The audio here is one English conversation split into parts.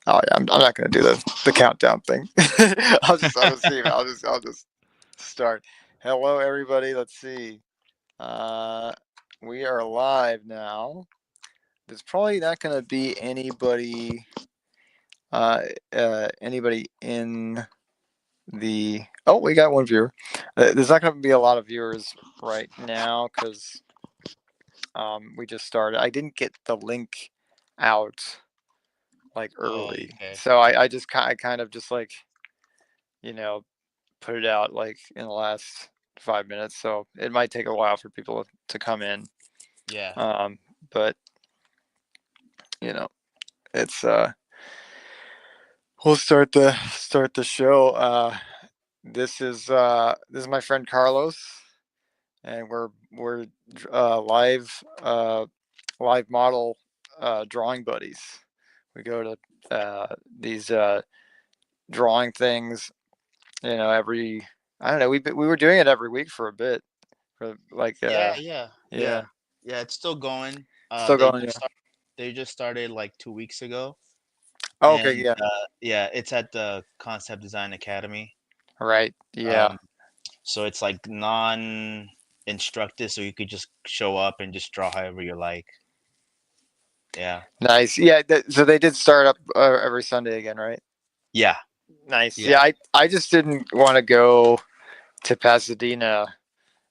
Oh yeah, I'm not gonna do the countdown thing. I'll just see. I'll just start. Hello, everybody. Let's see. Uh, we are live now. There's probably not gonna be uh, anybody in the. Oh, we got one viewer. There's not gonna be a lot of viewers right now because we just started. I didn't get the link out like Oh, early, okay. so I kind of just like you know put it out like in the last 5 minutes, so it might take a while for people to come in. Yeah. Um, but you know, it's we'll start the show. This is my friend Carlos, and we're live model drawing buddies. We go to these drawing things, every I don't know. We were doing it every week for a bit, for like Yeah, yeah, yeah, yeah. Yeah, it's still going. still going. Yeah. They just started like 2 weeks ago. Oh, okay. And Yeah. yeah, it's at the Concept Design Academy. Right. Yeah. Um, so it's like non-instructed, so you could just show up and just draw however you like. Yeah. Nice. Yeah. So they did start up every Sunday again, right? Yeah, Nice. yeah. Yeah. I just didn't want to go to Pasadena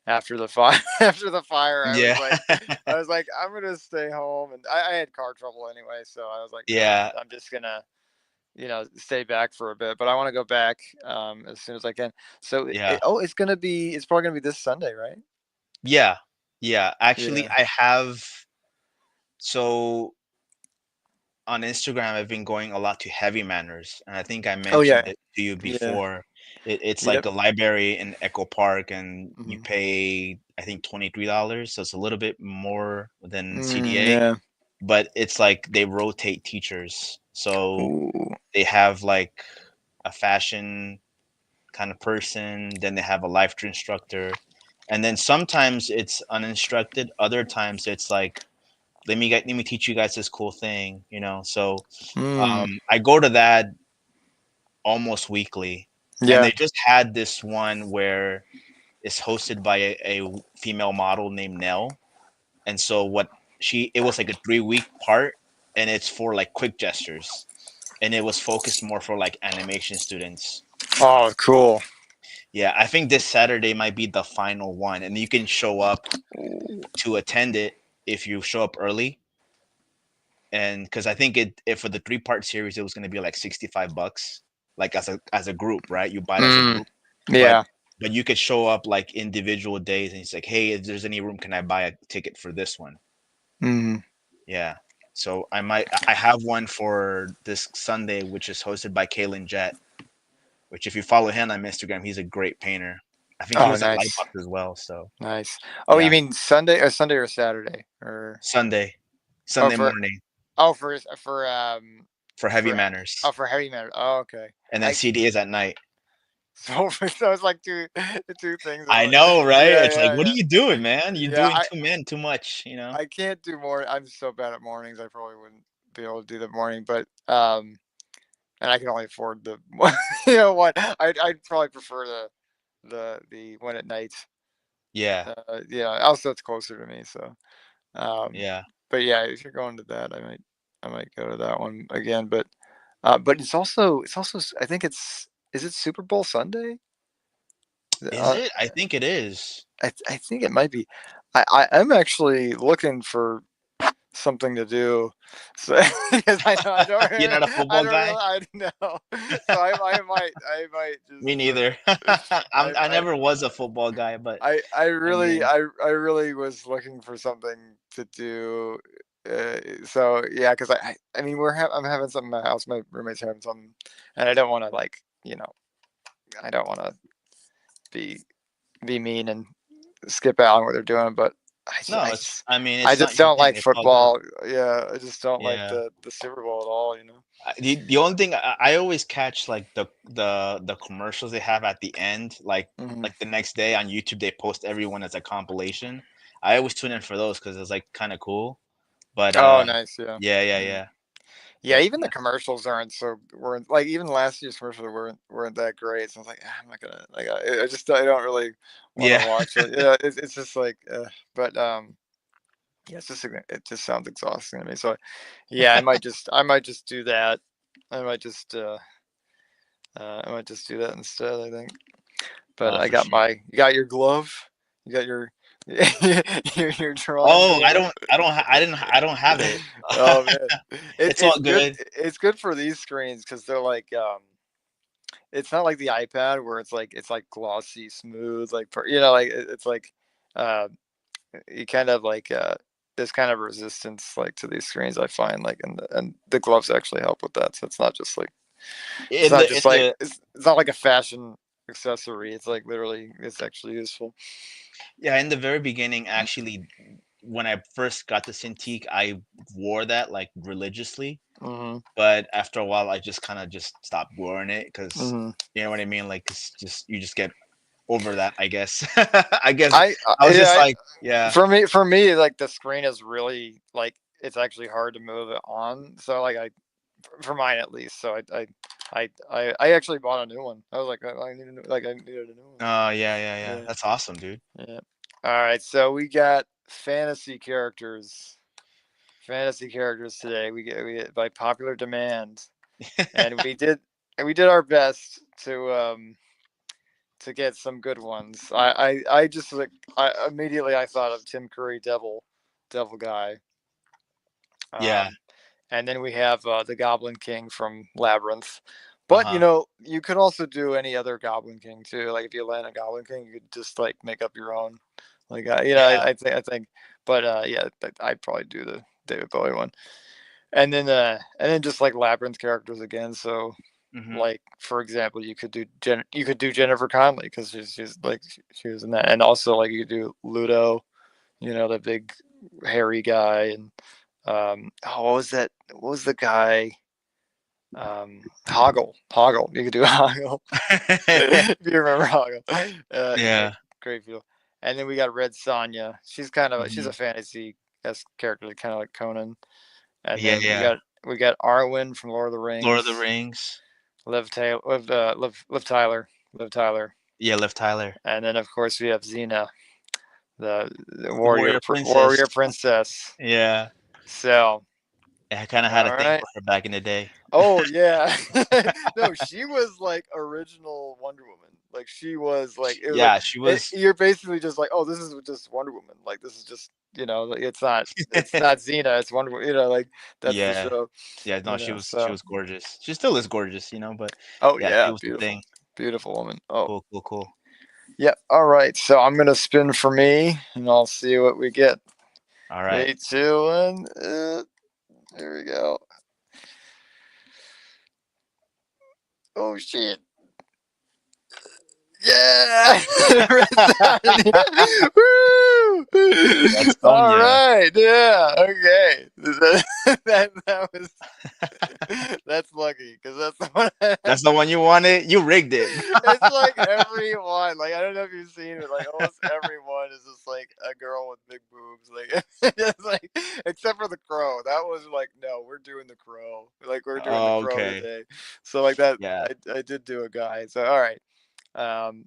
after the fire. After the fire, Yeah. I was like, I'm gonna stay home, and I had car trouble anyway, so I was like, Yeah, I'm just gonna stay back for a bit, but I want to go back as soon as I can. So yeah. it's probably gonna be this Sunday, right? Yeah. Yeah. Actually, Yeah. I have so on Instagram, I've been going a lot to Heavy Manners, and I think I Oh mentioned yeah. it to you Yeah. before. It's like Yep. a library in Echo Park, and you Mhm. pay, I think, $23, so it's a little bit more than CDA, Yeah. but it's like they rotate teachers. So Ooh. they have like a fashion kind of person, then they have a life instructor, and then sometimes it's uninstructed, other times it's like let me teach you guys this cool thing, so Mm. I go to that almost weekly, and Yeah. they just had this one where it's hosted by a female model named Nell, and so what she it was like a 3 week part, and it's for like quick gestures, and it was focused more for like animation students. Oh, cool. Yeah, I think this Saturday might be the final one, and you can show up Ooh. to attend it if you show up early. And because I think if for the 3 part series, it was going to be like $65, like as a group, right? You buy it as a Mm. group, but Yeah. but you could show up like individual days, and it's like, hey, if there's any room, can I buy a ticket for this one? Mm. Yeah. So I have one for this Sunday, which is hosted by Kalen Jet. Which if you follow him on Instagram, he's a great painter. I think he Oh, was at nice. Lightbox as well. So Nice. Oh, you yeah, mean Sunday or Saturday or Sunday, oh Sunday for morning oh for for Heavy for Manners, for heavy matter. Oh, okay. and then I CD is at night. so it's like two things. I know, right? Yeah, It's like, yeah, what are yeah, you doing, man? You're yeah. doing too men too much. I can't do more. I'm so bad at mornings. I probably wouldn't be able to do the morning, but and I can only afford the what I'd probably prefer the one at night. Yeah, Yeah. Also, it's closer to me, so um, yeah. but yeah, if you're going to that, I might go to that one again. But I think it's is it Super Bowl Sunday? Is Uh, it? I think it is. I think it might be. I'm actually looking for something to do. So because You're not a I football don't guy? really I know. So I might Me just neither. I never was a football guy, but I mean, I really was looking for something to do. So yeah, because I mean I'm having something in my house. My roommate's having something, and I don't want to I don't want to be mean and skip out on what they're doing, but I just, no, I it's. just, I mean, I it's not just your don't thing. like It's all good. football. Yeah, I just don't like Yeah. the Super Bowl at all. The only thing I always catch like the commercials they have at the end, Hmm. like the next day on YouTube, they post everyone as a compilation. I always tune in for those because it's like kind of cool. But Oh, nice. Yeah. yeah, yeah, Mm. yeah. Yeah, even the commercials weren't like even last year's commercials weren't that great. So I was like, I'm not gonna like I just I don't really want to Yeah. watch it. Yeah, it's just like, but yeah, it just sounds exhausting to me. So yeah, I might just do that. I might just uh I might just do that instead. I think. But I For got sure. you got your glove. You got your your drawing Oh, glove. I don't have it. Oh man, It's all good. It's good for these screens because they're like it's not like the iPad where it's like glossy, smooth, like like it's like uh, you kind of like there's kind of resistance like to these screens. I find like and the gloves actually help with that. So In the in the it's not like a fashion accessory. It's like literally it's actually useful. Yeah, in the very beginning, actually, when I first got the Cintiq, I wore that like religiously. Hmm. But after a while, I just kind of just stopped wearing it because Hmm. you know what I mean. Like, it's just you just get over that, I guess. I guess I was just Yeah, like, yeah, for me like the screen is really like it's actually hard to move it on. So like I for mine at least. So I actually bought a new one. I was like I needed a new one. yeah. Yeah, That's awesome, dude. yeah. All right, so we got fantasy characters. Fantasy characters today. We get by popular demand, and we did our best to get some good ones. I just like I immediately I thought of Tim Curry, Devil guy. Yeah. Um, and then we have the Goblin King from Labyrinth. Uh But huh. you could also do any other Goblin King too. Like if you land a Goblin King, you could just like make up your own. Like Yeah. I think, but yeah, I'd probably do the David Bowie one, and then just like Labyrinth characters again. So Hmm. like for example, you could do Jennifer Connelly because she's like she was in that, and also like you could do Ludo, the big hairy guy, and what was that? What was the guy? Hoggle. You could do Hoggle if you remember Hoggle. Yeah. Great feel. And then we got Red Sonja. She's Hmm. a fantasy character, kind of like Conan. And Yeah. then Yeah. we got Arwen from Lord of the Lord of the Rings. Rings. Liv Tyler, Liv Tyler. Yeah, Liv Tyler. And then of course we have Xena, the The Warrior Princess. warrior princess. Yeah. So I kind of had a all thing right. for her back in the day. Oh yeah. No, she was like original Wonder Woman. Like she was like it was like Yeah, she was. you're basically just like, oh, this is just Wonder Woman. Like this is just like, it's not Xena, it's Wonder Woman. Like that's the Yeah. show. Yeah, no, she So was gorgeous. She still is gorgeous, but oh yeah, she yeah, was the beautiful, thing. beautiful woman. Oh Cool, cool, cool. yeah. All right. So I'm gonna spin for me, and I'll see what we get. All right. 3, 2, 1. There we go. Oh shit. Yeah! Woo! That's All Sonya. right, yeah, okay. That was that's lucky because that's the one. That's the one you wanted. You rigged it. It's like everyone. Like I don't know if you've seen it. Like almost everyone is just like a girl with big boobs. Like it's like except for the crow. That was like no, we're doing the crow. Like we're doing the crow Okay. today. So like that, Yeah. I did do a guy. So all right. Um,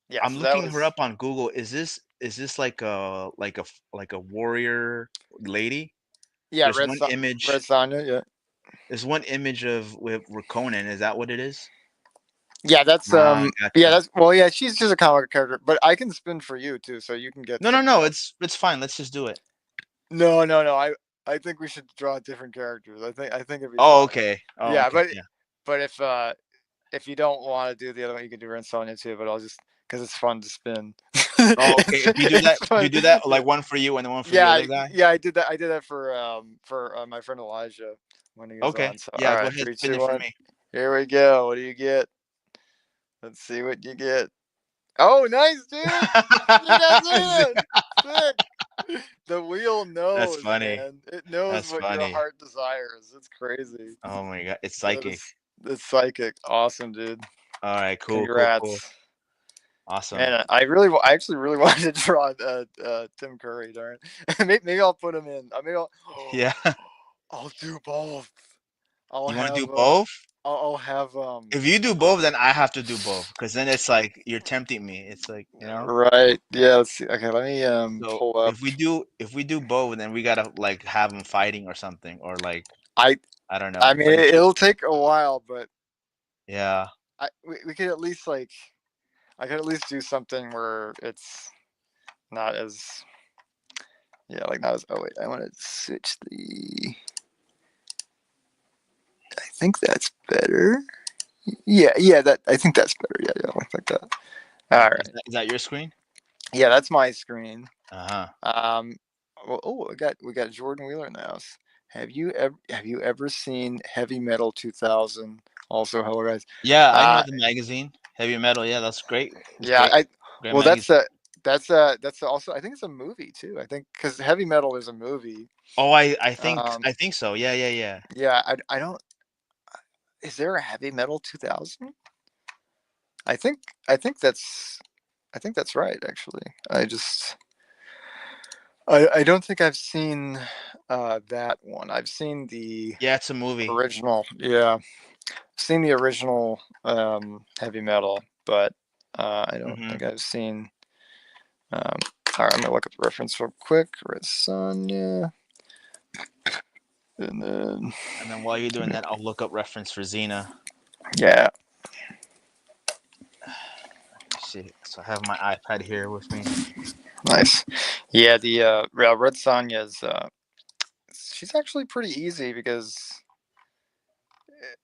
yeah, I'm so that looking her was up on Google. Is this like a warrior lady? yeah, There's one Red image. Sonja, yeah. There's one image of with Conan. Is that what it is? Ah, Yeah, gotcha. that's well yeah, she's just a comic character, but I can spin for you too, so you can get No, no, something no. else. It's fine. Let's just do it. No. I think we should draw different characters. I think it'd be Oh, fun. okay. Oh, Yeah, okay. but Yeah. but if you don't want to do the other one, you can do Red Sonja too, but I'll just because it's fun to spin. Oh, okay. If you do that, It's if fun. you do that, like one for you and then one for the Yeah, other guy. yeah, I did that. I did that for my friend Elijah when he was Okay. on. So all Yeah, go right, ahead, three, spin two, it for one. me. Here we go. What do you get? Let's see what you get. Oh, nice, dude. You got in. Sick. The wheel That's knows, funny. man. It knows That's what your funny. heart desires. It's crazy. Oh my god, it's That psychic. is it's psychic. Awesme, dude. All right, cool, cool, cool. Congrats. Awesome. Man, I actually really wanted to draw Tim Curry. Darn, maybe I'll put him in. I mean, Yeah. I'll do both. I'll You want to have do both? I'll have If you do both, then I have to do both because then it's like you're tempting me. It's like, you know. right. Yeah, let's see. Okay, let me So pull up. if we do both, then we gotta like have them fighting or something, or like I I don't I know, mean friendship. it'll take a while, but Yeah, we could at least like I could at least do something where it's not as yeah, like not as oh wait, I want to switch the I think that's better. Yeah, yeah, that I think that's better. Yeah, yeah, like that. All okay. right. Is that your screen? Yeah, that's my screen. Uh huh. Um, well, oh, we got Jordan Wheeler in the house. Have you ever seen Heavy Metal 2000? Also, hello guys. Yeah, I know Uh, the magazine, Heavy Metal. Yeah, that's great. It's yeah, great. I Great well magazine. that's also I think it's a movie too. I think because Heavy Metal is a movie. Oh, Um, I think so. Yeah, yeah, yeah. yeah, I don't. Is there a Heavy Metal 2000? I think I think that's I think that's right. Actually, I don't think I've seen that one. I've seen the Yeah, it's a movie. original. Yeah, seen the original heavy metal, but I don't Hmm. think I've seen. Um, all right, I'm gonna look up the reference real quick. Red Sonja, and then And then while you're doing that, I'll look up reference for Xena. yeah, See, so I have my iPad here with me. nice. Yeah, the Red Sonja is she's actually pretty easy because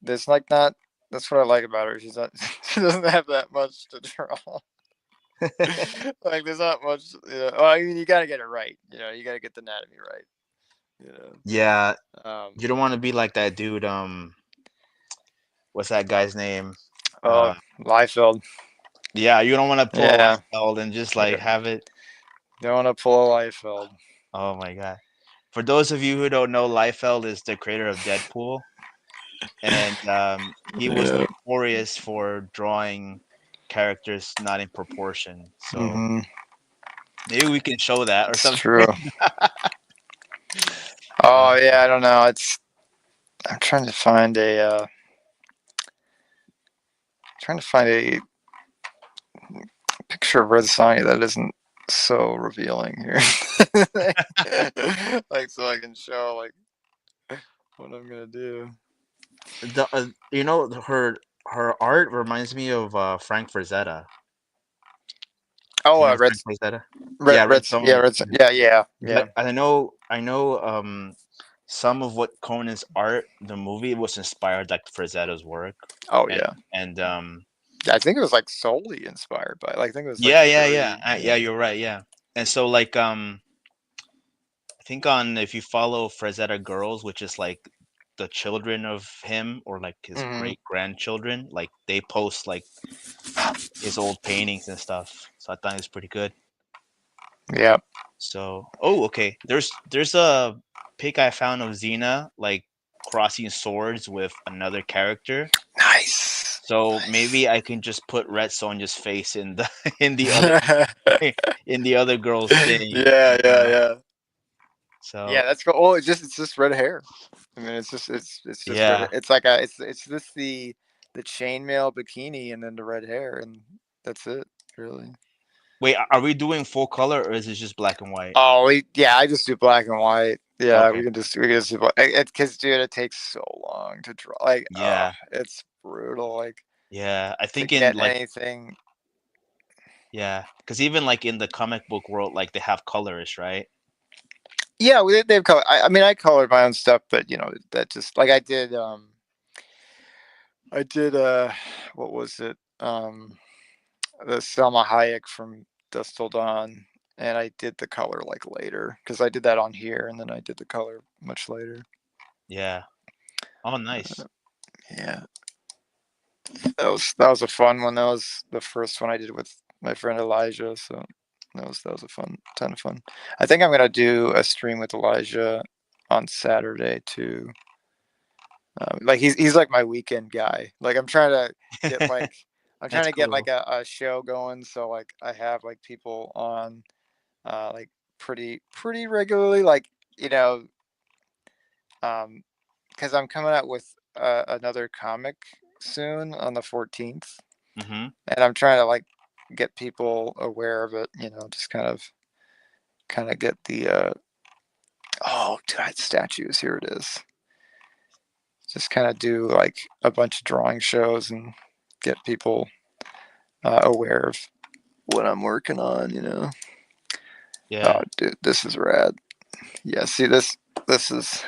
there's like not. That's what I like about her. She's not. She doesn't have that much to draw. Like there's not much. Well, I mean, you got to get it right. You got to get the anatomy right. You Yeah, know. you don't want to be like that dude. What's that guy's name? Oh, Liefeld. Yeah, you don't want to pull a Yeah. Liefeld and just like Yeah. have it. Don't want to pull a Liefeld. Oh my god! For those of you who don't know, Liefeld is the creator of Deadpool, and he was Yeah. notorious for drawing characters not in proportion. So Hmm. maybe we can show that or It's something. true. Uh, Oh yeah, I don't know. I'm trying to find a picture of Red Sonja that isn't so revealing here. Like so I can show like what I'm gonna do. you know, her art reminds me of Frank Frazetta. Oh, Do you know Red, Frank Frazetta? Red, Yeah, Red, Red yeah, Sonja. Red, yeah, yeah, yeah. But I know some of what Conan's art, the movie was inspired like Frazetta's work, Oh and yeah. and I think it was like solely inspired by. Like, I think it was like yeah, yeah, yeah, very yeah, yeah. you're right, yeah. And so like I think on if you follow Frazetta Girls, which is like the children of him or like his Hmm. great grandchildren, like they post like his old paintings and stuff. So I thought it was pretty good. Yeah. So, oh, okay. There's a pic I found of Xena like crossing swords with another character. Nice. So maybe Nice. I can just put Red Sonja's face in the in the other Yeah, in the other girl's thing. yeah, yeah. So Yeah, that's cool. Oh, it's just red hair. I mean, it's just red. yeah. It's like it's just the chainmail bikini and then the red hair and that's it, really. Wait, are we doing full color or is it just black and white? Oh, yeah, I just do black and white. Yeah, Okay. we can just do black. Because dude, it takes so long to draw. Like, Yeah. it's brutal. Like Yeah. I to think in get like anything. yeah, because even like in the comic book world, like they have colorists, right? Yeah, they've color. I mean, I colored my own stuff, but that just like I did what was it? The Selma Hayek from Dust Till Dawn, and I did the color like later because I did that on here, and then I did the color much later. Yeah. Oh, nice. Yeah, that was a fun one. That was the first one I did with my friend Elijah, so that was a ton of fun. I think I'm gonna do a stream with Elijah on Saturday too. Like he's like my weekend guy. Like get like I'm trying That's to get like cool. a show going, so like I have like people on like pretty regularly. Like you know because I'm coming out with another comic soon on the 14th, Mm-hmm. and I'm trying to like get people aware of it. Just kind of get the oh, dude, statues. Here it is. Just kind of do like a bunch of drawing shows and get people aware of what I'm working on. Yeah. Oh, dude, this is rad. Yeah, see this. This is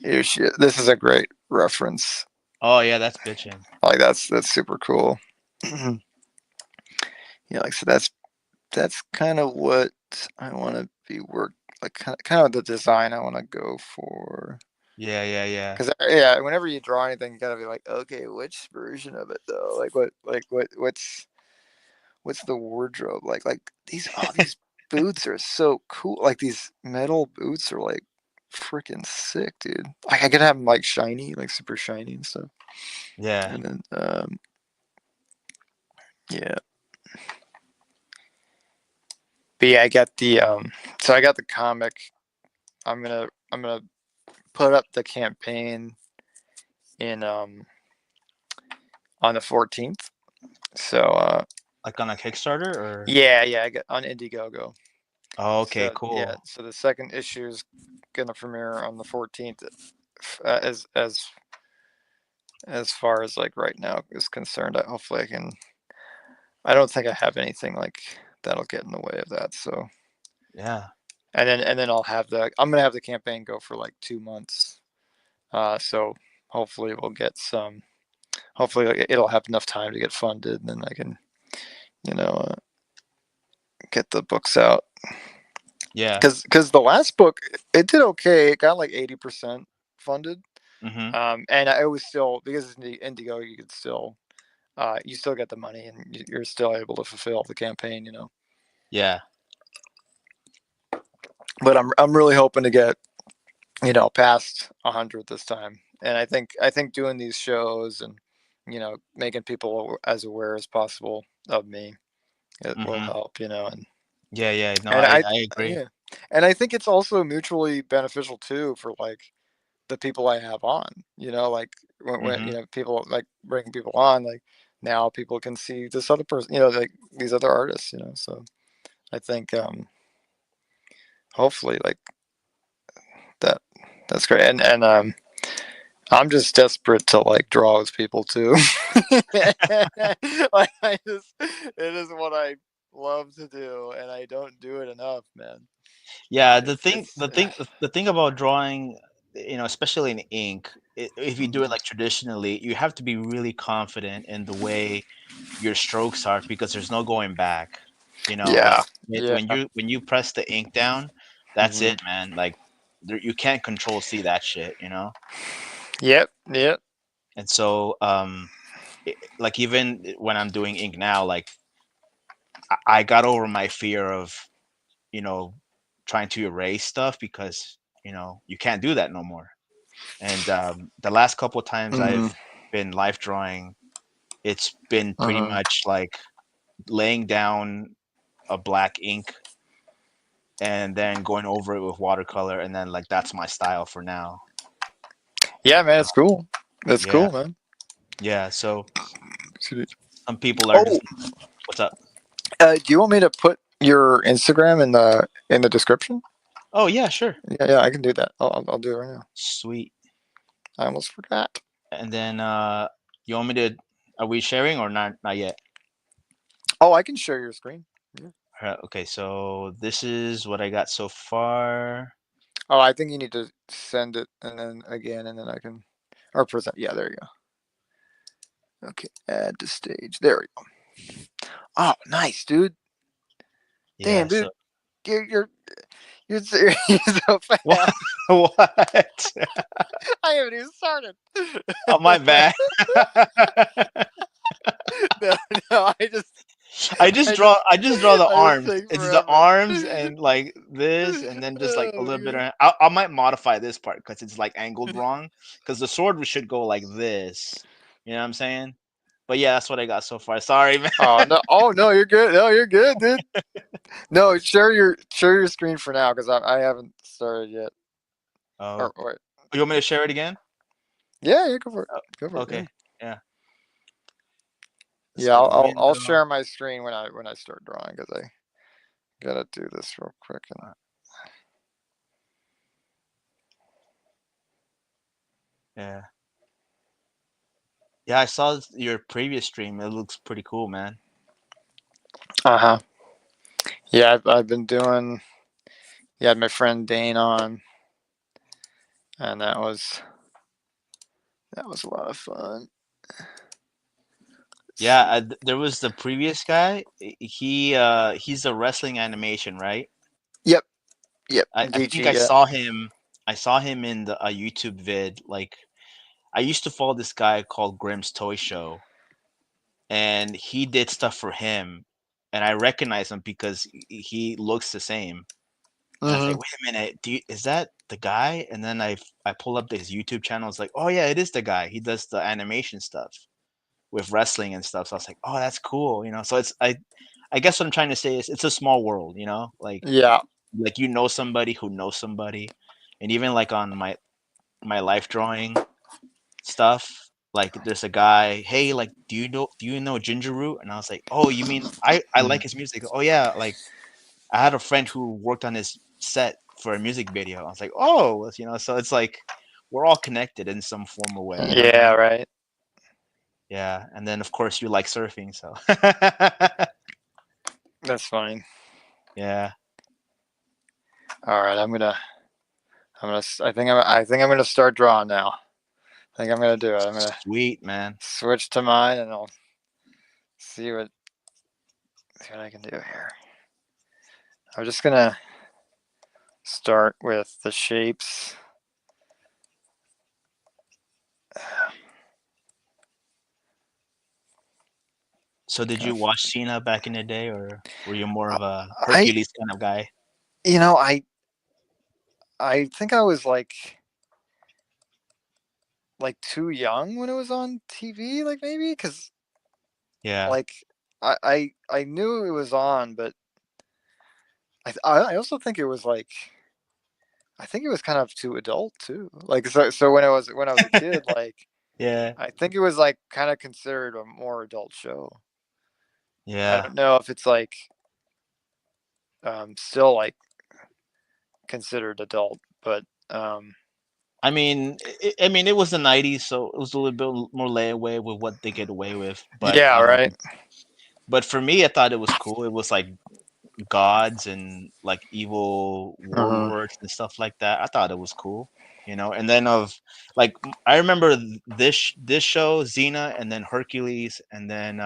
this is a great reference. Oh yeah, that's bitching. Like that's super cool. Yeah, like so that's kind of what I want to be like kind of the design I want to go for. Yeah, yeah, yeah. Because yeah, whenever you draw anything, you gotta be like, okay, which version of it though? What's the wardrobe like? Like these boots are so cool. Like these metal boots are like freaking sick, dude. Like I could have them like shiny, like super shiny and stuff. Yeah. And then yeah, but yeah, I got the so I got the comic. I'm gonna put up the campaign in on the 14th. So Like on a Kickstarter or? yeah, I got on Indiegogo. Oh, okay, So yeah, cool. so the second issue is gonna premiere on the 14th. As far as like right now is concerned, hopefully I can. I don't think I have anything like that'll get in the way of that. So Yeah. and then I'm gonna have the campaign go for like 2 months. So hopefully we'll get some. Hopefully it'll have enough time to get funded, and then I can you know uh, get the books out. Yeah. Because the last book it did okay. It got like 80% funded. Mm-hmm. And it was still because it's Indigo, you could still you still get the money and you're still able to fulfill the campaign. Yeah. But I'm really hoping to get past 100 this time, and I think doing these shows and making people as aware as possible of me it will Mm-hmm. help. and Yeah, yeah. No, and I I agree. yeah, and I think it's also mutually beneficial too for like the people I have on. Like when Mm-hmm. people like bringing people on, like now people can see this other person, like these other artists. So I think hopefully like that that's great, and I'm just desperate to like draw with people too. Like it is what I love to do, and I don't do it enough, man. Yeah, It's the thing about drawing, especially in ink, if you do it Mhm. like traditionally, you have to be really confident in the way your strokes are because there's no going back. Like Yeah, yeah. when you press the ink down, that's it, Hmm. man. Like you can't control C that shit. Yep, yep. And so, like even when I'm doing ink now, like I got over my fear of you know trying to erase stuff because you can't do that no more. And the last couple of times Hmm. I've been life drawing, it's been pretty Hmm. much like laying down a black ink and then going over it with watercolor, and then like that's my style for now. Yeah, man, it's cool. It's Yeah, cool, man. yeah. So Excuse me. some people are Oh, just, what's up? do you want me to put your Instagram in the description? Oh yeah, sure. Yeah, I can do that. I'll do it right now. Sweet. I almost forgot. And then you want me to? Are we sharing or not? Not yet. Oh, I can share your screen. Yeah. Okay, so this is what I got so far. Oh, I think you need to send it and then again, and then I can or present. Yeah, there you go. Okay, add to stage. There we go. Oh, nice, dude. Yeah. Damn, So dude, you're serious. You're so what? fast. What? I haven't even started. Oh, my bad. No, no, I just I draw. just, I just draw the I just arms. take It's the forever. arms and like this, and then just like a Oh my little bit god. of. I might modify this part because it's like angled wrong. Because the sword should go like this. You know what I'm saying? But yeah, that's what I got so far. Sorry, man. Oh no, you're good. No, you're good, dude. No, share your screen for now because I haven't started yet. Oh, Or wait. you want me to share it again? Yeah, yeah, go for it. Oh, Go for it. Yeah. okay. Yeah. Let's Yeah, get I'll window. share my screen when I start drawing because I gotta do this real quick. And Yeah. Yeah, I saw your previous stream. It looks pretty cool, man. uh-huh. Yeah, I've been doing. You had my friend Dane on, and that was a lot of fun. Let's Yeah, see. there was the previous guy. He's a wrestling animation, right? Yep, yep. I think DG. Yeah. I saw him in a YouTube vid. Like I used to follow this guy called Grimm's Toy Show, and he did stuff for him, and I recognize him because he looks the same. And I was Mm-hmm. like, wait a minute, is that the guy? And then I pull up his YouTube channel. It's like, oh yeah, it is the guy. He does the animation stuff with wrestling and stuff. So I was like, oh, that's cool, you know. So I guess what I'm trying to say is it's a small world, you know, Yeah. like you know somebody who knows somebody, and even like on my life drawing stuff, like there's a guy, hey, like do you know Ginger Root? And I was like, oh, you mean I like his music? Oh yeah, like I had a friend who worked on his set for a music video. I was like, oh, you know, so it's like we're all connected in some form or way. You know what I Yeah. mean? Right. Yeah, and then of course you like surfing, so That's fine. yeah. All right. I think I'm gonna start drawing now. I think I'm gonna do it. I'm gonna Sweet, man. switch to mine, and I'll see what I can do here. I'm just gonna start with the shapes. So did you watch Cena back in the day, or were you more of a I, Hercules kind of guy? you know, I think I was like too young when it was on TV, like maybe because Yeah, like I knew it was on, but I also think it was like I think it was kind of too adult too. Like so when I was a kid, like yeah, I think it was like kind of considered a more adult show. I yeah. don't know if it's like still like considered adult, but I mean, it was the '90s, so it was a little bit more layaway with what they get away with. yeah, right. But for me, I thought it was cool. It was like gods and like evil Hmm. warlords and stuff like that. I thought it was cool, you know. And then like I remember this show Xena, and then Hercules, and then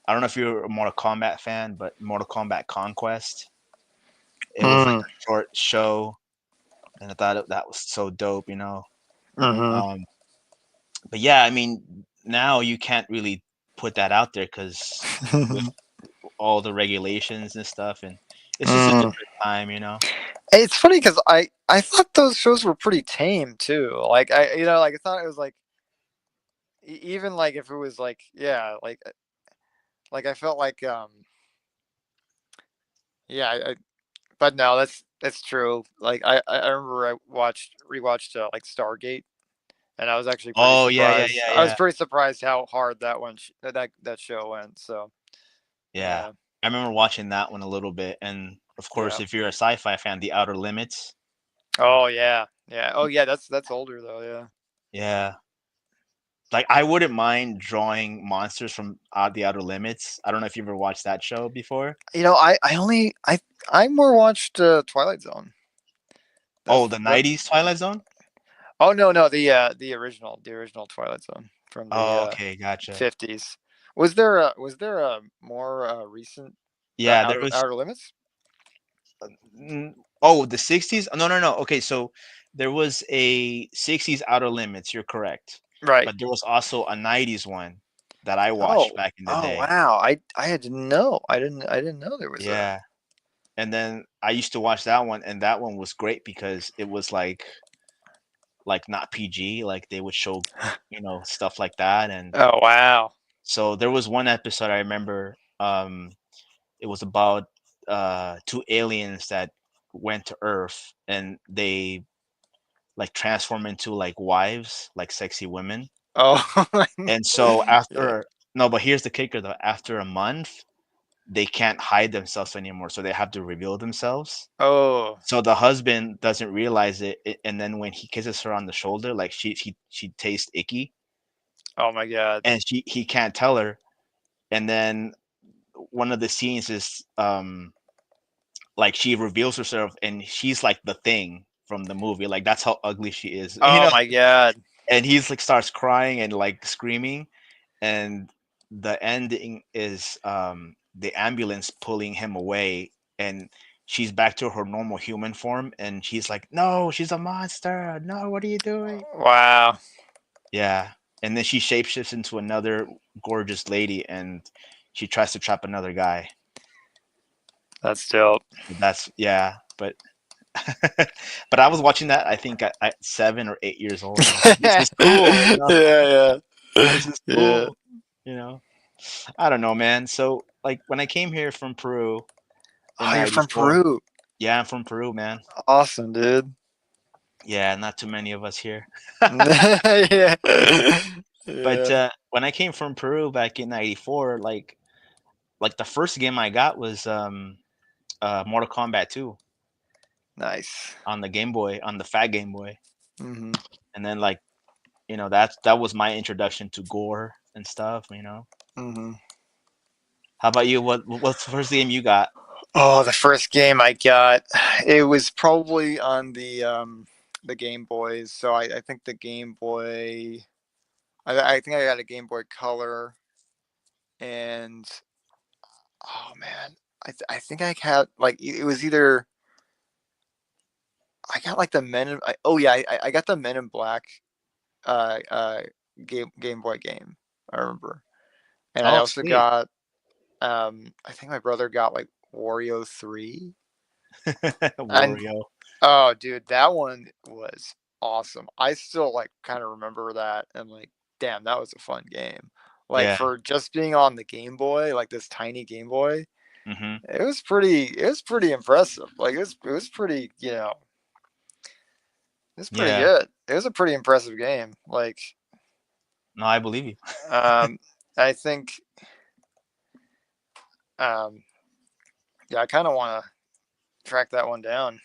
I don't know if you're a Mortal Kombat fan, but Mortal Kombat Conquest. It was like Mm, a short show, and I thought that was so dope, you know. hmm. Um, but yeah, I mean, now you can't really put that out there because with all the regulations and stuff, and it's just a Mm. different time, you know. It's funny because I thought those shows were pretty tame too. Like like I thought it was like even like if it was like yeah like I felt like yeah but no that's true. Like I remember I rewatched like Stargate, and I was actually pretty Oh yeah, yeah, surprised. yeah, I was yeah, pretty surprised how hard that show went. So yeah. yeah. I remember watching that one a little bit, and of course, Yeah. if you're a sci-fi fan, The Outer Limits. Oh yeah. Yeah. Oh yeah. That's older though. Yeah. Yeah, like I wouldn't mind drawing monsters from The Outer Limits. I don't know if you ever watched that show before. I more watched Twilight Zone. Oh, That's the that. '90s Twilight Zone. Oh no, the original Twilight Zone from the Oh, okay, gotcha. 50s. Was there a more recent Yeah, there was. Outer Limits? Oh, the '60s. No, no, no. Okay, so there was a '60s Outer Limits. You're correct, Right. but there was also a '90s one that I watched Oh. back in the Oh day. wow. I didn't know. I didn't know there was a. Yeah, and then I used to watch that one, and that one was great because it was like not PG, like they would show, you know, stuff like that. And Oh wow. so there was one episode I remember. It was about two aliens that went to Earth, and like transform into like wives, like sexy women. Oh, And so yeah. after no, but here's the kicker though. After a month, they can't hide themselves anymore, so they have to reveal themselves. Oh, So the husband doesn't realize and then when he kisses her on the shoulder, like she tastes icky, oh my God. and he can't tell her. And then one of the scenes is like she reveals herself, and she's like the thing from the movie. Like that's how ugly she is, you Oh know. my God. And he's like starts crying and like screaming, and the ending is the ambulance pulling him away, and she's back to her normal human form, and she's like, no, she's a monster, no, what are you doing? Wow. Yeah. And then she shapeshifts into another gorgeous lady, and she tries to trap another guy. That's dope. That's yeah, but but I was watching that, I think at 7 or 8 years old. I was like, this is cool, you know. Yeah, yeah. This is Yeah. cool, you know. I don't know, man. So like when I came here from Peru in Oh, you're from '94, Peru. yeah, I'm from Peru, man. Awesome, dude. Yeah, not too many of us here. Yeah. But Yeah. when I came from Peru back in '94, like the first game I got was Mortal Kombat 2 Nice. on the Game Boy, on the fat Game Boy. Hmm. And then like, that was my introduction to gore and stuff. Hmm. How about you? What's the first game you got? Oh, the first game I got, it was probably on the Game Boys. So I think the Game Boy, I think I got a Game Boy Color, and oh man, I think I had like it was either I got like the oh yeah, I got the Men in Black uh uh Game Boy game. I remember. And I Oh, also sweet. got I think my brother got like Wario 3. And Wario. oh dude, that one was awesome. I still like kind of remember that and like damn, that was a fun game. Like Yeah. for just being on the Game Boy, like this tiny Game Boy, Hmm. it was pretty impressive. Like it was pretty, it's pretty Yeah. good. It was a pretty impressive game. Like, No, I believe you. um, I think, um, yeah, I kind of want to track that one down.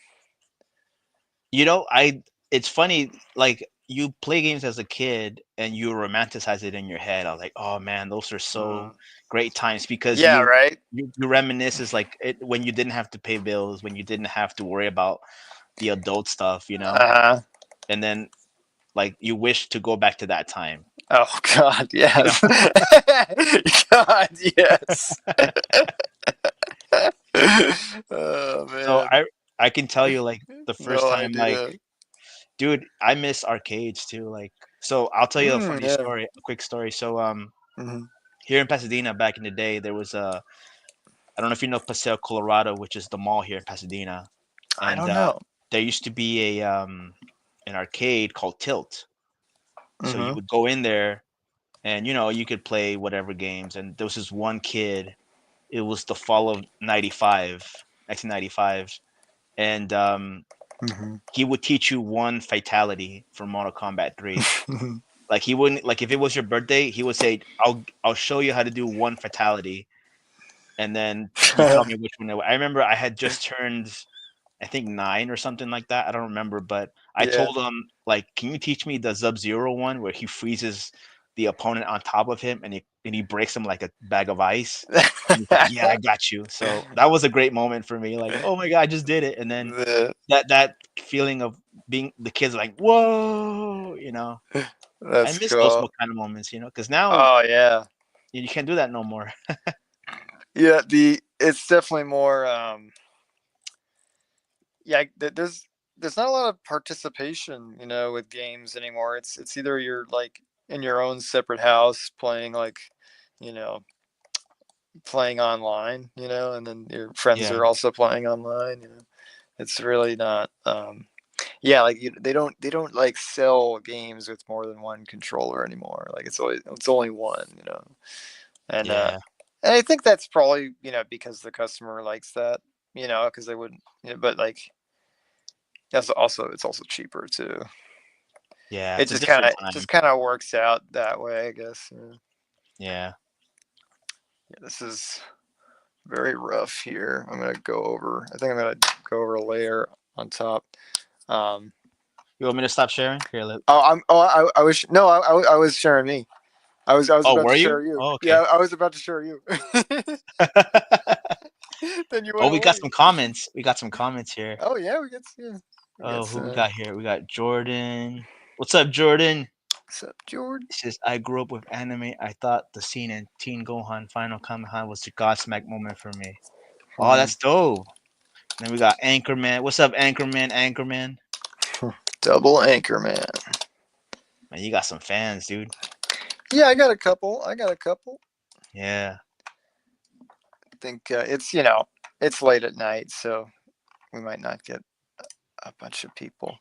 I it's funny, like you play games as a kid and you romanticize it in your head. I was like, oh man, those are so Mm. great times because Yeah, right. you reminisce is like when you didn't have to pay bills, when you didn't have to worry about the adult stuff. Uh-huh. And then like you wish to go back to that time. Oh God, You know. yes. God, yes. Oh So man, I can tell you like the first no time, like, idea. dude, I miss arcades too. Like, so I'll tell you a funny Yeah. story, a quick story. So Hmm. here in Pasadena back in the day, there was a, I don't know if you know Paseo Colorado, which is the mall here in Pasadena, I and don't know. there used to be a an arcade called Tilt. So you Hmm. would go in there, and you could play whatever games. And there was this one kid. It was the fall of 1995, and Hmm. he would teach you one fatality from Mortal Kombat 3. Like he wouldn't, like if it was your birthday, he would say, "I'll show you how to do one fatality," and then you tell me which one. I remember I had just turned, I think 9 or something like that. I don't remember, but I Yeah. told him like, "Can you teach me the Sub Zero one where he freezes the opponent on top of him and he breaks him like a bag of ice?" And he's like, "Yeah, I got you." So that was a great moment for me. Like, oh my god, I just did it, and then The- that feeling of being the kids like, whoa. I That's miss those cool. kind of moments, because now Oh yeah. you can't do that no more. Yeah, it's definitely more yeah, there's not a lot of participation, with games anymore. It's either you're like in your own separate house playing like, you know, playing online, and then your friends Yeah, are also playing online. It's really not yeah, like they don't like sell games with more than one controller anymore. Like it's only one. And yeah, and I think that's probably, because the customer likes that, because they wouldn't, but like It's also cheaper too. Yeah, It it's a just kind different of time. works out that way, I guess. Yeah. Yeah, this is very rough here. I'm gonna go over. I think I'm gonna go over a layer on top. Um, You want me to stop sharing? Here, I was no, I was sharing me. I was oh, about were to you? share you. Oh, Yeah, okay. I was about to share you. Then you Oh, went we got away. some comments. We got some comments here. Oh yeah, we get Oh, who we some. got here? We got Jordan. What's up, Jordan? What's up, Jordan? He says, I grew up with anime. I thought the scene in Teen Gohan Final Kamehameha was the Godsmack moment for me. Oh, that's dope. Then we got Anchorman. What's up, Anchorman? Anchorman. Double anchor, man. Man, you got some fans, dude. Yeah, I got a couple. Yeah. I think it's it's late at night, so we might not get a bunch of people.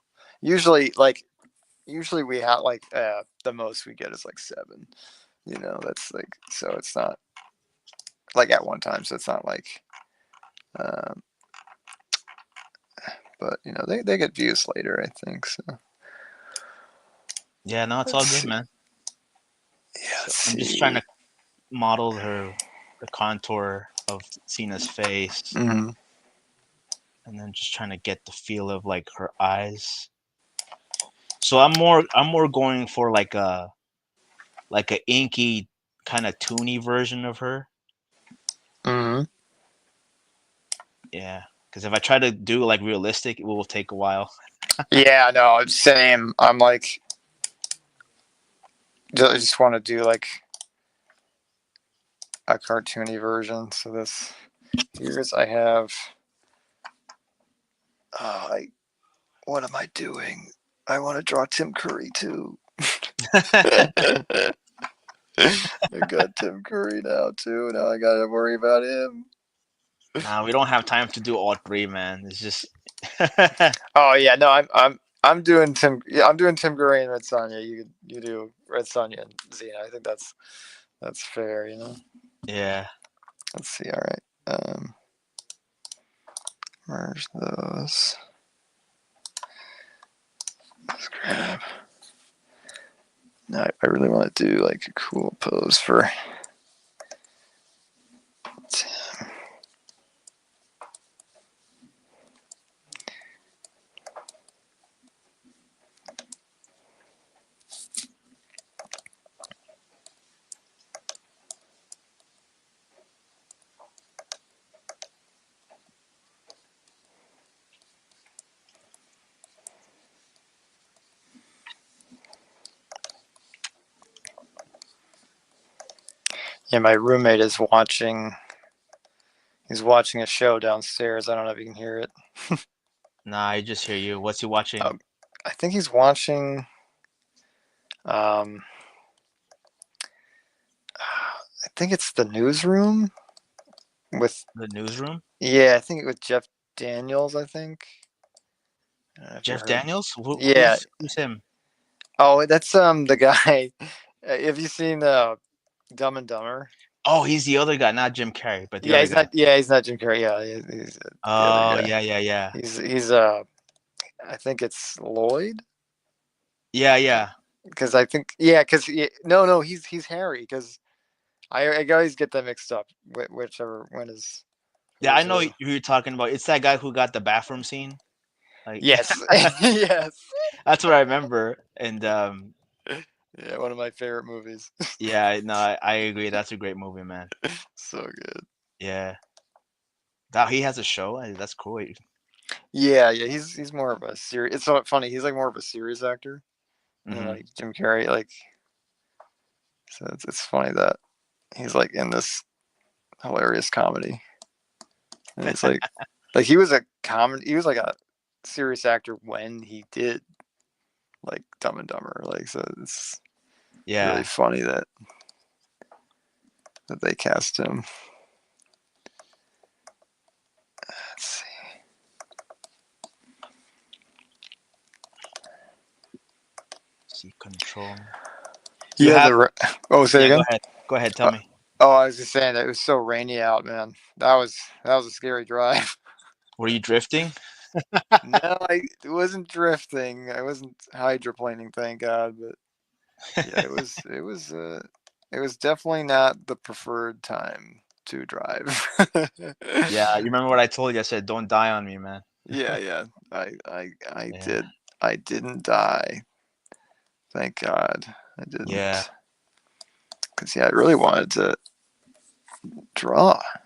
Usually, we have the most we get is like 7. That's like, so it's not like at one time, so it's not like, um, but they get views later, I think. So Yeah, no, it's all let's good, see. man. Yeah, So let's I'm just see. trying to model the contour of Cena's face, Mm-hmm. and then just trying to get the feel of like her eyes. So I'm more going for like a inky kind of toony version of her. Mm-hmm. Yeah, because if I try to do like realistic, it will take a while. Yeah, no, same. I'm like, I just want to do like a cartoony version. So here's I have. What am I doing? I want to draw Tim Curry too. I got Tim Curry now too. Now I gotta worry about him. Nah, we don't have time to do all three, man. It's just Oh yeah, no, I'm doing Tim. Yeah, I'm doing Tim Curry and Red Sonja. You do Red Sonja and Xena. I think that's fair. yeah. Let's see. All right. Merge those. Let's grab. Now I really want to do like a cool pose for Tim. Yeah, my roommate is watching. He's watching a show downstairs. I don't know if you can hear it. Nah, I just hear you. What's he watching? I think he's watching. I think it's the Newsroom with. The newsroom? Yeah, I think with Jeff Daniels. I think. I don't know if you Jeff heard. Daniels? Yeah. Who's him? Oh, that's the guy. Have you seen Dumb and Dumber? Oh, he's the other guy, not Jim Carrey, but the Yeah, other he's guy. not. Yeah, he's not Jim Carrey. Yeah, he's the other Oh, guy. yeah, yeah, yeah. He's I think it's Lloyd. Yeah, yeah. Because I think because no, he's Harry. Because I always get them mixed up. Whichever one is Yeah, who's I know who. who you're talking about. It's that guy who got the bathroom scene. Like Yes, yes. that's what I remember. And Yeah, one of my favorite movies. yeah, no, I agree. That's a great movie, man. So good. Yeah. Now he has a show. That's cool. Yeah, yeah. He's more of a serious. It's so funny. He's like more of a serious actor, and Hmm. like Jim Carrey. Like, so it's funny that he's like in this hilarious comedy, and it's like he was a comedy. He was like a serious actor when he did like Dumb and Dumber. Like, so it's really Yeah. funny that they cast him. Let's see. See control. You Yeah, have say yeah. Go again. ahead. Go ahead. Tell Uh, me. oh, I was just saying that it was so rainy out, man. That was a scary drive. Were you drifting? No, I it wasn't drifting. I wasn't hydroplaning, thank God. But yeah, it was definitely not the preferred time to drive. Yeah, you remember what I told you? I said, "Don't die on me, man." Yeah, yeah. I Yeah, did. I didn't die. Thank God I yeah. didn't. Because yeah, I really wanted to draw. I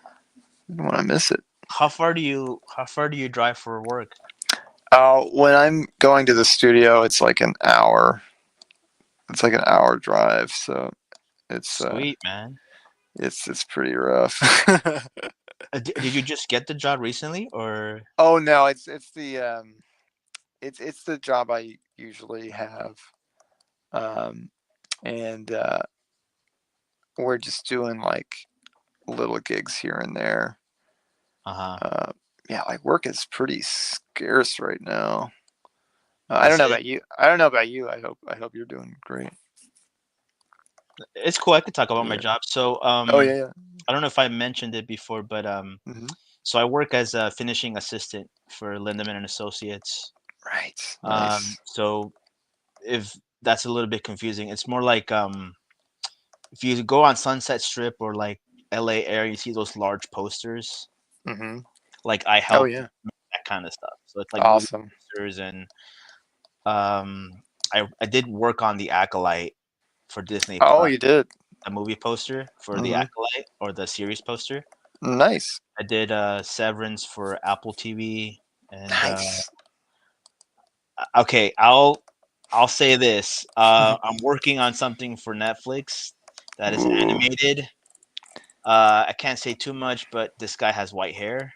didn't want to miss it. How far do you drive for work? When I'm going to the studio, it's like an hour. It's like an hour drive, so it's uh, Sweet, man. it's pretty rough. Did you just get the job recently, or? Oh no, it's the job I usually have, um, and we're just doing like little gigs here and there. Uh huh. Uh, yeah, like work is pretty scarce right now. I don't Is know it? about you. I don't know about you. I hope you're doing great. It's cool. I could talk about my Yeah. job. So, Oh yeah, yeah. I don't know if I mentioned it before, but Hmm. so I work as a finishing assistant for Lindemann and Associates. Right. Nice. So if that's a little bit confusing, it's more like if you go on Sunset Strip or like LA area, you see those large posters. Hmm. Like I Oh help yeah. that kind of stuff. So it's like movie Awesome. posters and um, I did work on the Acolyte for Disney Oh, Plus, you did. a movie poster for the Hmm. Acolyte or the series poster. Nice. I did Severance for Apple TV, and Nice. okay, I'll say this: I'm working on something for Netflix that is Ooh, animated. I can't say too much, but this guy has white hair.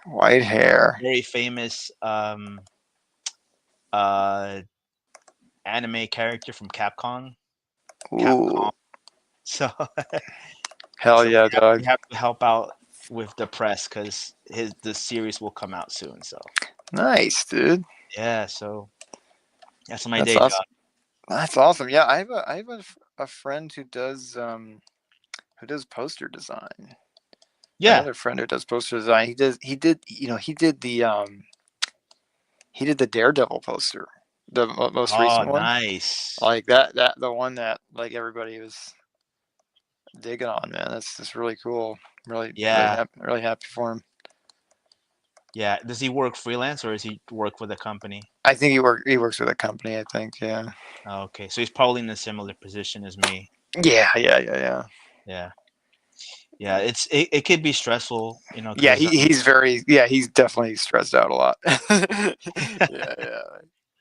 white hair. Very famous uh, anime character from Capcom. Ooh, Capcom. So, hell so yeah, we dog. have to help out with the press because his the series will come out soon. So Nice, dude. yeah, so that's my That's day awesome. job. That's awesome. Yeah, I have a friend who does poster design. Yeah. Another friend who does poster design. He did the Daredevil poster, the most Oh, recent one. nice. Like that the one that like everybody was digging on, man. That's really cool. Yeah. Really happy for him. Yeah. Does he work freelance or does he work with a company? I think he works with a company. I think. Yeah. Oh, okay, so he's probably in a similar position as me. Yeah. Yeah. Yeah. Yeah. Yeah. Yeah. It could be stressful, Yeah. because He's definitely stressed out a lot. Yeah. Yeah.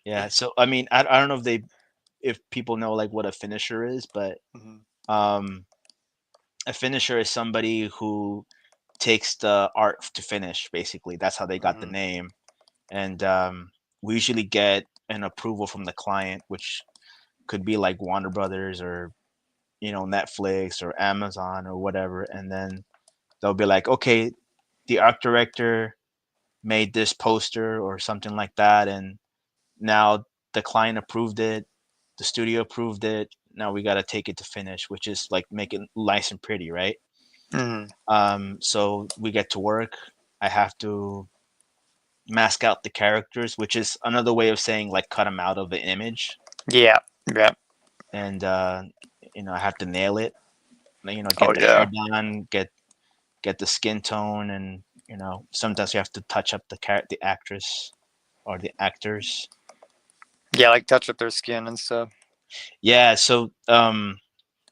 yeah. So I mean, I don't know if people know like what a finisher is, but Mhm. um, a finisher is somebody who takes the art to finish. Basically, that's how they got the Mhm. name. And we usually get an approval from the client, which could be like Warner Brothers or Netflix or Amazon or whatever, and then they'll be like, okay, the art director made this poster or something like that, and now the client approved it, the studio approved it. Now we got to take it to finish, which is like make it nice and pretty, right? Mhm. So we get to work. I have to mask out the characters, which is another way of saying like cut them out of the image, Yeah. Yeah. and I have to nail it. Oh Get the hair yeah. done, get the skin tone, and sometimes you have to touch up the actress or the actors. Yeah. Like touch up their skin and stuff. Yeah, so I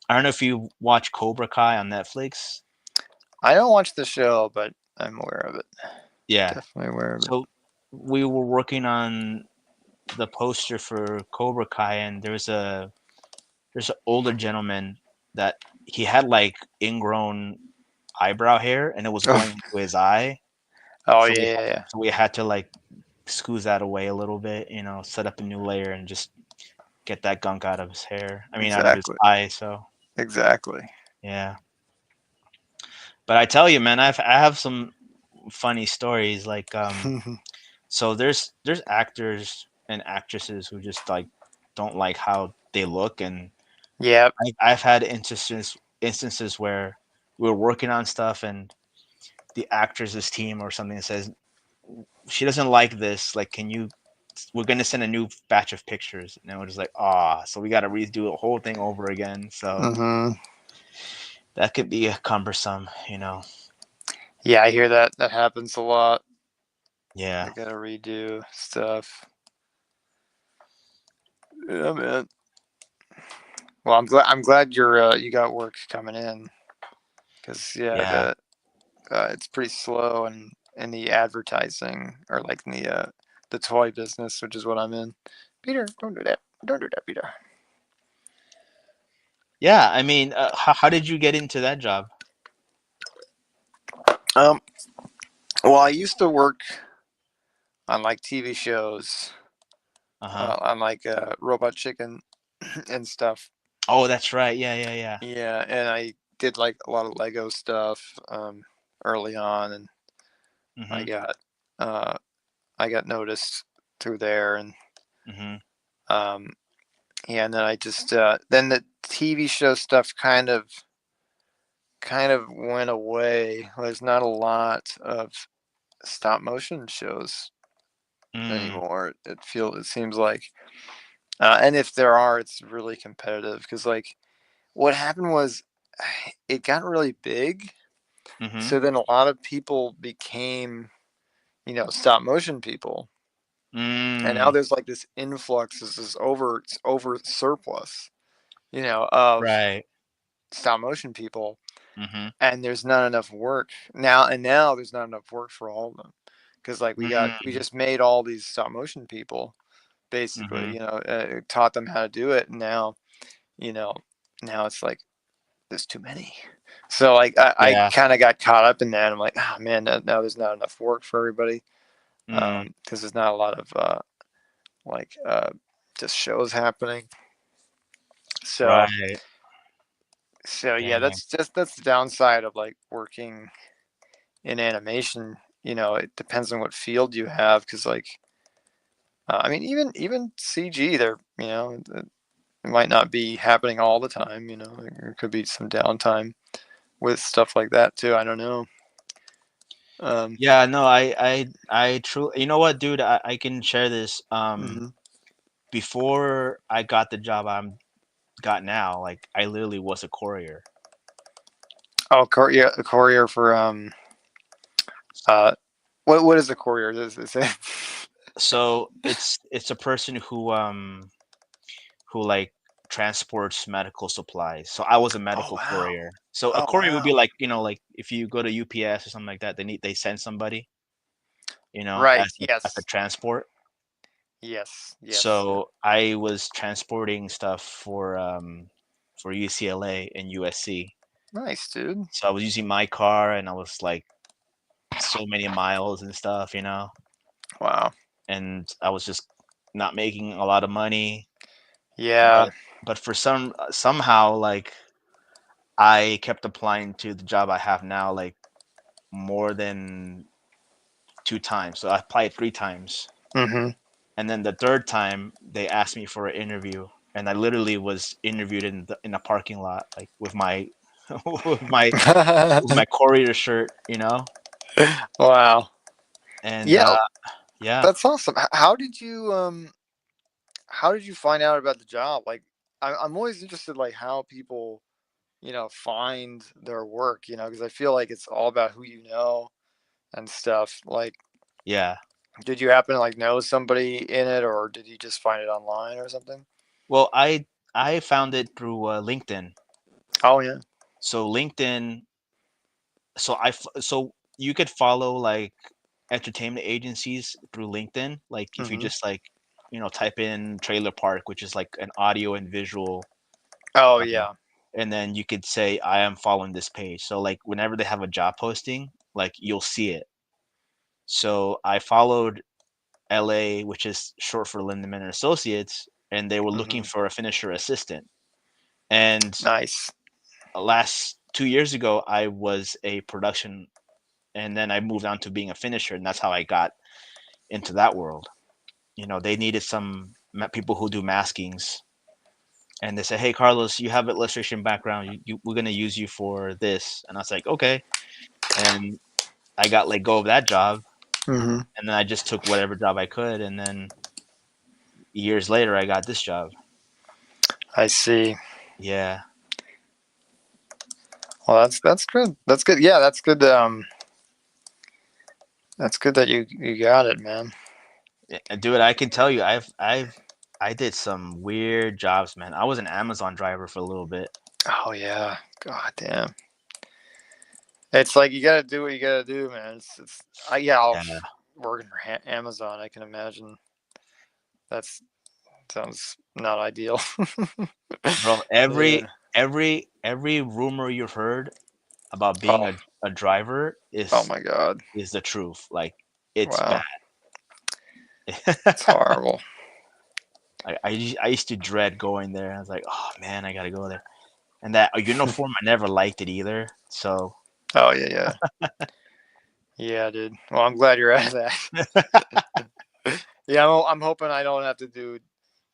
don't know if you watch Cobra Kai on Netflix. I don't watch the show, but I'm aware of it. Yeah, Definitely aware of it. so we were working on the poster for Cobra Kai, and there's an older gentleman that he had like ingrown eyebrow hair, and it was Oh. going into his eye. Oh So yeah. Yeah. Yeah. we had to like squeeze that away a little bit, set up a new layer and just get that gunk out of his hair. I mean, out of his Exactly. eye. So Exactly. yeah. But I tell you, man, I have some funny stories. Like, so there's actors and actresses who just like don't like how they look, and Yep. I've had instances where we're working on stuff and the actresses team or something says, she doesn't like this. Like, can you? We're gonna send a new batch of pictures, and we're just like, ah, so we got to redo the whole thing over again. So Mm-hmm. that could be cumbersome, you know. Yeah, I hear that. That happens a lot. Yeah, I gotta redo stuff. Yeah, man. Well, I'm glad you got work coming in, because yeah, I yeah, bet it's pretty slow in the advertising, or like in the toy business, which is what I'm in. Peter, don't do that. Don't do that, Peter. yeah. I mean, how did you get into that job? Um. Well, I used to work on like TV shows, Uh huh. on like Robot Chicken and stuff. Oh, that's right. Yeah, yeah, yeah. Yeah, and I did like a lot of Lego stuff early on, and I Mhm. got uh, I got noticed through there, and Mhm. um, yeah, and then I just then the TV show stuff kind of went away. There's not a lot of stop motion shows Mm. anymore. It seems like, and if there are, it's really competitive, because like what happened was it got really big. Mhm. So then a lot of people became, stop motion people. And now Mm. there's like this influx, this over surplus, of Right. stop motion people, Mhm. and there's not enough work now. And now there's not enough work for all of them, because like we Mm. just made all these stop motion people, basically, Mhm. taught them how to do it, and you know now it's like there's too many. So like I Yeah. kind of got caught up in that. I'm like, oh man, now there's not enough work for everybody, Mm. because there's not a lot of like just shows happening. So Right. yeah, Dang. that's the downside of like working in animation. It depends on what field you have, because like I mean, even CG, there, it might not be happening all the time. There could be some downtime with stuff like that too. I don't know. Um, Yeah. No. I truly. You know what, dude? I can share this. mhm. Before I got the job I'm got now, like I literally was a courier. Oh, yeah, a courier for uh, what is a courier? Is it? So it's a person who like transports medical supplies. So I was a Oh medical wow! courier. So a Oh courier would be wow! like, like if you go to UPS or something like that, they send somebody, Right. as a Yes. transport. Yes. Yes. So I was transporting stuff for UCLA and USC. Nice, dude. So I was using my car and I was like so many miles and stuff. Wow. And I was just not making a lot of money, Yeah. but for somehow like I kept applying to the job I have now like more than two times. So I applied three times. Mm-hmm. And then the third time they asked me for an interview and I literally was interviewed in a parking lot like with my with my courier shirt. Wow. And Yeah, yeah. that's awesome. How did you find out about the job? Like, I'm always interested, like how people, find their work. Because I feel like it's all about who you know and stuff. Like, Yeah. did you happen to like know somebody in it, or did you just find it online or something? Well, I found it through LinkedIn. Oh yeah. So LinkedIn, so you could follow like entertainment agencies through LinkedIn. Like if you Mm-hmm. just like type in Trailer Park, which is like an audio and visual, Oh uh, yeah. and then you could say I am following this page. So like whenever they have a job posting, like you'll see it. So I followed LA, which is short for Lindemann and Associates, and they were looking Mm-hmm. for a finisher assistant. And Nice. last 2 years ago, I was a production, and then I moved on to being a finisher, and that's how I got into that world. They needed some people who do maskings, and they said, "Hey, Carlos, you have an illustration background. We're gonna use you for this." And I was like, "Okay." And I got let go of that job, Hmm. and then I just took whatever job I could, and then years later I got this job. I see. Yeah. Well, that's good. That's good. Yeah, that's good. That's good that you got it, man. Yeah, dude, I can tell you, I did some weird jobs, man. I was an Amazon driver for a little bit. Oh yeah. God damn. It's like you gotta do what you gotta do, man. It's yeah. Yeah, Working for Amazon, I can imagine. That's sounds not ideal. bro. Yeah. Every rumor you've heard about being Oh. a driver Oh my God. is the truth. Like, it's bad. Wow. It's horrible. I used to dread going there. I was like, oh man, I gotta go there. And that uniform, I never liked it either. So Oh yeah, yeah, yeah, dude. Well, I'm glad you're out of that. Yeah, I'm hoping I don't have to do,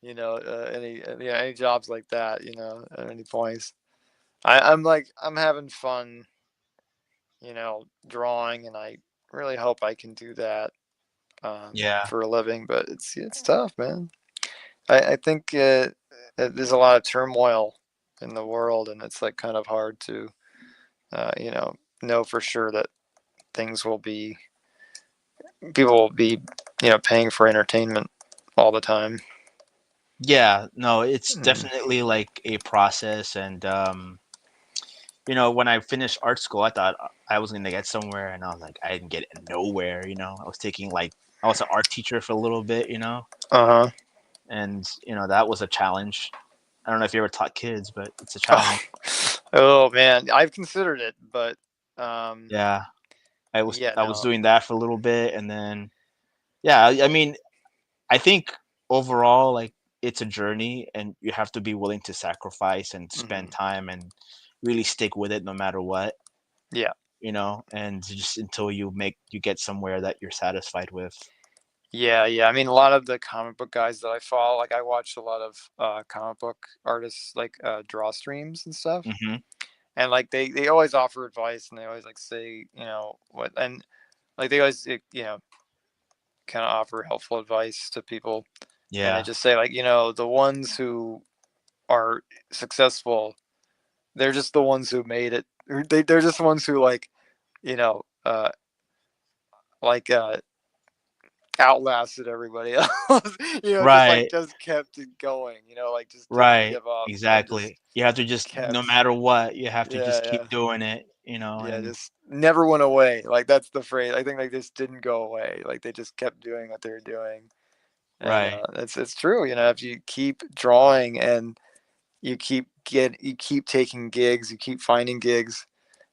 any yeah any jobs like that. At any points. I'm having fun, drawing, and I really hope I can do that yeah, for a living. But it's tough, man. I think there's a lot of turmoil in the world, and it's like kind of hard to, know for sure that things will be people will be, paying for entertainment all the time. yeah. No, it's Mm. definitely like a process. And when I finished art school, I thought I was gonna get somewhere, and I was like, I didn't get nowhere. I was taking like I was an art teacher for a little bit, Uh huh. and that was a challenge. I don't know if you ever taught kids, but it's a Oh, challenge. oh man, I've considered it, but Yeah, yeah, I was no. doing that for a little bit, and then yeah, I mean, I think overall, like, it's a journey, and you have to be willing to sacrifice and spend Hmm. time and really stick with it no matter what, Yeah, and just until you get somewhere that you're satisfied with. yeah, yeah. I mean, a lot of the comic book guys that I follow, like I watch a lot of comic book artists, like draw streams and stuff, Hmm. and like they always offer advice, and they always like say, what, and like they always kind of offer helpful advice to people, and they Yeah. just say like, the ones who are successful, they're just the ones who made it. They're just the ones who like, you know uh like outlasted everybody else. Just like Right. just kept it going, like just didn't Right. give up and just Exactly. You have to just, no kept. matter what, you have to Yeah, just yeah, keep doing it, yeah, and just never went away. Like that's the phrase. I think like this didn't go away. Like they just kept doing what they were doing. And right. it's true. If you keep drawing and you keep taking gigs, you keep finding gigs,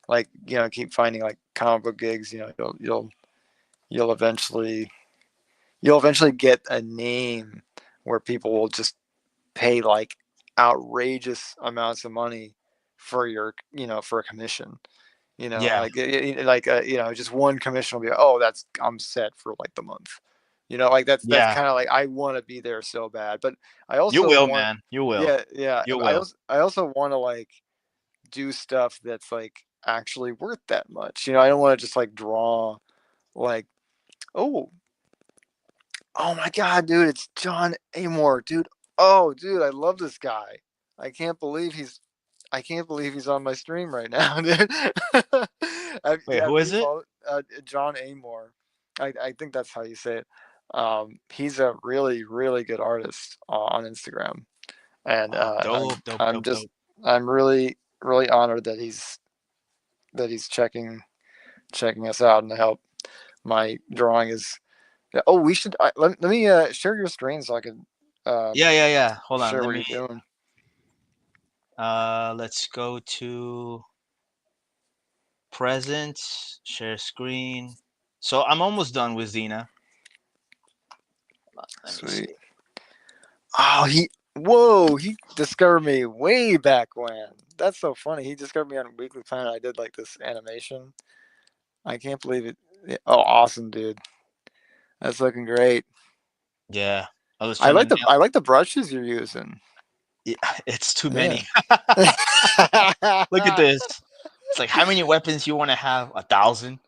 like, keep finding like comic book gigs, you'll eventually you'll eventually get a name where people will just pay like outrageous amounts of money for for a commission. Yeah. Like just one commission will be, oh, that's I'm set for like the month. Like that's Yeah. kind of like I want to be there so bad, but I You also will, want, man. You will. yeah, yeah, You I will. also I also want to like do stuff that's like actually worth that much. I don't want to just like draw like, oh, oh my god, dude, it's John Amore, dude. Oh, dude, I love this guy. I can't believe he's I can't believe he's on my stream right now, dude. Wait, Have who is you it? followed John Amore? I think that's how you say it. He's a really, really good artist on Instagram, and Oh, dope, dope, I'm dope, just dope. I'm really, really honored that he's checking us out and to help my drawing is. Yeah. Oh, we should. Let me share your screen so I can uh, Yeah, yeah, yeah. Hold on. share Let what me you're doing. let's go to presents, share screen. So I'm almost done with Xena. Let me Sweet. see. Oh, he discovered me way back when. That's so funny. He discovered me on Weekly Planet. I did like this animation. I can't believe it. Oh, awesome, dude. That's looking great. Yeah. I was trying to nail. I like the brushes you're using. Yeah, it's too Yeah. many. Look at this. It's like, how many weapons you want to have? 1,000?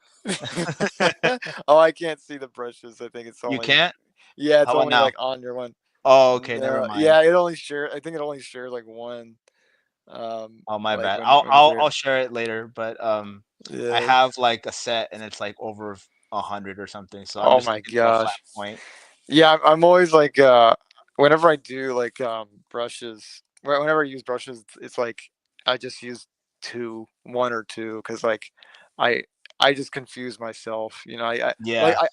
Oh, I can't see the brushes. I think it's You only, can't? yeah, How it's about only now? like on your one. Oh, okay, never No, mind. yeah, it only share. I think it only shares like one. Oh, my Like bad. when I'll when you I'll share. I'll share it later, but I Yeah. have like a set and it's like over 100 or something. So I'm Oh just my looking for a flat gosh. point. Yeah, I'm always like, whenever I do like brushes, whenever I use brushes, it's like I just use one or two, because like I I just confuse myself. Yeah,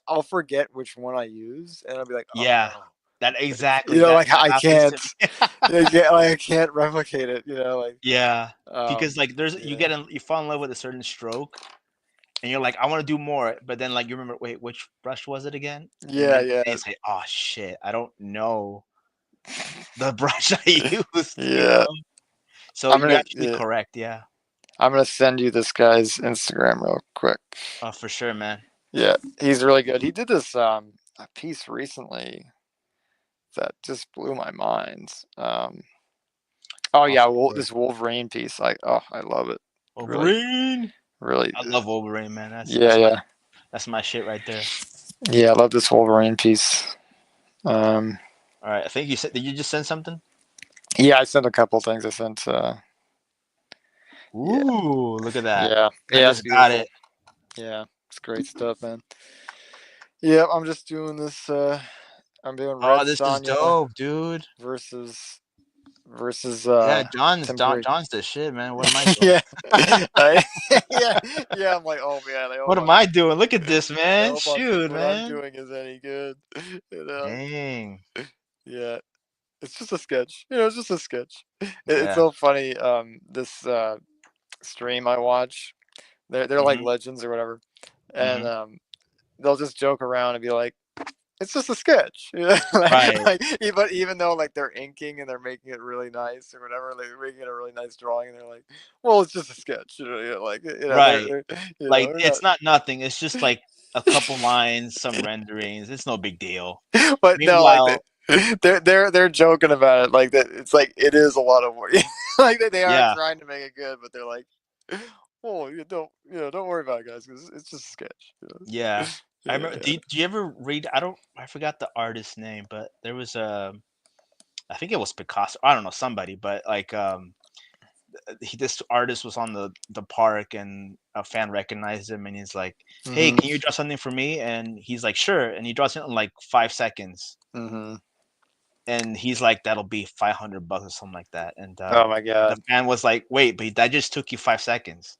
I'll forget which one I use, and I'll be like, yeah. oh, That you exactly. know, That like that I happens can't, to me. like I can't replicate it. Yeah, because Um, like yeah, you fall in love with a certain stroke and you're like, I want to do more, but then like you remember, wait, which brush was it again? And yeah, then yeah, you say, oh shit, I don't know the brush I used, you yeah. know? So I'm you're gonna, actually yeah, correct, yeah. I'm gonna send you this guy's Instagram real quick. For sure, man. Yeah, he's really good. He did this a piece recently that just blew my mind. Oh Oh, yeah, for sure. this Wolverine piece. I love it. Really, Wolverine. really. I love Wolverine, man. Yeah, yeah, That's my shit right there. yeah. I love this Wolverine piece. Um, All right, I think you said. Did you just send something? yeah, I sent a couple things. I sent. Yeah, Ooh, look at that. yeah, I yeah. It's just got beautiful. it. Yeah, it's great stuff, man. Yeah, I'm just doing this. I'm doing Oh, Red this is Sonja dope, dude. versus versus Yeah, John's Temporary. John's the shit, man. What am I doing? Yeah, yeah, yeah. I'm like, oh man, What am I doing? Look at this, I man. hope Shoot, what I'm man. doing is any good. You know? Dang. Yeah, it's just a sketch. It's just a sketch. It's Yeah. so funny. This stream I watch, they're like Mhm. legends or whatever, and Mhm. they'll just joke around and be like, "It's just a sketch," Right. but even though like they're inking and they're making it really nice or whatever, they're making it a really nice drawing, and they're like, "Well, it's just a sketch," Right. Like they're not. it's not nothing. It's just like a couple lines, some renderings. It's no big deal. But no, like Meanwhile, they're joking about it, like that. It's like it is a lot of work. Like they are yeah. trying to make it good, but they're like, "Oh, don't worry about it, guys, because it's just a sketch." Yeah. I remember Yeah. do you ever read I forgot the artist's name, but there was a I think it was Picasso. I don't know, somebody, but like this artist was on the park and a fan recognized him and he's like, "Hey, Mhm. can you draw something for me?" And he's like, "Sure." And he draws it in like 5 seconds. Mhm. And he's like, "That'll be $500 or something like that." And Oh my the god. fan was like, "Wait, but that just took you 5 seconds."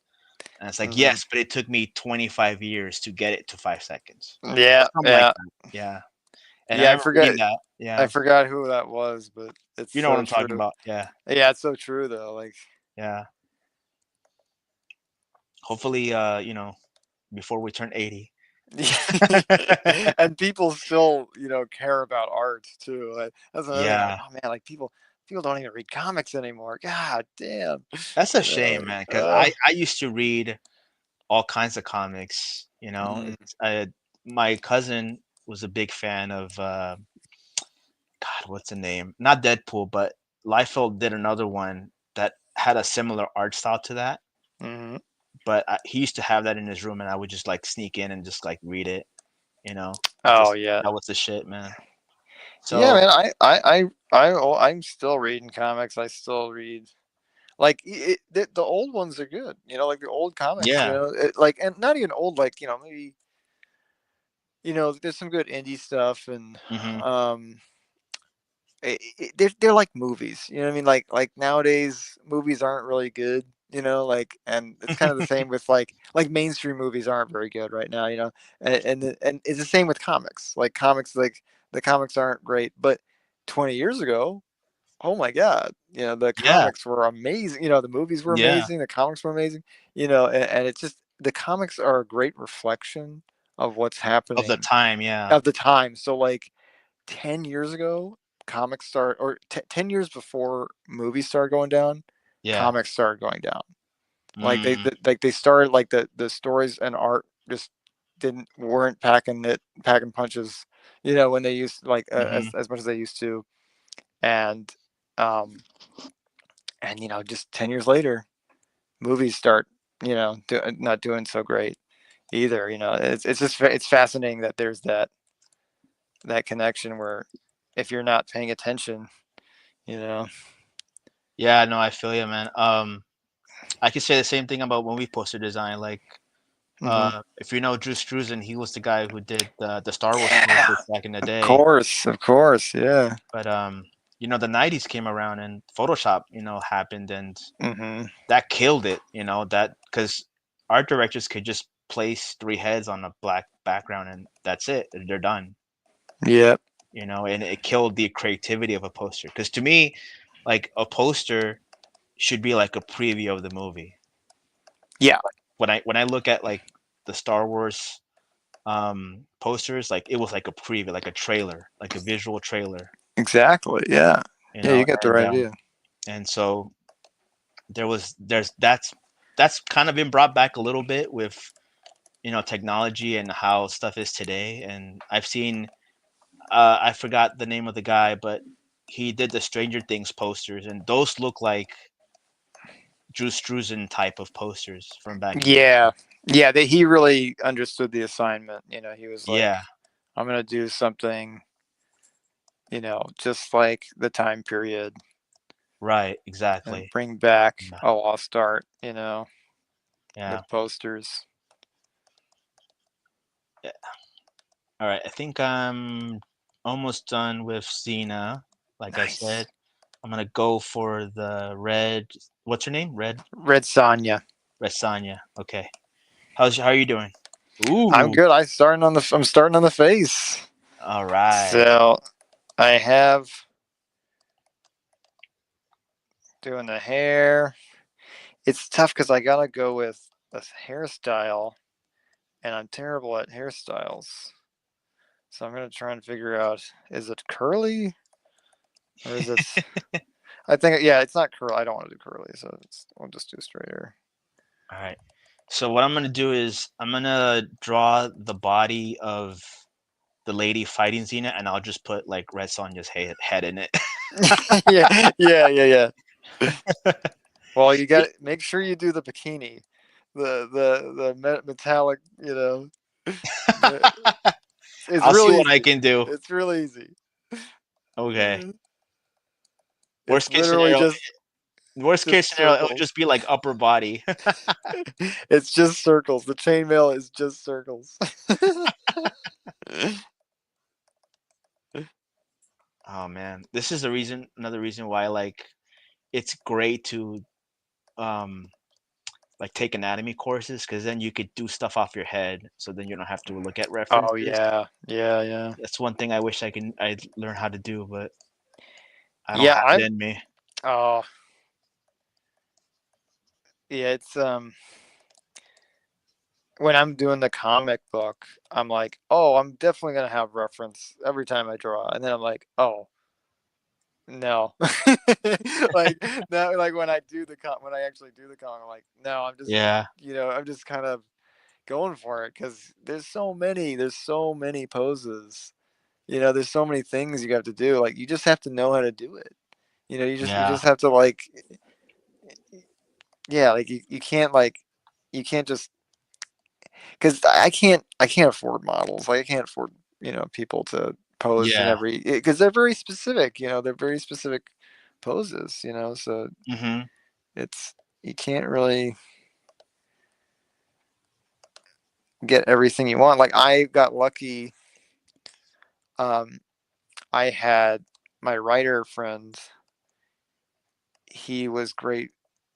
And it's like, Mhm. "Yes, but it took me 25 years to get it to 5 seconds." Or Yeah. something like Yeah. that. Yeah. And I Yeah. remember reading that. I Yeah. forgot who that was, but it's You know what so I'm talking true. about. Yeah. Yeah, it's so true though. Like, Yeah. Hopefully, before we turn 80. and people still, care about art too. Like, that's another thing. I'm like, Yeah. oh man, like people don't even read comics anymore. God damn. That's a shame, man, because Uh, I used to read all kinds of comics, you know? mm, My cousin was a big fan of, God, what's the name? Not Deadpool, but Liefeld did another one that had a similar art style to that, mhm. but he used to have that in his room, and I would just, like, sneak in and just, like, read it, you know? Oh Just yeah. that was the shit, man. Yeah, So man. I'm still reading comics. I still read, like, the old ones are good. Like the old comics. yeah. Like, and not even old. Like, maybe, there's some good indie stuff, and Mhm. um, they're like movies. You know what I mean? Like nowadays, movies aren't really good. Like, and it's kind of the same with like mainstream movies aren't very good right now. And it's the same with comics. Like the comics aren't great, but 20 years ago, oh my god, the Yeah. comics were amazing. The movies were Yeah. amazing, the comics were amazing. And it's just the comics are a great reflection of what's Of the happening time, yeah. of the time. So like 10 years ago, comics start or 10 years before movies started going down, Yeah. comics started going down. Like Mm. they started, like the stories and art just didn't weren't packing punches, when they used, like, Mhm. as much as they used to. And um just 10 years later, movies start, not doing so great. either. It's just it's fascinating that there's that connection where if you're not paying attention, you know. Yeah, no, I feel you, man. I could say the same thing about movie poster design. Like, Hmm. if you know Drew Struzan, he was the guy who did the Star Wars Yeah, posters back in the of day. course, of course, yeah. But the '90s came around and Photoshop, happened, and Hmm. that killed it. That because art directors could just place three heads on a black background and that's it. They're done. Yep. And it killed the creativity of a poster. Because to me, like a poster should be like a preview of the movie. Yeah. When I look at like the Star Wars posters, like it was like a preview, like a trailer, like a visual trailer, Exactly. Yeah. you Yeah. know. You get the And right idea. so there's that's kind of been brought back a little bit with technology and how stuff is today. And I've seen I forgot the name of the guy, but he did the Stranger Things posters, and those look like Drew Struzan type of posters from back in the Yeah. Yeah. He really understood the assignment. He was like, yeah, I'm gonna do something. Just like the time period right, and exactly. bring back Yeah, a lost art. yeah. With posters. Yeah. All right, I think I'm almost done with Cena. Like I said, Nice. I'm gonna go for the red. What's her name? Red Sonya. Red Sanya. Okay. How are you doing? I'm Ooh. good. I'm starting on the face. All right. So I have doing the hair. It's tough because I gotta go with a hairstyle, and I'm terrible at hairstyles. So I'm gonna try and figure out: is it curly or is it? I think yeah, it's not curly. I don't want to do curly, so I'll just do straight hair. All right. So what I'm gonna do is I'm gonna draw the body of the lady fighting Xena, and I'll just put like Red Sonja's head in it. Yeah, yeah, yeah, yeah. Well, you got to make sure you do the bikini, the metallic. It's I'll see real what I easy. can do. It's real easy. Okay. It's Worst case literally scenario. just Worst case just scenario, it would circles. just be like upper body. It's just circles. The chainmail is just circles. Oh man, this is another reason why like it's great to um like take anatomy courses because then you could do stuff off your head, so then you don't have to look at Oh references. yeah, yeah, yeah, That's one thing I wish I'd learn how to do, but I don't yeah. have it in me. Oh yeah. It's when I'm doing the comic book, I'm like, oh, I'm definitely gonna have reference every time I draw, and then I'm like, oh, no. Like now, like when I actually do the comic, I'm like, no, Yeah, I'm just kind of going for it because there's so many poses. There's so many things you have to do. Like you just have to know how to do it. You yeah, just have to like, yeah, like you can't just because I can't afford models. Like I can't afford people to pose in yeah. every because they're very specific. They're very specific poses. So Hmm. it's you can't really get everything you want. Like I got lucky. Um, I had my writer friend. He was great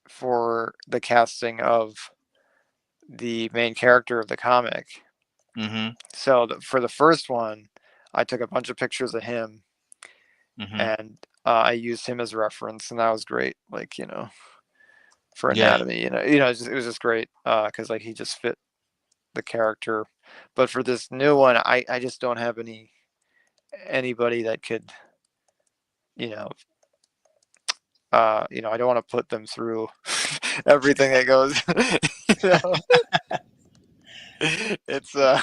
for the casting of the main character of the comic. Hmm. So for the first one, I took a bunch of pictures of him Hmm. and I used him as a reference, and that was great. Like for Yeah, anatomy, it was just great because like he just fit the character. But for this new one, I just don't have anybody that could you know I don't want to put them through everything that goes. you know, it's yeah.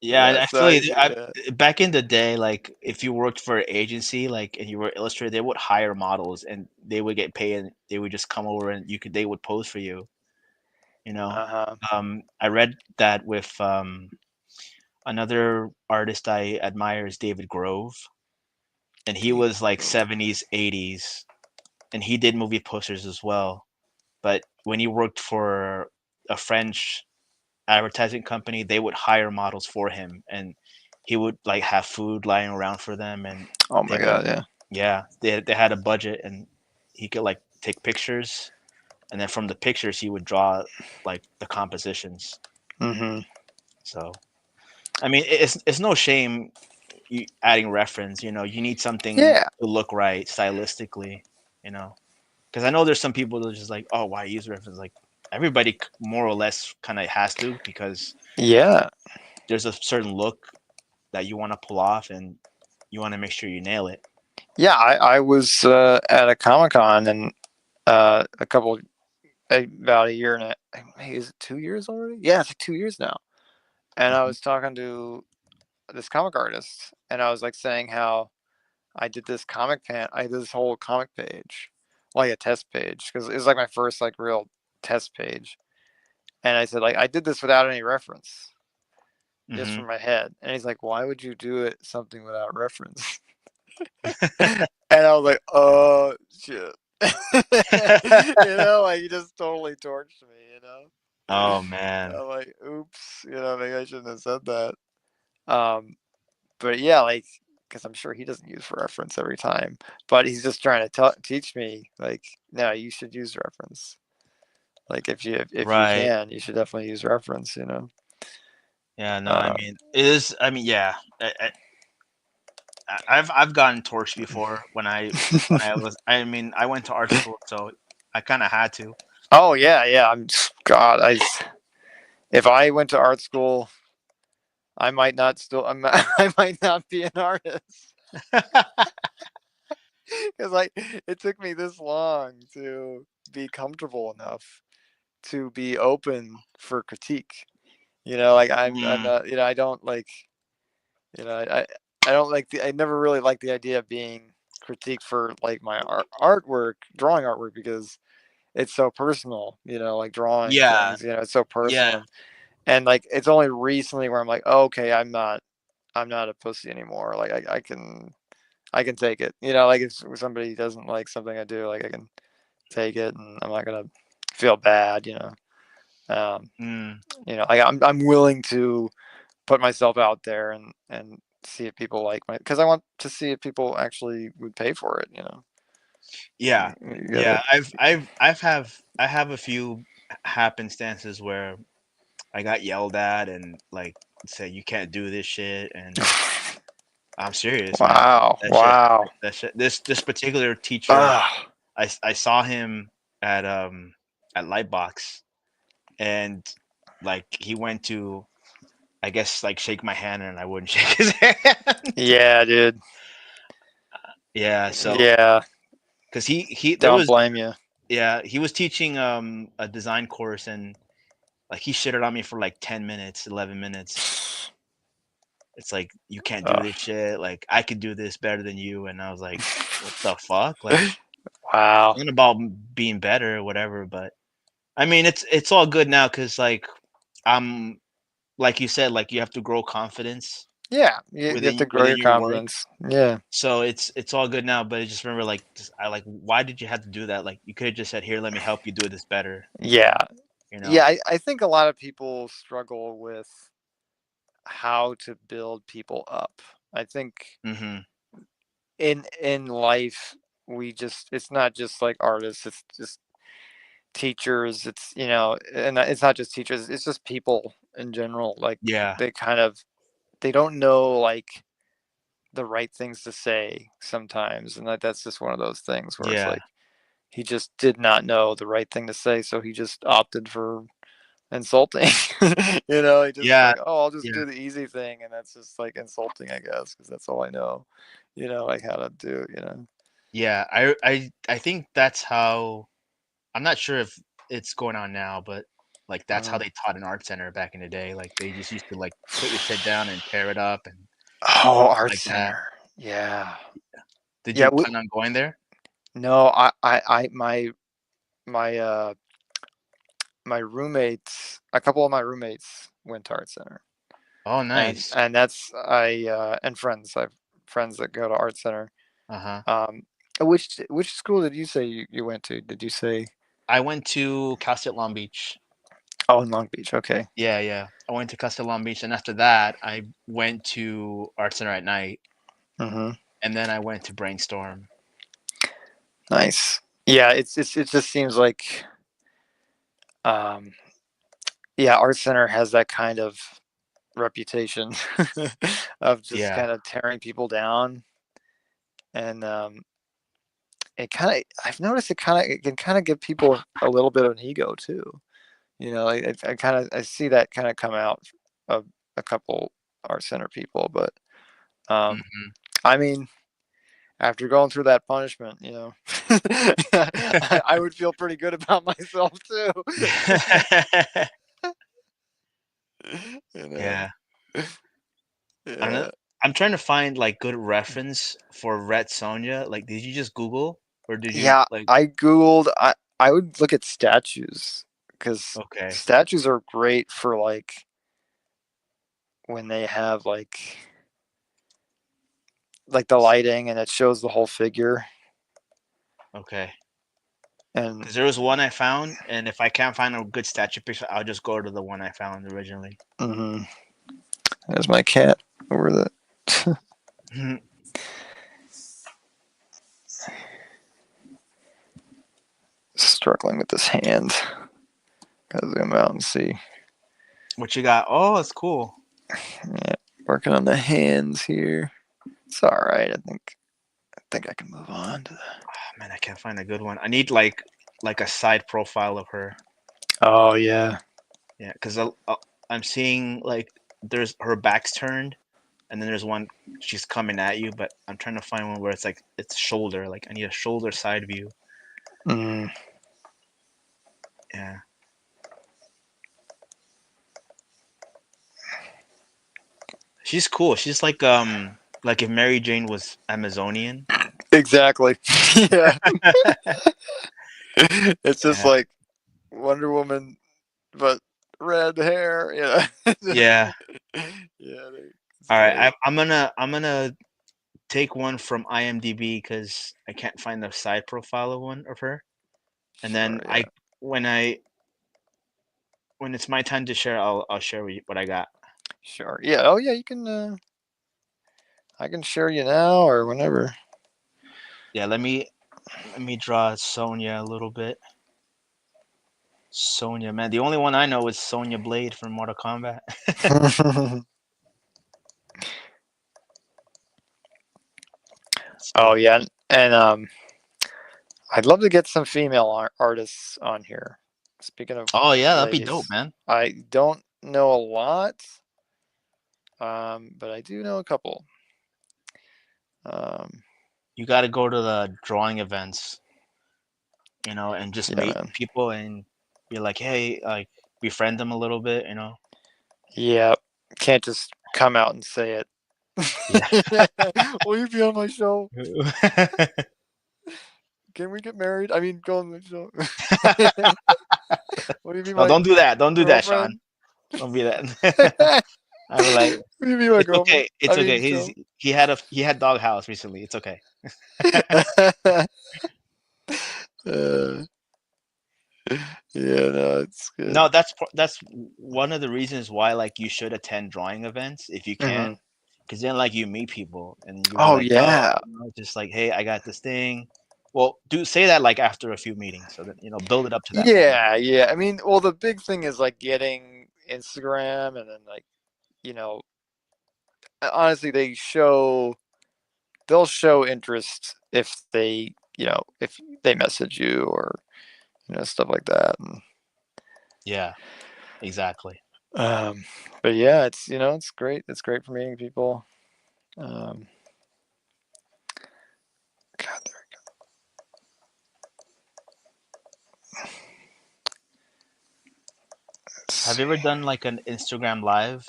yeah. So yeah. Back in the day, like if you worked for an agency, like and you were illustrator, they would hire models and they would get paid, and they would just come over and they would pose for you. You know, Uh-huh. I read that with another artist I admire is David Grove, and he David was like Grohl. 70s, 80s, and he did movie posters as well. But when he worked for a French advertising company, they would hire models for him, and he would like have food lying around for them, and Oh they my would, God, yeah. yeah, they had a budget, and he could like take pictures, and then from the pictures he would draw like the compositions. Mm-hmm. So I mean, it's no shame you adding reference. You know, you need something Yeah. to look right stylistically. You know, because I know there's some people that are just like, oh, why use reference? Like everybody more or less kind of has to, because Yeah. there's a certain look that you want to pull off, and you want to make sure you nail it. Yeah, I was at a Comic Con and a couple about a year and a hey, is it 2 years already? Yeah, it's like 2 years now. And I Mhm. was talking to this comic artist, and I was like saying how I did this I did this whole comic page, like a test page, because it was like my first like real test page. And I said like I did this without any reference, just Mhm. from my head. And he's like, why would you do it something without reference? And I was like, oh shit. Like you just totally torched me. Oh man. I'm like, oops, maybe I shouldn't have said that. Um, but yeah, like, because I'm sure he doesn't use reference every time, but he's just trying to teach me, like, no, you should use reference. Like, if you Right. can, you should definitely use reference. Yeah. No. I Uh, mean, it is. I mean, yeah. I've gotten torched before when I was. I mean, I went to art school, so I kind of had to. oh yeah, yeah. God. If I went to art school, I might not still. I might not be an artist because like it took me this long to be comfortable enough to be open for critique. Like I'm Mm, not. I don't like. I don't like I never really liked the idea of being critiqued for like my artwork, drawing artwork, because it's so personal. Like drawing yeah. things. It's so personal, Yeah. and like it's only recently where I'm like, oh, okay, I'm not a pussy anymore. Like I can take it. Like if somebody doesn't like something I do, like I can take it, and I'm not gonna feel bad. Um, Mm, like I'm willing to put myself out there and see if people like my because I want to see if people actually would pay for it. yeah. You Yeah. gotta. I have a few happenstances where I got yelled at and like said you can't do this shit, and I'm serious, man. Wow, That shit. wow. That shit. This particular teacher, Ah, I saw him at Lightbox, and like he went to, I guess, like shake my hand, and I wouldn't shake his hand. yeah, dude. Yeah. So Yeah, because he there don't was, blame you. yeah, he was teaching a design course, and like he shitted on me for like 10 minutes, 11 minutes. It's like you can't do Oh, this shit. Like I could do this better than you, and I was like, what the fuck? Like wow. not about being better or whatever, but I mean it's all good now because like I'm like you said, like you have to grow confidence Yeah, you have to grow within your your work. confidence. Yeah, So it's all good now, but I just remember like I like why did you have to do that? Like you could have just said, here, let me help you do this better. yeah, You yeah. know? I think a lot of people struggle with how to build people up. I think Hmm. in life we just it's not just like artists, it's just teachers, and it's not just teachers, it's just people in general. Like Yeah. they kind of they don't know like the right things to say sometimes, and that's just one of those things where it's Yeah. like he just did not know the right thing to say, so he just opted for insulting. He just Yeah. like, oh, I'll just Yeah. do the easy thing, and that's just like insulting, I guess, because that's all I know. Like how to do. Yeah. I think that's how, I'm not sure if it's going on now, but like that's how Mhm. they taught in art center back in the day. Like they just used to like put your shit down and tear it up and Oh, art like that. center. Yeah. Did Yeah. you plan on going there? No, my my roommates, a couple of my roommates went to Art Center, Oh, and nice. that's and friends. I've friends that go to Art Center. Uh-huh. Um, which school did you say you went to? Did you say? I went to Cal State Long Beach. Oh, in Long Beach. Okay. Yeah, yeah. I went to Cal State Long Beach, and after that, I went to Art Center at night, Hmm. and then I went to Brainstorm. Nice. Yeah, it just seems like um, yeah, Art Center has that kind of reputation of just Yeah. kind of tearing people down, and it kind of I've noticed it can kind of give people a little bit of an ego too. You know, I kind of I see that kind of come out of a couple Art Center people, but um, Hmm. I mean, after going through that punishment, you know, I would feel pretty good about myself too. You know, Yeah. yeah, Ano- I'm trying to find like good reference for Red Sonja. Like, did you just Google or did you yeah. like? I googled. I would look at statues because Okay, statues are great for like when they have like the lighting and it shows the whole figure okay. and Because there was one I found, and if I can't find a good statue picture, I'll just go to the one I found originally. mhm. There's my cat over the struggling with this hand. Gotta zoom out and see. What you got? Oh, it's cool. Yeah, working on the hands here. It's all right. I think I can move on to the. Oh, man, I can't find a good one. I need like a side profile of her. Oh yeah. Yeah, because I'm seeing like there's her back's turned, and then there's one she's coming at you, but I'm trying to find one where it's like it's shoulder. Like I need a shoulder side view. Mm, Yeah. She's cool. She's like if Mary Jane was Amazonian. exactly. Yeah. It's just Yeah. like Wonder Woman, but red hair. Yeah. Yeah. Yeah. It's All right. great. I'm gonna take one from IMDb because I can't find the side profile of one of her. And then Sure. Yeah. when I when it's my time to share, I'll share with you what I got. Sure. Yeah. Oh yeah. You can. I can share you now or whenever. Yeah. Let me draw Sonya a little bit. Sonya, man. The only one I know is Sonya Blade from Mortal Kombat. Oh So, yeah, and I'd love to get some female artists on here. Speaking of oh yeah, that'd be dope, ladies, man. I don't know a lot, but I do know a couple. Um, You got to go to the drawing events, and just yeah, meet man. people and be like, hey, like befriend them a little bit. Yeah, can't just come out and say it. Yeah. Will you be on my show? Can we get married? I mean, go on the show. Will you be No, my don't do that. Don't do that, Sean. girlfriend? Don't be that. I'm like, Will you be my it's girlfriend? okay. It's I okay. mean, He's Joe. he had Doghouse recently. It's okay. uh, yeah, no, it's good. No, that's one of the reasons why like you should attend drawing events if you can, Mhm. because then like you meet people and you'll be Oh like, yo, yeah, just like, hey, I got this thing. Well, do say that like after a few meetings, so that build it up to that point. yeah, yeah. I mean, well, the big thing is like getting Instagram, and then like you know, honestly, they'll show interest if if they message you or stuff like that. And Yeah, exactly. um, but yeah, it's great. It's great for meeting people. Um, God, let's Have see. you ever done like an Instagram live?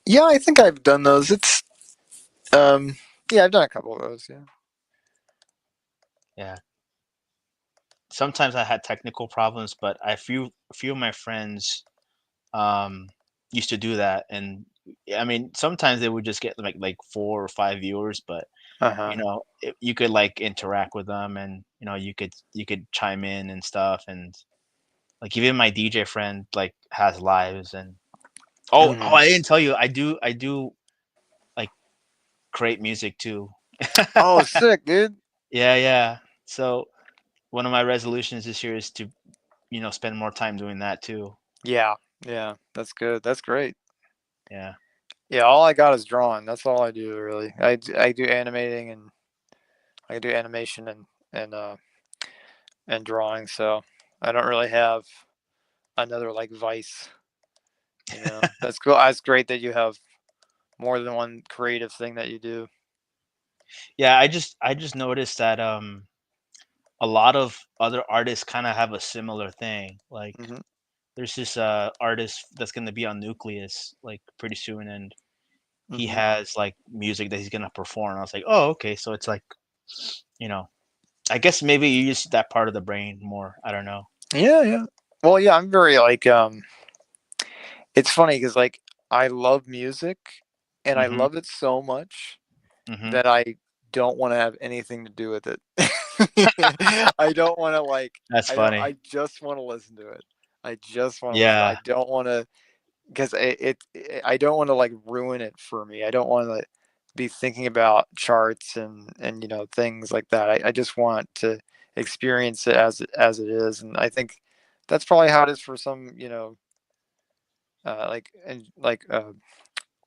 Yeah, I think I've done those. Yeah, I've done a couple of those. Yeah. Yeah. sometimes I had technical problems, but a few of my friends um used to do that, and I mean sometimes they would just get like 4 or 5 viewers, but Uh-huh. you could like interact with them, and you could chime in and stuff, and like even my DJ friend like has lives. And oh, Mhm. I didn't tell you, I do like create music too. Oh, sick, dude. Yeah, yeah. So one of my resolutions this year is to spend more time doing that too. Yeah, yeah, that's good. That's great. Yeah. Yeah, all I got is drawing. That's all I do really. I do animating and I do animation and drawing. So I don't really have another like vice. That's cool. That's great that you have more than one creative thing that you do. Yeah, I just noticed that a lot of other artists kind of have a similar thing. Like Hmm. there's this artist that's going to be on Nucleus like pretty soon, and he Hmm. has like music that he's going to perform. I was like, "Oh, okay." So it's like, you know, I guess maybe you use that part of the brain more. I don't know. Yeah, yeah. Well, yeah, I'm very like it's funny because like I love music and I Mhm. love it so much Mhm. that I don't want to have anything to do with it. I don't want to like That's I don't funny. I just want to listen to it. I just want to listen. I Yeah. don't want to because I don't want to like ruin it for me. I don't want to be thinking about charts and things like that. I just want to experience it as it is, and I think that's probably how it is for some like and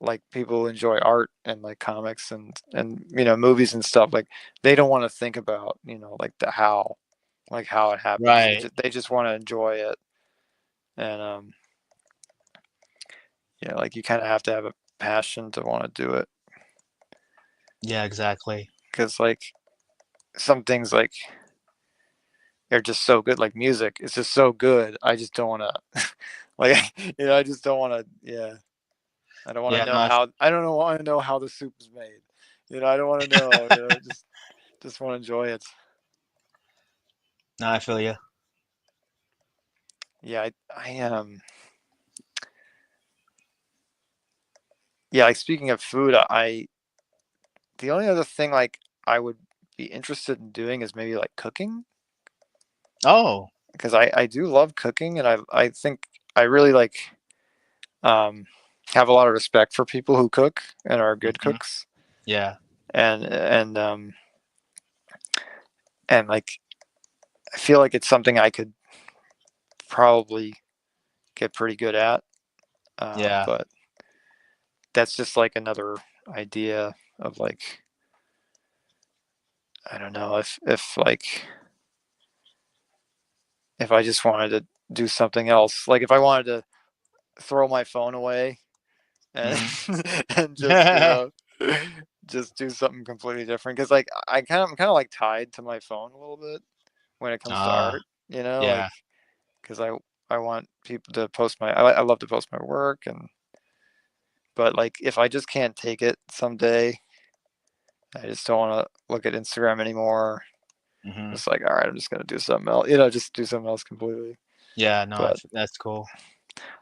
like people who enjoy art and like comics and movies and stuff. Like they don't want to think about like the how, like how it happens. Right. They just want to enjoy it, and yeah, like you kind of have to have a passion to want to do it Yeah, exactly. because like some things like are just so good. Like music, it's just so good. I just don't want to like I just don't want to. Yeah, I don't want to Yeah, know no, how. I don't know want to know how the soup is made. I don't want to know. Just want to enjoy it. no, I feel you. Yeah, yeah. Like speaking of food, I the only other thing like I would be interested in doing is maybe like cooking Oh. because I do love cooking and I think I really like um have a lot of respect for people who cook and are good Mhm. cooks Yeah. and like I feel like it's something I could probably get pretty good at. Yeah. But that's just like another idea of like I don't know if like if I just wanted to do something else, like if I wanted to throw my phone away and Mhm. and just just do something completely different because like I'm kind of like tied to my phone a little bit when it comes to Ah, art, like yeah. because I want people to post I love to post my work and but like if I just can't take it someday, I just don't want to look at Instagram anymore. Mhm. It's like, all right, I'm just gonna do something else, just do something else completely. Yeah, no, But that's cool.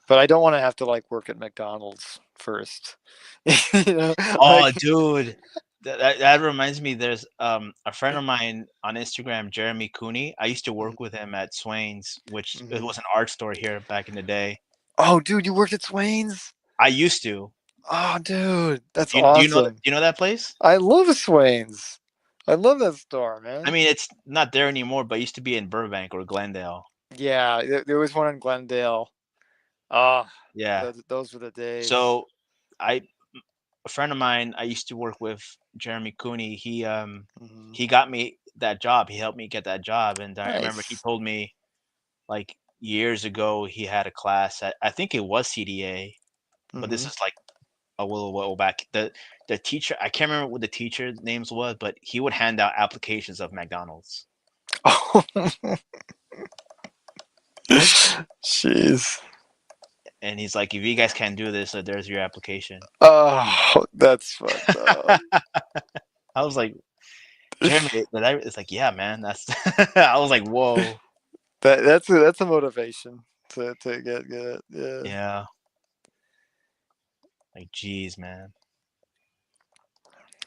I don't want to have to like work at McDonald's first. Like, Oh, dude, that reminds me. There's a friend of mine on Instagram, Jeremy Cooney. I used to work with him at Swain's, which it mhm. was an art store here back in the day. Oh, dude, you worked at Swain's? I used to. Oh, dude, that's Do awesome. you know that place? I love Swain's. I love that store, I man. mean, it's not there anymore, but it used to be in Burbank or Glendale. Yeah, there was one in Glendale. Ah, Yeah. those were the days. So I a friend of mine I used to work with, Jeremy Cooney, Hmm. he got me that job. He helped me get that job, and I remember he Nice. told me like years ago he had a class at, I think it was CDA, but this Hmm. is like a little while back. The teacher, I can't remember what the teacher names was, but he would hand out applications of McDonald's. Oh, jeez. And he's like, if you guys can't do this, there's your application. Oh, that's fucked up. I was like, Jeremy, it's like, yeah, man, that's I was like, whoa. that's a motivation to get it. Yeah. Yeah. Like, geez, man.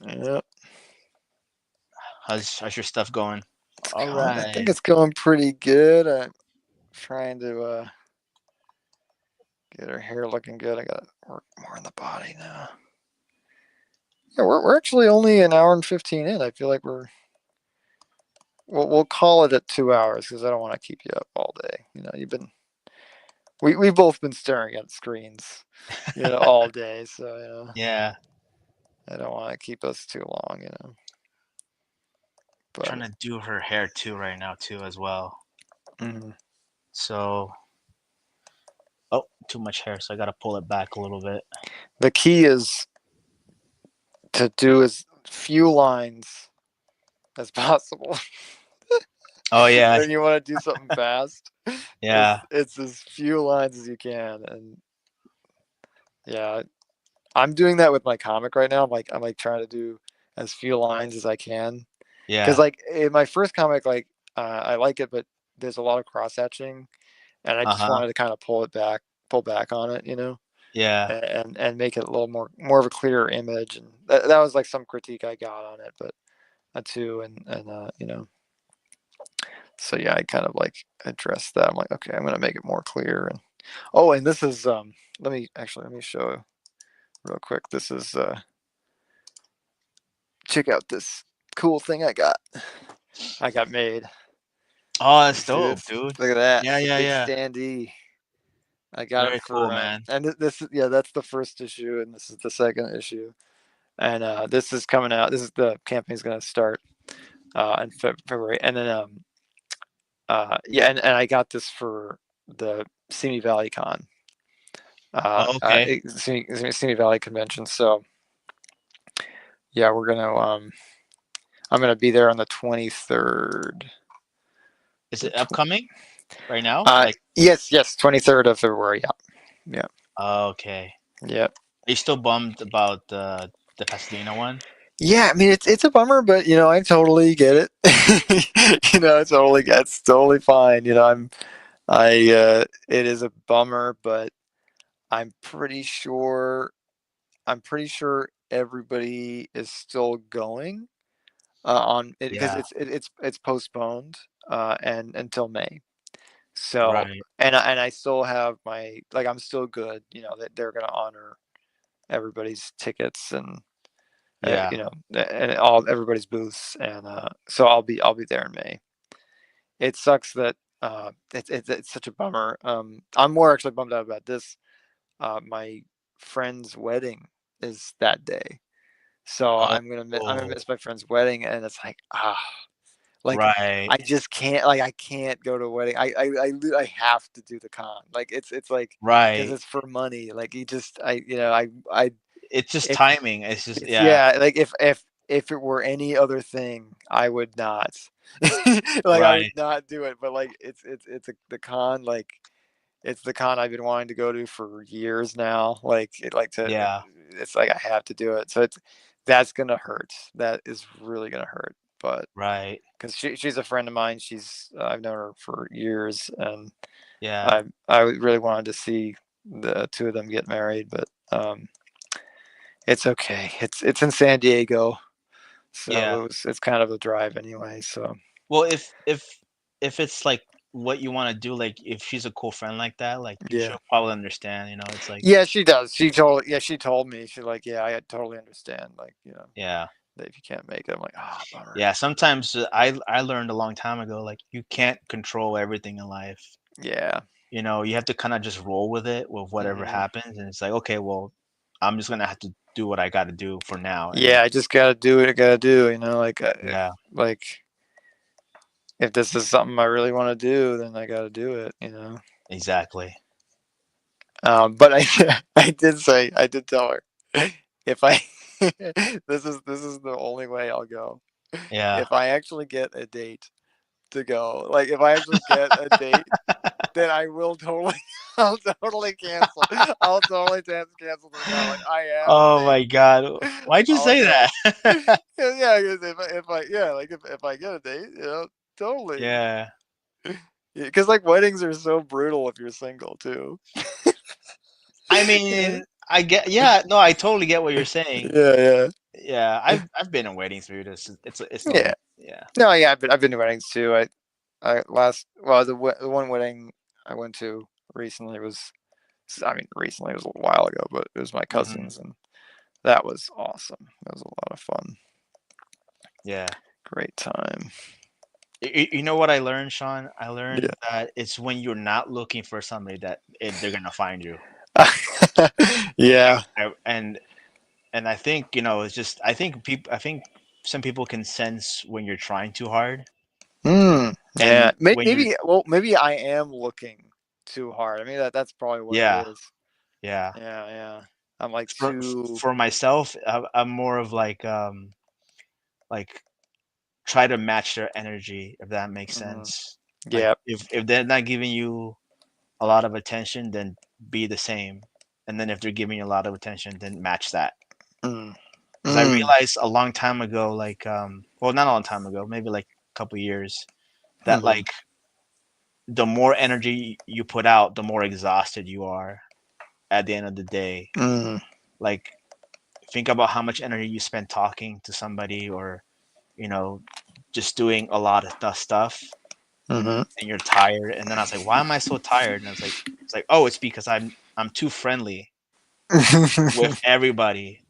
Yeah. How's your stuff going? All I think right. it's going pretty good. I'm trying to get her hair looking good. I gotta work more on the body now. Yeah, we're actually only an hour and 15 in. I feel like we'll call it at 2 hours because I don't want to keep you up all day. You've been we've both been staring at screens, all day. So Yeah. I don't want to keep us too long. Trying But to do her hair too right now too as well. mhm. So, oh, too much hair, so I gotta pull it back a little bit. The key is to do as few lines as possible. Oh yeah, When you want to do something fast, yeah, it's as few lines as you can. And yeah, I'm doing that with my comic right now. I'm like trying to do as few lines as I can because yeah. like in my first comic, like I like it, but there's a lot of cross hatching, and I Uh just huh. wanted to kind of pull back on it. Yeah, And make it a little more of a clearer image. And that was like some critique I got on it, but too. And so yeah, I kind of like addressed that. I'm like, okay, I'm gonna make it more clear. And oh, and this is let me show real quick. This is check out this cool thing I got made. oh, You that's see dope, this? dude. Look at that. Yeah, It's a yeah, big yeah. standee. I got it Very cool, for man. and this is yeah, that's the first issue, and this is the second issue. And this is coming out. This is the campaign's gonna start in February, and then yeah, and I got this for the Simi Valley Con, Oh, okay. Simi Valley Convention. So yeah, I'm gonna be there on the 23rd. Is The it tw- upcoming right now? Like, yes, 23rd of February. Yeah, okay. yeah. Are you still bummed about the Pasadena one? Yeah, I mean it's a bummer, but I totally get it. It's totally fine. It is a bummer, but I'm pretty sure I'm pretty sure everybody is still going on it because Yeah. it's postponed and until May. So Right. and I still have my like I'm still good. That they're gonna honor everybody's tickets and Yeah. and all everybody's booths, and so I'll be there in May. It sucks that it's such a bummer. I'm more actually bummed out about this. My friend's wedding is that day. So I'm gonna Oh, miss my friend's wedding, and it's like like right. I just can't I can't go to a wedding. I have to do the con. Like it's like because Right. it's for money. Like you just I It's just if timing. It's just, it's yeah. yeah like if it were any other thing I would not like I would Right. not do it. But like the con like it's the con I've been wanting to go to for years now. Yeah. It's like I have to do it. So that's gonna hurt. That is really gonna hurt. But Right. because she's a friend of mine, I've known her for years, and Yeah. I really wanted to see the two of them get married, but it's okay. It's in San Diego, Yeah. so it's kind of a drive anyway. So Well, if it's like what you want to do, like if she's a cool friend like that, like yeah. she'll probably understand. It's like, Yeah, she does. She told me. She's like, yeah, I totally understand. Like, yeah, that if you can't make it, I'm like, ah, bummer. yeah. Sometimes I learned a long time ago, like you can't control everything in life. Yeah. You have to kind of just roll with it, with whatever hmm happens, and it's like, okay, well, I'm just gonna have to do what I got to do for now, and then Yeah, I just gotta do what I gotta do. yeah, Like if this is something I really want to do, then I gotta do it. exactly. But I did tell her if I this is the only way I'll go. Yeah. If I actually get a date to go, like if I actually get a date, then I will totally, I'll totally cancel. I'll totally cancel the con. Like I have a Oh date, my God, why'd you I'll say go. that? Yeah, because if I yeah, like if I get a date, totally. Yeah. Because like weddings are so brutal if you're single too. I Yeah, mean, I get, yeah, no, I totally get what you're saying. yeah, Yeah, I've been in weddings, dude. It's no yeah. big, yeah. No, yeah, I've been to weddings too. I last well the one wedding I went to recently was, I mean recently it was a while ago, but it was my Hmm. cousin's, and that was awesome. That was a lot of fun. Yeah. Great time. You know what I learned, Sean? I learned Yeah. that it's when you're not looking for somebody that they're gonna find you. Yeah. And I think, it's just, I think some people can sense when you're trying too hard, Hmm. Yeah. and when you're, Maybe I am looking too hard. I mean that's probably what it yeah, is. yeah. Yeah, yeah. I'm like For too. for myself, I'm more of like try to match their energy, if that makes Mhm. sense. Like Yeah. if they're not giving you a lot of attention, then be the same. And then if they're giving you a lot of attention, then match that. Mm. Because I Mm. realized a long time ago, like, well, not a long time ago, maybe like a couple years, that Mhm. like the more energy you put out, the more exhausted you are at the end of the day. Mm. Like, think about how much energy you spend talking to somebody, or you know just doing a lot of stuff, Mhm. and you're tired. And then I was like, why am I so tired? And it's like, oh, it's because I'm too friendly with everybody.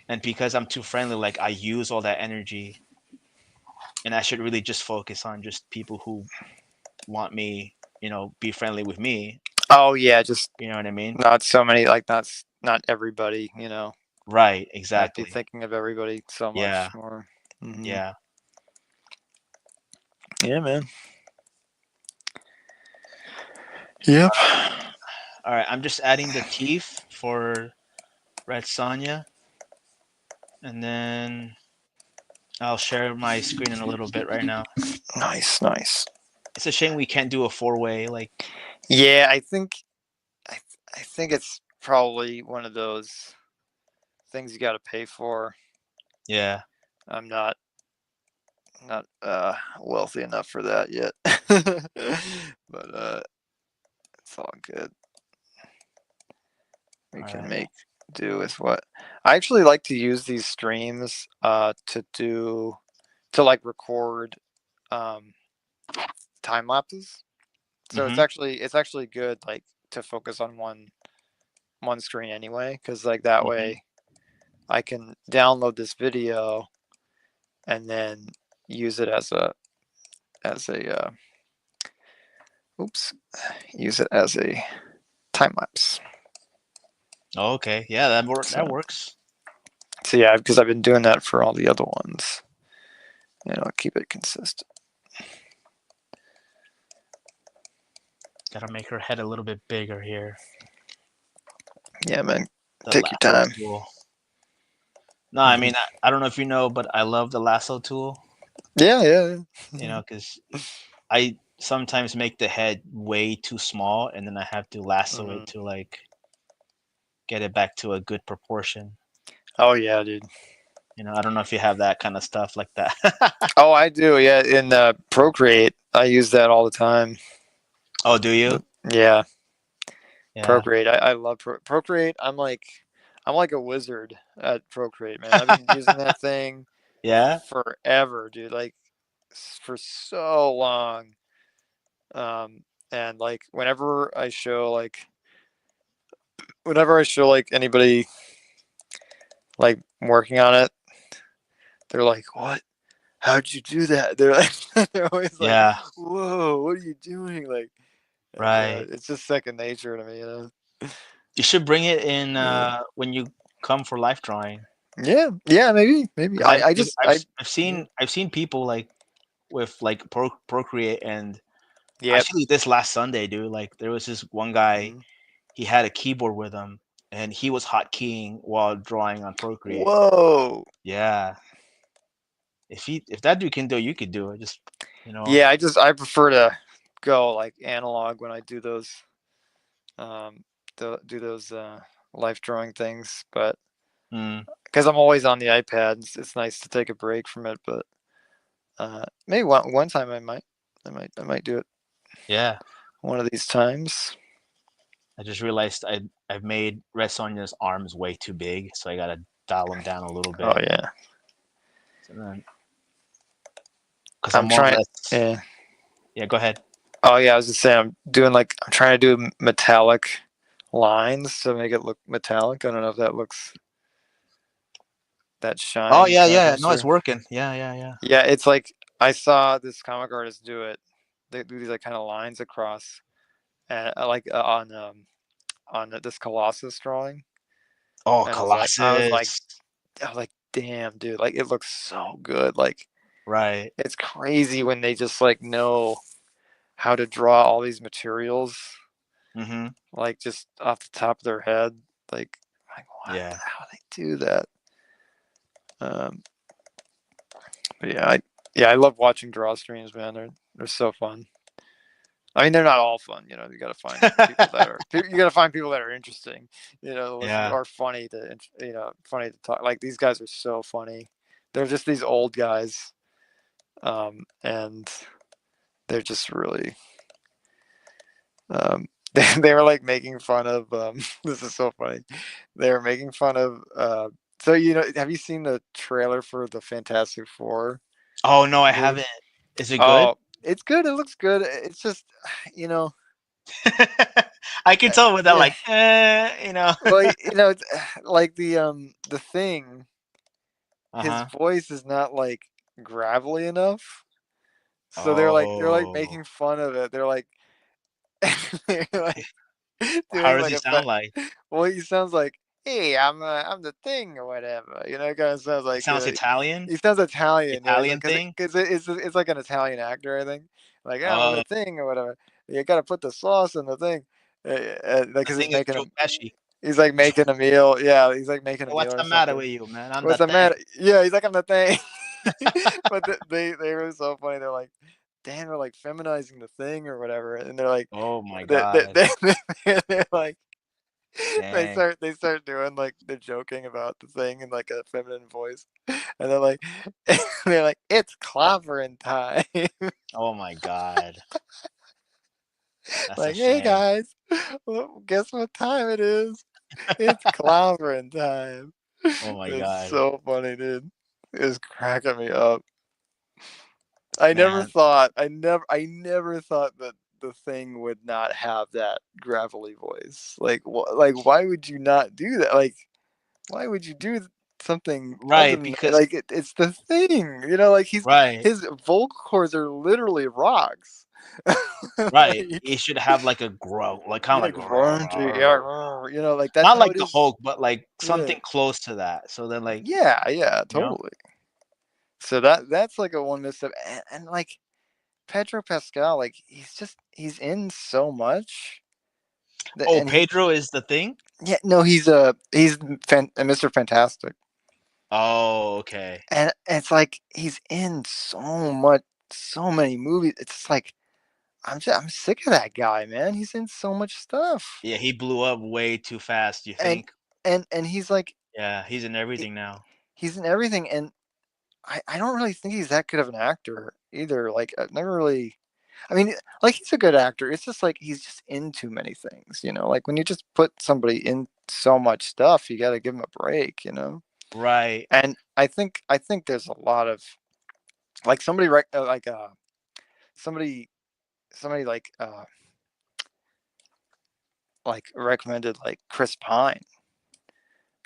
And because I'm too friendly, like I use all that energy, and I should really just focus on just people who want me, be friendly with me. Oh yeah, just You know what I mean? not so many, like not everybody, Right, Not be exactly. thinking of everybody so much Yeah, more. Hmm. yeah. Yeah, man. Yep. All right, I'm just adding the teeth for Red Sonja, and then I'll share my screen in a little bit right now. Nice, nice. It's a shame we can't do a four-way. Like, Yeah, I, I think it's probably one of those things you got to pay for. yeah, I'm not wealthy enough for that yet. But it's all good. We all can right. make do with what. I actually like to use these streams to like record um time lapses. So Mm-hmm. it's actually good like to focus on one screen anyway, cuz like that Mm-hmm. way I can download this video and then use it as a oops, use it as a time lapse. Oh, okay, yeah, that So works. so yeah, because I've been doing that for all the other ones, and I'll keep it consistent. Gotta make her head a little bit bigger here. Yeah, man, The take your lasso time. tool. No, I Hmm. mean, I don't know if you know, but I love the lasso tool. Yeah, yeah, yeah. Because I sometimes make the head way too small, and then I have to lasso it Hmm. to like get it back to a good proportion. Oh yeah, dude. I don't know if you have that kind of stuff like that. Oh, I do. Yeah, in Procreate, I use that all the time. Oh, do you? But yeah, Yeah. Procreate. I love Procreate. I'm like a wizard at Procreate, man. I've been using that thing Yeah. forever, dude. Like for so long. Um, and like whenever I show like anybody like working on it, they're like, "What? How'd you do that?" They're like, they're always like, Yeah. "Whoa, what are you doing?" Like, and Right. it's just second nature to me. You should bring it in Yeah, when you come for life drawing. yeah, yeah. Maybe. Because I just, yeah, I've seen people like with like Procreate, and yep. actually this last Sunday, dude, like there was this one guy. Mhm. He had a keyboard with him, and he was hotkeying while drawing on Procreate. Whoa. Yeah, if that dude can do it, you could do it. Just you know, Yeah, I prefer to go like analog when I do those um do those life drawing things, but mm, because I'm always on the iPad, it's nice to take a break from it. But maybe one time I might do it. Yeah. one of these times. I just realized I've made Red Sonja's arms way too big, so I gotta dial them down a little Oh bit. yeah, So then, because I'm I'm more or trying. less. Yeah. Yeah, go ahead. Oh yeah, I was just saying I'm trying to do metallic lines to make it look metallic. I don't know if that looks that Oh shine yeah, kind of yeah. comes No, it's through. working. Yeah, yeah, yeah. Yeah, it's like I saw this comic artist do it. They do these like kind of lines across, and like on this Colossus drawing, Oh, and Colossus. I was like, damn, dude, like it looks so good. Like Right. it's crazy when they just like know how to draw all these materials, Mm-hmm. like just off the top of their head. Like what? Yeah. How do they do that? Um, but yeah, I love watching draw streams, man. They're so fun. I mean, they're not all fun. You know, you got to find people that are you got to find people that are interesting. You know, listen, Yeah. or funny to funny to talk. Like these guys are so funny. They're just these old guys, and they're just really. They were like making fun of. This is so funny. They were making fun of. So have you seen the trailer for the Fantastic Four Oh no, I movie? haven't. Is it good? Oh, it's good. It looks good. It's just, you know, I can tell with that, yeah. like, you know. Well, it's like the thing. Uh His huh. voice is not like gravelly enough, so they're like Oh, making fun of it. They're like they're like how doing does like he a sound like? well, he sounds like, hey, I'm the thing or whatever. It kind of sounds It like sounds Italian. he sounds Italian. Yeah, he's like Italian thing. it's like an Italian actor, I think. Like I'm Oh, the thing or whatever. You got to put the sauce in the thing, the because thing is Joe Pesci. he's like making a meal. Yeah, he's like making Hey, a meal what's or the matter something. with you, man? I'm the What's the thing. matter? Yeah, he's like I'm the thing. But they were so funny. They're like, damn, we're like feminizing the thing or whatever, and they're like, Oh my they, god. they're like, Dang. they start doing like they're joking about the thing in like a feminine voice, and they're like, they're like, it's clobbering time. Oh my god. That's a Like, hey shame. guys, well, guess what time it is? It's clobbering time. Oh my It's god. so funny, dude. It's cracking me up. Man. I never thought that the thing would not have that gravelly voice. Like, why would you not do that? Like, why would you do something other Right, than that? because Like, it's the thing, like right, his vocal cords are literally rocks. right. Like, It should have like a grow, like kind of yeah, like grungy, yeah, like that's not how like it the is. Hulk, but like Yeah, something close to that. So then like, yeah, you know, totally. So that's like a one misstep, and like Pedro Pascal, like he's in so much. oh, And Pedro is the thing? yeah, no, he's Mr. Fantastic, Oh, okay. and it's like he's in so many movies. It's just like I'm sick of that guy, man. He's in so much stuff, Yeah, he blew up way too fast, you and think? and he's like Yeah, he's in he- everything now. he's in everything, and I don't really think he's that good of an actor either. Like I've never really. I mean, like he's a good actor. It's just like he's just in too many things. Like when you just put somebody in so much stuff, you got to give him a break. Right. And I think there's a lot of like somebody somebody like recommended like Chris Pine,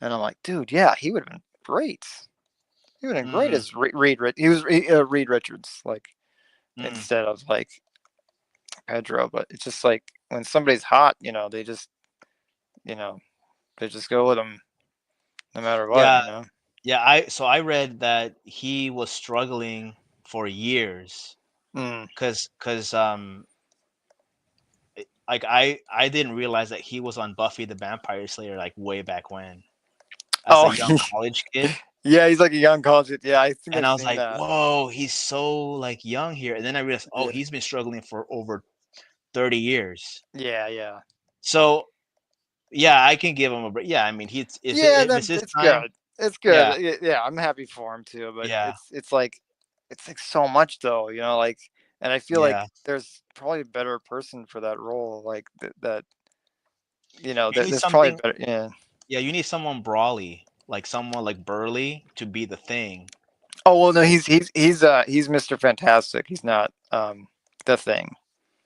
and I'm like, dude, yeah, he would have been great. He would have been great Mm, as He was Reed Richards, like mm. instead of like Pedro. But it's just like when somebody's hot, you know, they just go with them no matter what. Yeah, You know. yeah. I read that he was struggling for years Mm. because like I didn't realize that he was on Buffy the Vampire Slayer like way back when as a Oh, young college kid. yeah, he's like a young college kid. Yeah, I think And I've I was seen like, that. whoa, he's so like young here. And then I realized, oh, Yeah, he's been struggling for over 30 years. yeah. So yeah, I can give him a break. Yeah, I mean, he's is it Yeah, if it's his it's time, good. It's yeah, good. Yeah, I'm happy for him too. But yeah, it's like so much though. Like and I feel like Yeah, there's probably a better person for that role. Like that, you need there's probably something. better. Yeah. Yeah, you need someone brawly, like someone like Burly to be the Thing. Oh well, no, he's Mr. Fantastic. He's not the Thing.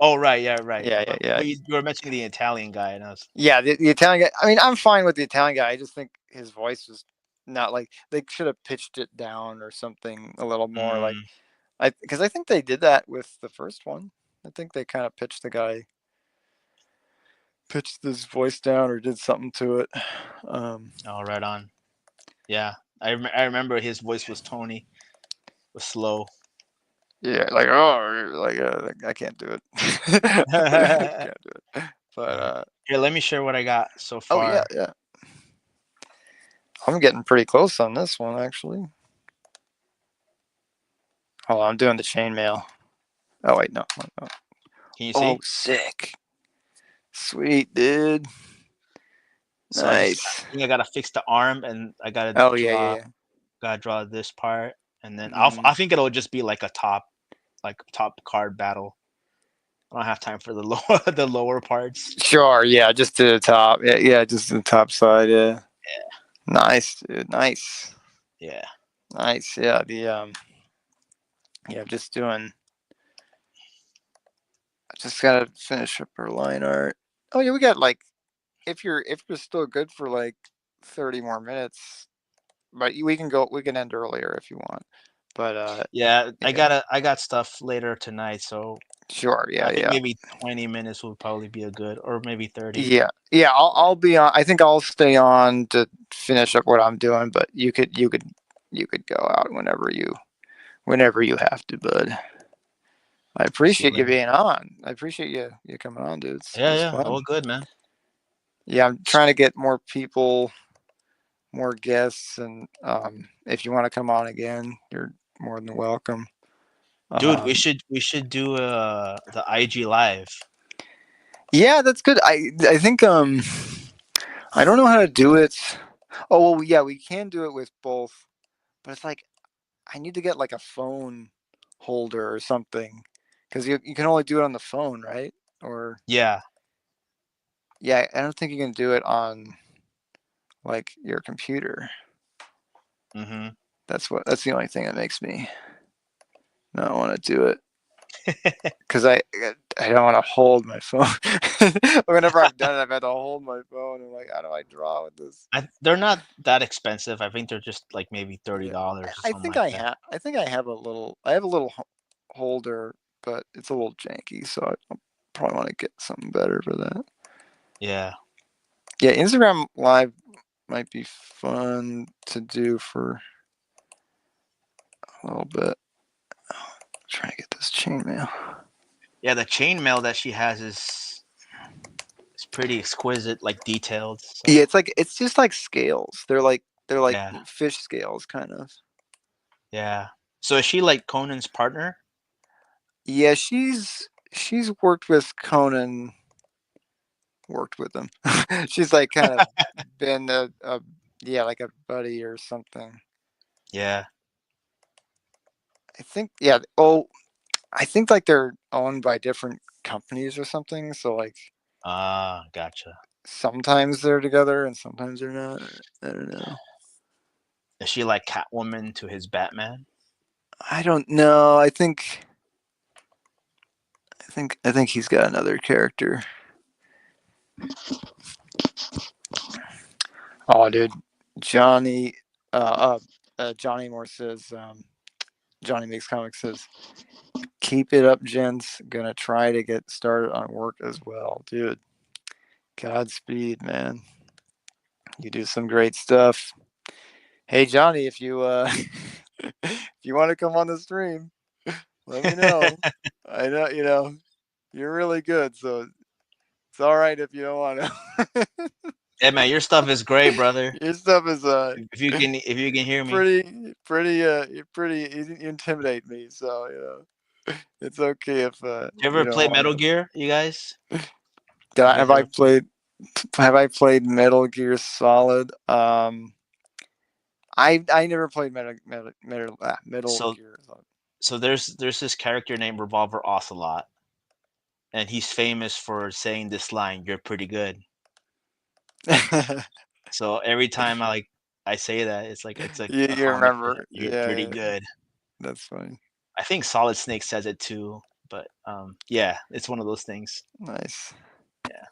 Oh right, yeah, right. Yeah, yeah, But yeah. you were mentioning the Italian guy, and I was Yeah, the Italian guy. I mean, I'm fine with the Italian guy. I just think his voice was not like they should have pitched it down or something a little more. Like mm, because I think they did that with the first one. I think they kind of pitched his voice down or did something to it. oh right on. Yeah, I remember his voice was Tony, was slow. Yeah, like like I can't do it. I can't do it. But Here, let me share what I got so oh yeah, far. yeah. I'm getting pretty close on this one actually. Oh, I'm doing the chainmail. Oh wait, no. No. Can you Oh, see? sick. Sweet, dude. So I Nice. think I gotta fix the arm, and I Oh yeah, yeah, yeah. gotta draw this part, and then Mm-hmm. I think it'll just be like a top card battle. I don't have time for the lower the lower parts. Sure, yeah, just to the top. Yeah, yeah, just to the top side, yeah. Nice, dude. Nice. Yeah. Nice. Yeah, the yeah, just doing I just gotta finish up our line art. Oh yeah, we got like if you're still good for like 30 more minutes, but we can end earlier if you want. But Yeah, yeah, I got stuff later tonight, so sure, I yeah, think yeah. maybe 20 minutes will probably be a good, or maybe 30. Yeah, yeah. I'll be on. I think I'll stay on to finish up what I'm doing. But you could go out whenever you have to, bud. I appreciate you Chilling. being on. I appreciate you coming on, dude. Yeah, It's yeah, fun. all good, man. Yeah, I'm trying to get more people, more guests, and if you want to come on again, you're more than welcome. Dude, Um, we should do the IG live. yeah, that's good. I think I don't know how to do it. Oh well, yeah, we can do it with both, but it's like I need to get like a phone holder or something because you can only do it on the phone, right? Or Yeah. yeah, I don't think you can do it on like your computer. Mm-hmm. That's the only thing that makes me not want to do it because I don't want to hold my phone. Whenever I've done it, I've had to hold my phone and like how do I draw with this? They're not that expensive. I think they're just like maybe Yeah, $30 or I something think like that. I have a little holder, but it's a little janky, so I probably want to get something better for that. Yeah. Yeah, Instagram Live might be fun to do for a little bit. Trying to get this chainmail. Yeah, the chainmail that she has is pretty exquisite, like detailed. So Yeah, it's just like scales. They're like yeah, fish scales, kind of. yeah. So is she like Conan's partner? Yeah, she's worked with Conan, worked with him. She's like kind of been a yeah, like a buddy or something. Yeah. I think yeah. Oh, I think like they're owned by different companies or something. So like Ah, gotcha. sometimes they're together and sometimes they're not. I don't know. Is she like Catwoman to his Batman? I don't know. I think he's got another character. Oh, dude, Johnny. Johnny Moore says. Johnny Makes Comics says, "Keep it up, gents. Gonna try to get started on work as well, dude. Godspeed, man. You do some great stuff. Hey, Johnny, if you if you want to come on the stream, let me know. I know you're really good, so it's all right if you don't want to. Yeah, man, your stuff is great, brother. Your stuff is If you can hear me, you intimidate me, so it's okay if you you ever don't play want Metal to. Gear? You guys? Did You I, guys ever play? have I played Metal Gear Solid? I never played Metal So Gear Solid. So there's this character named Revolver Ocelot, and he's famous for saying this line, "You're pretty good." So every time I say that, it's like it's a You comment to him. remember? You're Yeah, pretty yeah, good. that's funny. I think Solid Snake says it too, but yeah, it's one of those things. Nice. Yeah.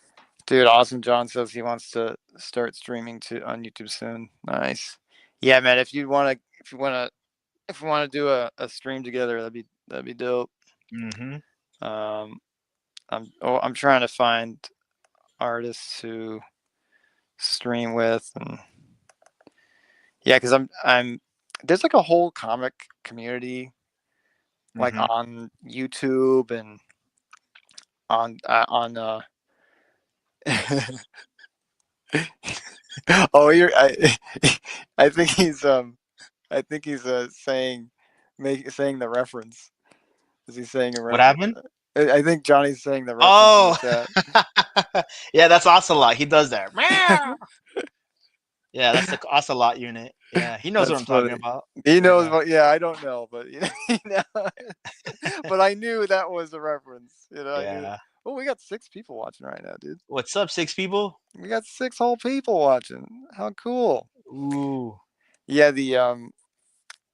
Dude, Awesome John says he wants to start streaming to on YouTube soon. Nice. Yeah, man. If you wanna do a stream together, that'd be dope. Mm-hmm. Um, I'm trying to find artists to stream with, and yeah, because I'm there's like a whole comic community like Mm-hmm. on YouTube and on oh, you're I think he's saying the reference. Is he saying a What reference? happened? I think Johnny's saying the reference in the Oh, chat. yeah, that's Ocelot. He does that. Meow. Yeah, that's the Ocelot unit. Yeah, he knows what That's I'm talking funny. about. He knows, Yeah, but yeah, I don't know, but but I knew that was a reference. I knew. yeah. Oh, we got 6 people watching right now, dude. What's up, 6 people? We got 6 whole people watching. How cool! Ooh, Yeah,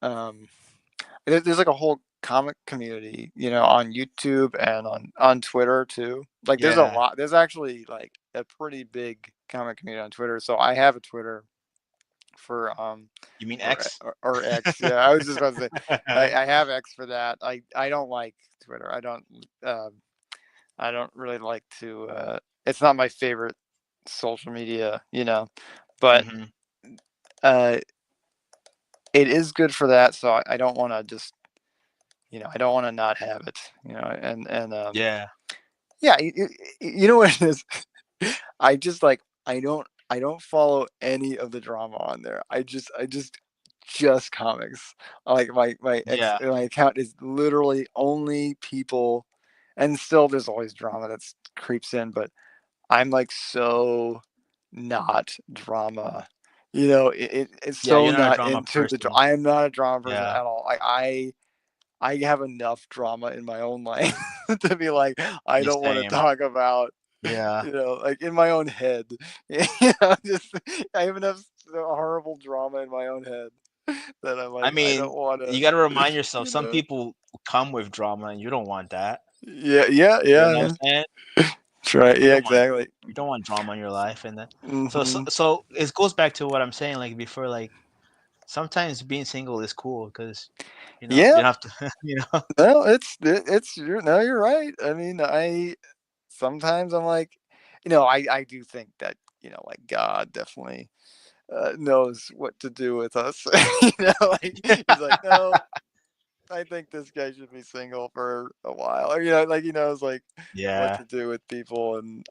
um, there's like a whole comic community, on YouTube and on Twitter too. Like, there's a yeah. lot. There's actually like a pretty big comic community on Twitter. So I have a Twitter for You mean or X? or X. Yeah, I was just about to say I have X for that. I don't like Twitter. I don't really like to. It's not my favorite social media, but Mm-hmm. uh, it is good for that. So I don't want to just, I don't want to not have it, and Yeah. yeah, you know what it is. I just like I don't follow any of the drama on there. I just comics. Like Yeah. my account is literally only people, and still there's always drama that creeps in, but I'm like so not drama. It's Yeah, so you're not a not drama into person. I am not a drama person Yeah. at all. Like I have enough drama in my own life to be like, I The don't want to same. talk about, Yeah. like in my own head. Just I have enough horrible drama in my own head that I'm I like, I mean, don't want you to, got to remind yourself you some know. people come with drama and you don't want that. Yeah, yeah, You know yeah, what I'm yeah. saying? That's right. You Yeah, don't want exactly. you don't want drama in your life and then Hmm. so it goes back to what I'm saying like before like sometimes being single is cool because you Yeah. don't have to No, no, you're right. I mean, I sometimes I'm like, I do think that, like God definitely knows what to do with us. Like he's like, no, I think this guy should be single for a while, or like he knows like what Yeah. to do with people, and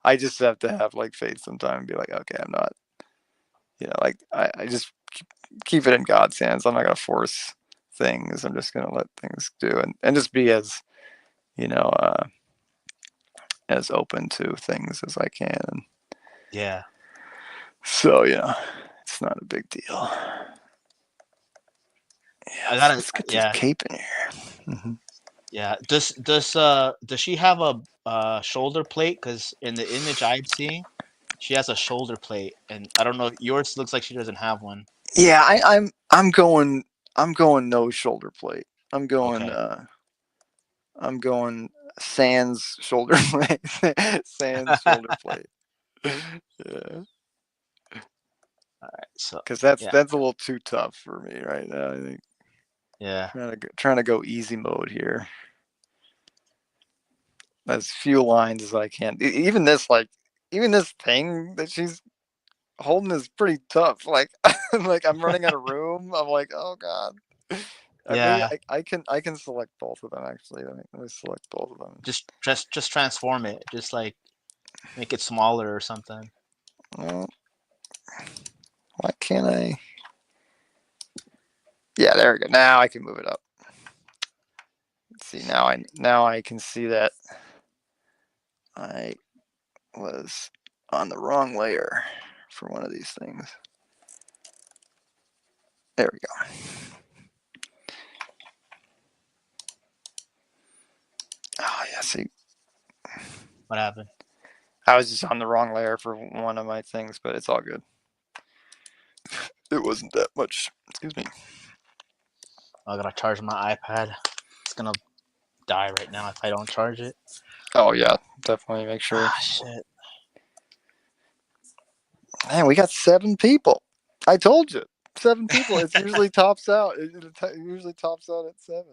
I just have to have like faith sometime and be like, okay, I'm not, like I just keep it in God's hands. I'm not gonna force things. I'm just gonna let things do, and just be you know uh, as open to things as I can. Yeah. So it's not a big deal. Yeah, I gotta let's get this yeah. cape in here. Hmm. Yeah. Does she have a shoulder plate? Because in the image I'm seeing, she has a shoulder plate, and I don't know. Yours looks like she doesn't have one. Yeah, I'm going no shoulder plate. I'm going Okay. uh I'm going sans shoulder plate. Sans shoulder plate. Yeah, So because that's yeah, that's a little too tough for me right now. I think yeah, trying to go easy mode here. As few lines as I can. Even this thing that she's holding is pretty tough. Like like I'm running out of room. I'm like, oh god. Maybe yeah. I can select both of them actually. Let me select both of them. Just transform it. Just like make it smaller or something. Well, why can't I? Yeah, there we go. Now I can move it up. Let's see. Now I can see that I was on the wrong layer for one of these things. There we go. Oh yeah, see, What happened? I was just on the wrong layer for one of my things, but it's all good. It wasn't that much. Excuse me. I gotta charge my iPad. It's gonna die right now if I don't charge it. Oh yeah, definitely make sure. Ah, shit. Man, we got 7 people. I told you, 7 people. It's usually tops out. It usually tops out at 7.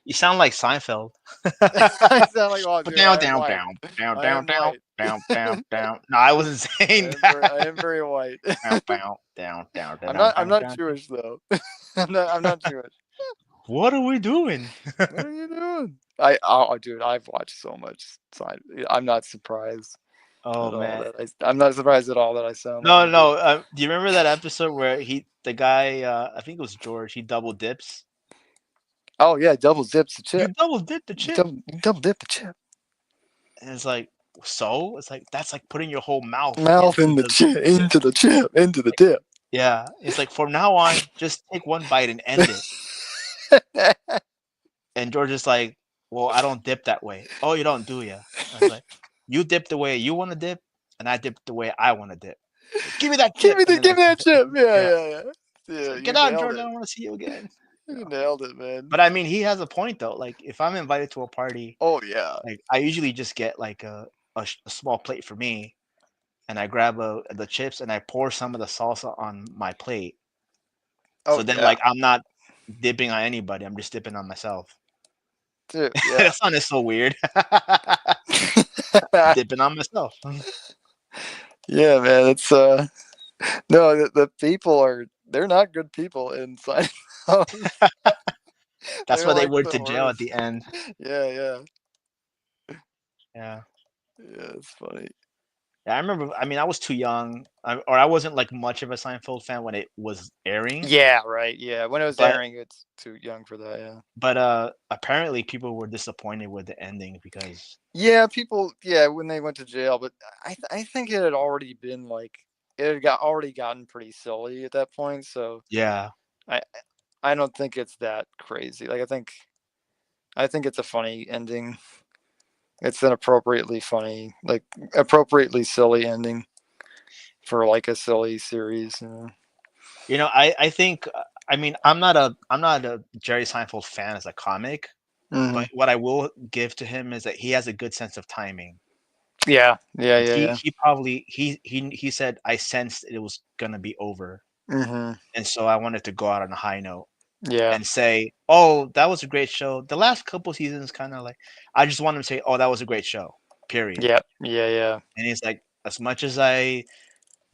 You sound like Seinfeld. I sound like, oh, dude, Down, I am down, white. down, down, I down, am down, white. down, down, down. No, I wasn't saying I that. am very white. Down, down, down, down, I'm down, not. I'm down, not down. Jewish though. I'm not Jewish. What are we doing? What are you doing? Dude, I've watched so much. So I'm not surprised Oh at all man. I'm not surprised at all that I sound like No, I do. no. Do you remember that episode where the guy, I think it was George, he double dips? Oh yeah, double zips the You chip. double dip the chip. You double dip the chip. And it's like, so? It's like, that's like putting your whole mouth Mouth into in the the, chip, into the chip, into the dip. yeah. It's like, from now on, just take one bite and end it. And George is like, well, I don't dip that way. Oh, you don't, do ya? I was like, you dip the way you want to dip, and I dip the way I want to dip. Like, give me that chip. And then Give like, me that chip. Yeah, yeah. yeah, yeah. It's Yeah, like, you get out, nailed George. I it. don't want to see you again. You You know? nailed it, man. But I mean, he has a point though. Like, if I'm invited to a party, Oh yeah. like I usually just get like a small plate for me, and I grab the chips and I pour some of the salsa on my plate. Oh So then, yeah. like, I'm not dipping on anybody. I'm just dipping on myself. Dude, yeah. That sounded so weird. Dipping on myself. Yeah, man. It's no, the people they're not good people inside. That's They're why they like went the to jail at worst. the end. Yeah, yeah. Yeah. Yeah, it's funny. Yeah, I remember. I mean, I was too young, or I wasn't like much of a Seinfeld fan when it was airing. Yeah, right. Yeah. When it was But airing, it's too young for that, yeah. apparently people were disappointed with the ending because Yeah, people. Yeah, when they went to jail, but I think it had already been like it had already gotten pretty silly at that point. So yeah, I I don't think it's that crazy. Like I think it's a funny ending. It's an appropriately funny, like appropriately silly ending for like a silly series. I think I mean I'm not a Jerry Seinfeld fan as a comic, Hmm. but what I will give to him is that he has a good sense of timing. Yeah, yeah, Like yeah, yeah. he probably he said I sensed it was gonna be over, Hmm. and so I wanted to go out on a high note Yeah. and say, "Oh, that was a great show." The last couple seasons, kind of like, I just want him to say, "Oh, that was a great show." Period. Yeah. Yeah. Yeah. And he's like, as much as I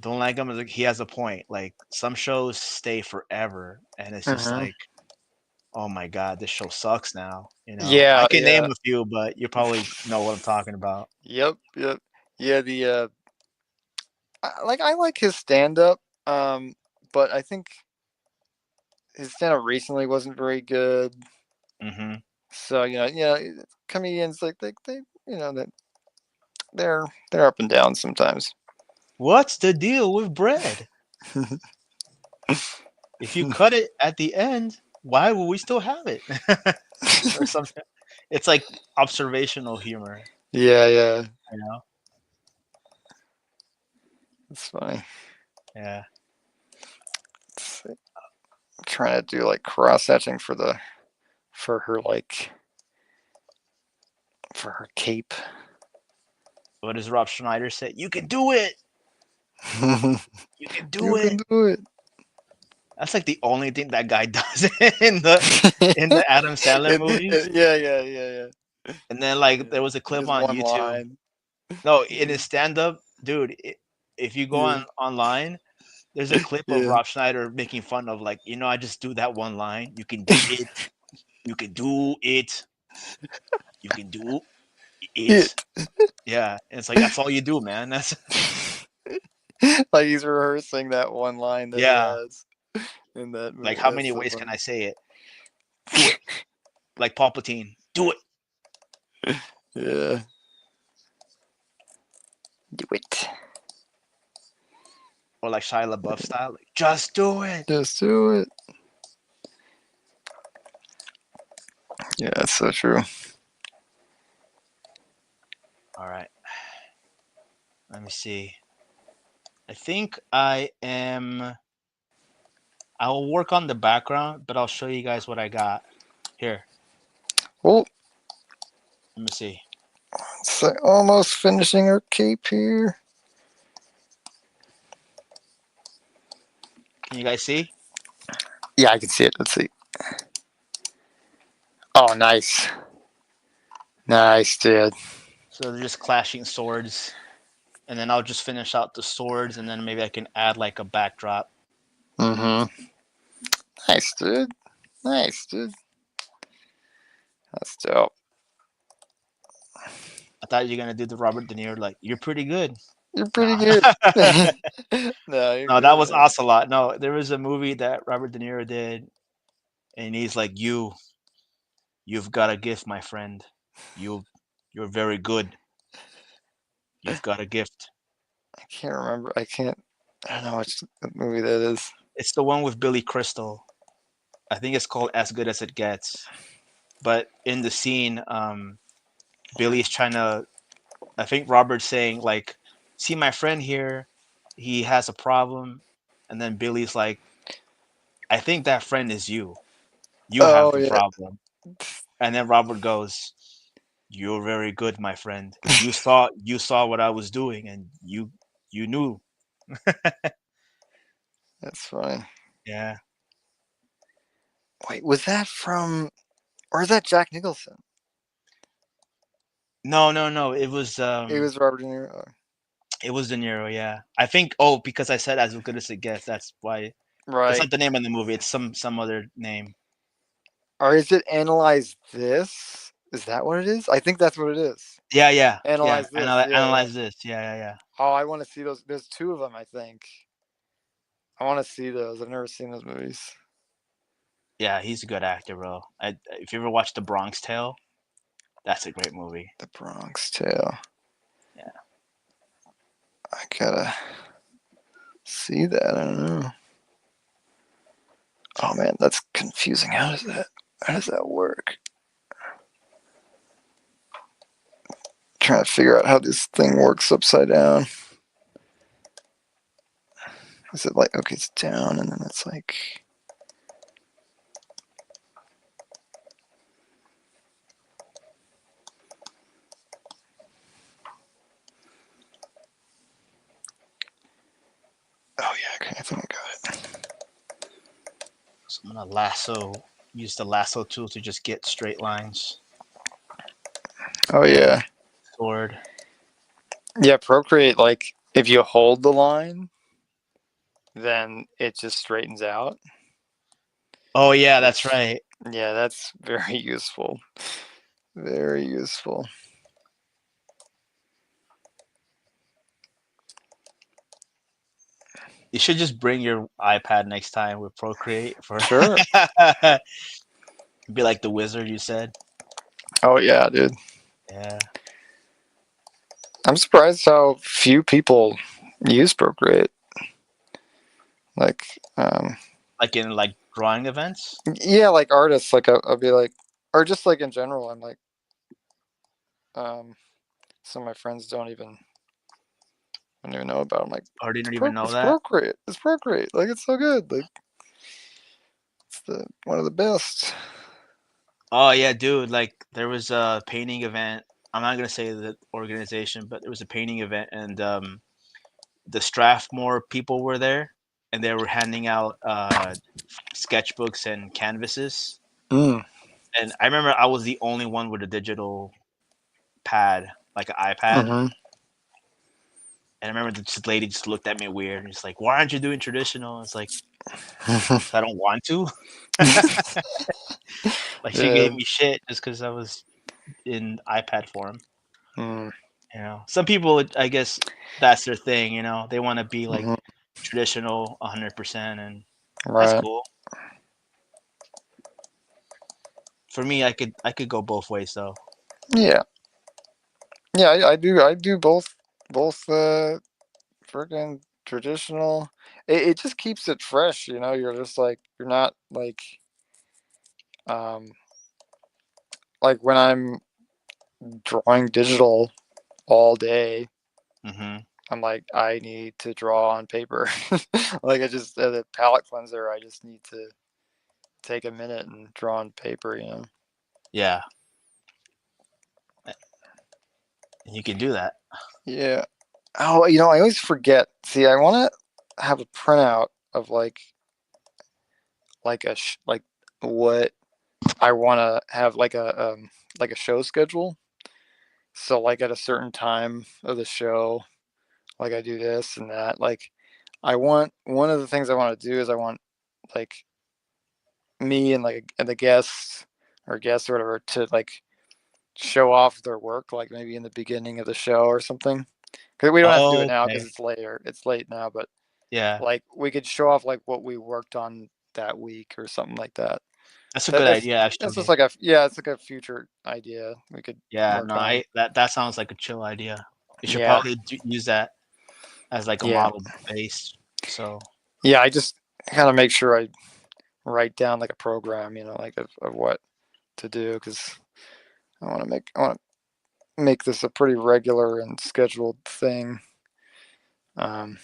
don't like him, like, he has a point. Like some shows stay forever, and it's just Hmm. like, oh my god, this show sucks now. I Yeah. can name Yeah. a few, but you probably know what I'm talking about. Yep. Yep. Yeah. I like his stand up, but I think his stand up recently wasn't very good. Hmm. So comedians like they that they're up and down sometimes. What's the deal with bread? If you cut it at the end, why will we still have it? Or something. It's like observational humor, Yeah, yeah, you know? it's funny. Yeah. I'm trying to do like cross hatching for her for her cape. What does Rob Schneider say? You can do it. You can do You can it. do it. That's like the only thing that guy does in the Adam Sandler movies. Yeah, yeah, yeah, yeah. And then like there Yeah. was a clip Just on one YouTube. line. No, in his stand up, dude, if you go Yeah, on online, there's a clip of yeah. Rob Schneider making fun of like, I just do that one line. You can do it. You can do it. You can do it. It. Yeah. And it's like that's all you do, man. That's Like he's rehearsing that one line that he yeah. has in that Like movie. how That's many so ways can funny. I say it? Do it. Like Palpatine. Do it. Yeah. Do it. Or like Shia LaBeouf style. Like, just do it. Just do it. Yeah, that's so true. All right. Let me see. I think I am. I'll work on the background, but I'll show you guys what I got here. Well, Let me see. it's like almost finishing our cape here. Can you guys see? Yeah, I can see it. Let's see. Oh, nice. Nice, dude. So they're just clashing swords, and then I'll just finish out the swords, and then maybe I can add like a backdrop. Mm-hmm. Nice, dude. Nice, dude. That's dope. I thought you were gonna do the Robert De Niro. Like you're pretty good. You're No, pretty good. No, you're no, that good, was man. Ocelot. No, there was a movie that Robert De Niro did, and he's like, you've got a gift, my friend. You, you're very good. You've got a gift. I can't remember. I can't. I don't know which movie that is. It's the one with Billy Crystal. I think it's called As Good as It Gets. But in the scene, Billy's trying to. I think Robert's saying like, "See my friend here, he has a problem," and then Billy's like, "I think that friend is you. You have Oh the yeah. problem." And then Robert goes, "You're very good, my friend. You saw what I was doing, and you knew." That's funny. Yeah. Wait, was that from? Or is that Jack Nicholson? No, no, no. It was Robert De Niro. It was De Niro. Yeah. I think. Oh, because I said as good as it gets. That's why. That's Right. not the name of the movie. It's some other name. Or is it Analyze This? Is that what it is? I think that's what it is. Yeah, yeah, yeah. Analyze This. Yeah, yeah. Analyze this. Yeah, yeah, yeah. Oh, I want to see those. There's two of them, I think. I want to see those. I've never seen those movies. Yeah, he's a good actor, bro. If you ever watched The Bronx Tale, that's a great movie. The Bronx Tale. Yeah. I gotta see that. I don't know. Oh man, that's confusing. How does that? How does that work? Trying to figure out how this thing works upside down. Is it like okay, it's down and then it's like oh yeah, okay, I think I got it. So I'm gonna use the lasso tool to just get straight lines. Oh yeah, Sword. yeah. Procreate, like if you hold the line, then it just straightens out. Oh yeah, that's Which right. yeah, that's very useful. Very useful. You should just bring your iPad next time with Procreate for Sure. be like the wizard you said. Oh yeah, dude. Yeah. I'm surprised how few people use Procreate. Like, Like in like drawing events. yeah, like artists. Like, I'll be like, or just like in general. I'm like, um, some of my friends don't even know about. It. I'm like, Or didn't even know It's that. Procreate. It's Procreate. Like, it's so good. Like, it's the one of the best. Oh yeah, dude. Like there was a painting event. I'm not gonna say the organization, but there was a painting event, and the Strathmore people were there, and they were handing out sketchbooks and canvases. Mm. And I remember I was the only one with a digital pad, like an iPad. Mm-hmm. And I remember this lady just looked at me weird and she's like, "Why aren't you doing traditional?" It's like, "'Cause I don't want to." Like she Yeah. gave me shit just because I was in iPad form. Mm. Some people, I guess, that's their thing. They want to be like Mm-hmm. traditional 100%, and that's Right. cool. For me, I could go both ways though. Yeah. Yeah. I do both. Both. Freaking traditional. It just keeps it fresh. You're just like you're not um like when I'm drawing digital. all day, Mm-hmm. I'm like, I need to draw on paper. Like I just the palette cleanser. I just need to take a minute and draw on paper. Yeah, and you can do that. Yeah. Oh, I always forget. See, I want to have a printout of like what I want to have like a show schedule. So like at a certain time of the show, like I do this and that. Like I want one of the things I want to do is I want like me and the guests or whatever to like show off their work like maybe in the beginning of the show or something. Cuz we don't have to do it Oh, now cuz okay. it's later. It's late now, but Yeah, like we could show off like what we worked on that week or something like that. that's a That good that's idea, that's just actually. like a yeah, it's like a future idea we could Yeah, work no, on. I that sounds like a chill idea. You should Yeah. probably use that as like a Yeah. model base. So Yeah, I just kind of make sure I write down like a program, like of what to do because I want to make this a pretty regular and scheduled thing. Um,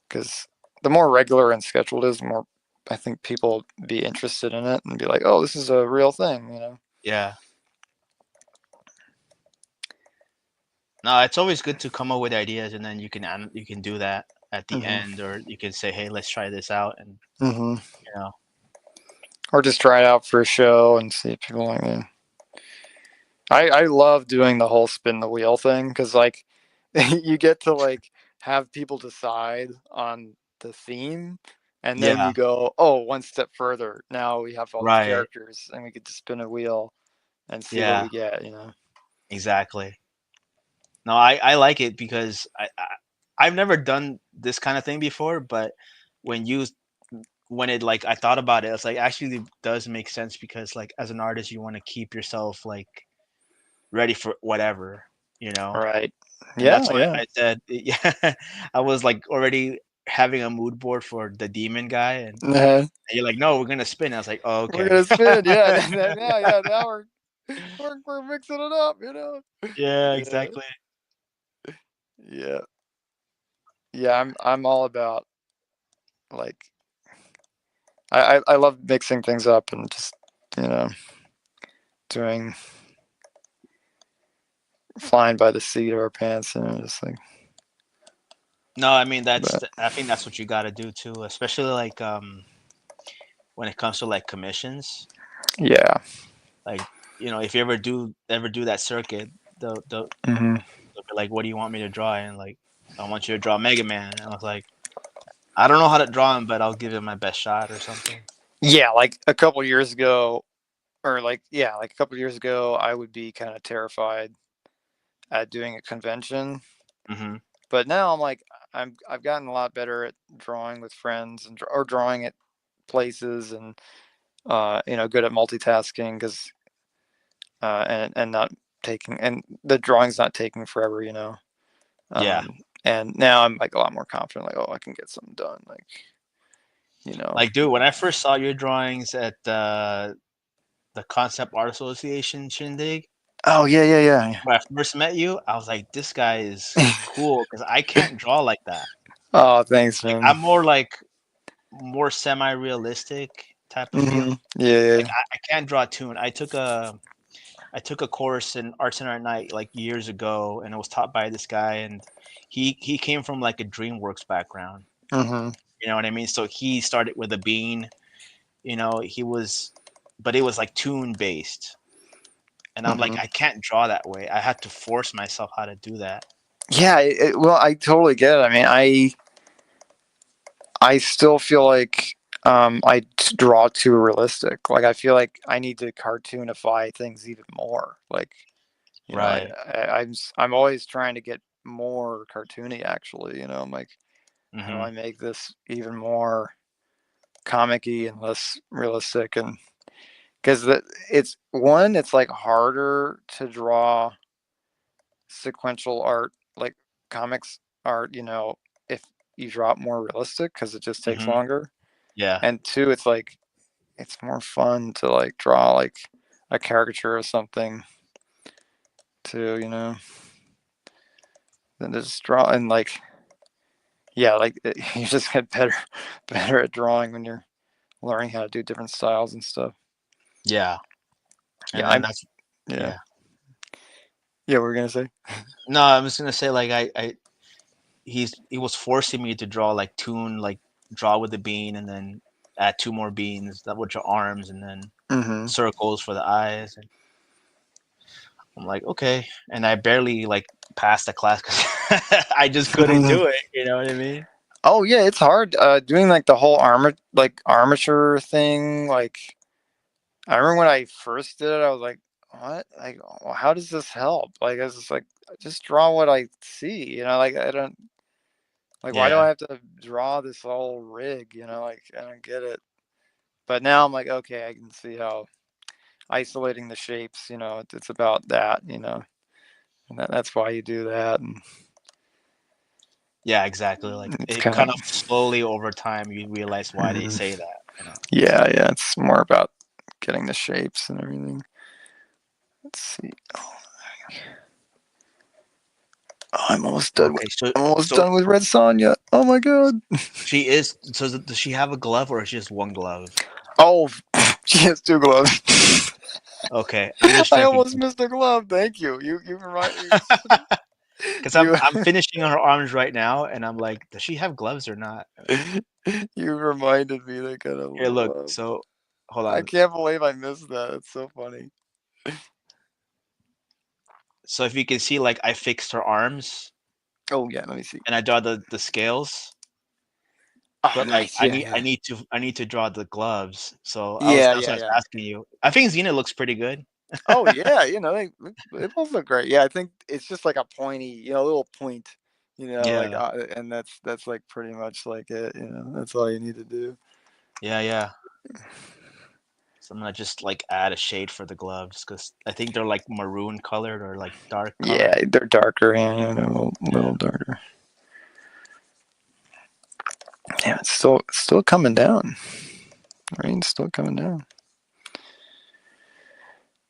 because the more regular and scheduled it is, the more I think people be interested in it and be like, oh, this is a real thing. yeah, no, it's always good to come up with ideas, and then you can do that at the Hmm. end, or you can say, hey, let's try this out, and Hmm. you know, Or just try it out for a show and see if people like it. I love doing the whole spin the wheel thing because like you get to like have people decide on the theme and then yeah, you go, oh, one step further, now we have all these right, characters and we get to spin a wheel and see what yeah, we get. exactly. No, I like it because I've never done this kind of thing before, but when you when it like I thought about it, it's like actually does make sense because like as an artist, you want to keep yourself like ready for whatever, you know. Right. And Yeah, that's why yeah. I said, yeah, I was like already having a mood board for the demon guy, and Uh, you're like, no, we're gonna spin. I was like, oh, we're okay. gonna spin, yeah. Now, yeah, now we're mixing it up. Yeah, Yeah, exactly. yeah, yeah. I'm all about like I love mixing things up and just you know doing flying by the seat of our pants and just like No, I mean but I think that's what you got to do too, especially like when it comes to like commissions. yeah. Like if you ever do that circuit, Hmm. they'll be like, "What do you want me to draw?" And like, "I want you to draw Mega Man." And I was like, "I don't know how to draw him, but I'll give it my best shot or something." Yeah, like a couple years ago, or like yeah, like a couple years ago, I would be kind of terrified at doing a convention, Hmm. but now I'm like I've gotten a lot better at drawing with friends or drawing at places and good at multitasking because and not taking and the drawing's not taking forever. Yeah, And now I'm like a lot more confident, like, oh, I can get something done, like, you know. like dude, when I first saw your drawings at the Concept Art Association shindig, Oh yeah, yeah, when I first met you, I was like, "This guy is yeah. cool," because I can't draw like that. Oh, thanks, Like man. I'm more semi-realistic type of feel. Hmm. Yeah, Like yeah. I can't draw a tune. I took a course in Art Center at Night like years ago, and it was taught by this guy, and he came from like a DreamWorks background. Hmm. You know what I mean? So he started with a bean. He was, but it was like tune based, and I'm like, Hmm. I can't draw that way. I had to force myself how to do that. Yeah, well, I totally get it. I mean, I still feel like draw too realistic. Like I feel like I need to cartoonify things even more. Like Right. I'm always trying to get more cartoony. Actually, I'm like, how do Hmm. I make this even more comic-y and less realistic? And because it's like harder to draw sequential art, like comics art. If you draw it more realistic, because it just takes Hmm. longer. Yeah. And two, it's like it's more fun to like draw like a caricature or something too. Than to just draw and like yeah, like you just get better at drawing when you're learning how to do different styles and stuff. Yeah, Yeah, and then that's yeah yeah. yeah. What were we gonna say? No, I was gonna say like he was forcing me to draw like draw with the bean and then add two more beans that would draw arms and then Mm-hmm. circles for the eyes. And I'm like, okay, and I barely like passed the class because I just couldn't do it. You know what I mean? Oh yeah, it's hard doing like the whole armature thing. Like I remember when I first did it, I was like, "What? Like, how does this help?" Like, I was just like, "Just draw what I see." Like I don't like why do Yeah, I have to draw this whole rig? Like I don't get it. But now I'm like, okay, I can see how isolating the shapes. It's about that. And that's why you do that. And yeah, exactly. Like it's it kind kind of of slowly over time you realize why they mhm. say that. You know? Yeah. It's more about getting the shapes and everything. Let's see. Oh, I'm almost done with. Okay, so I'm almost so done with Red Sonja. Oh my god. she is. So does she have a glove or is she just one glove? Oh, she has two gloves. Okay, I'm just I checking almost missed a glove. Thank you. You remind because you I'm finishing her arms right now, and I'm like, does she have gloves or not? you reminded me they got a Here, look. glove. So hold I on. can't believe I missed that. It's so funny. So if you can see, like I fixed her arms Oh yeah, let me see. and I draw the scales, Oh but like nice. Yeah, I yeah. need to draw the gloves. So Yeah, that's what I yeah, was yeah. asking you. I think Xena looks pretty good. Oh yeah, they both look great. Yeah, I think it's just like a pointy, a little point, like Yeah, and that's like pretty much like it. That's all you need to do. yeah. So I'm gonna just like add a shade for the gloves because I think they're like maroon colored or like dark Yeah, colored. they're darker, and they're Yeah. little darker. Yeah, it's still coming down. Rain's still coming down.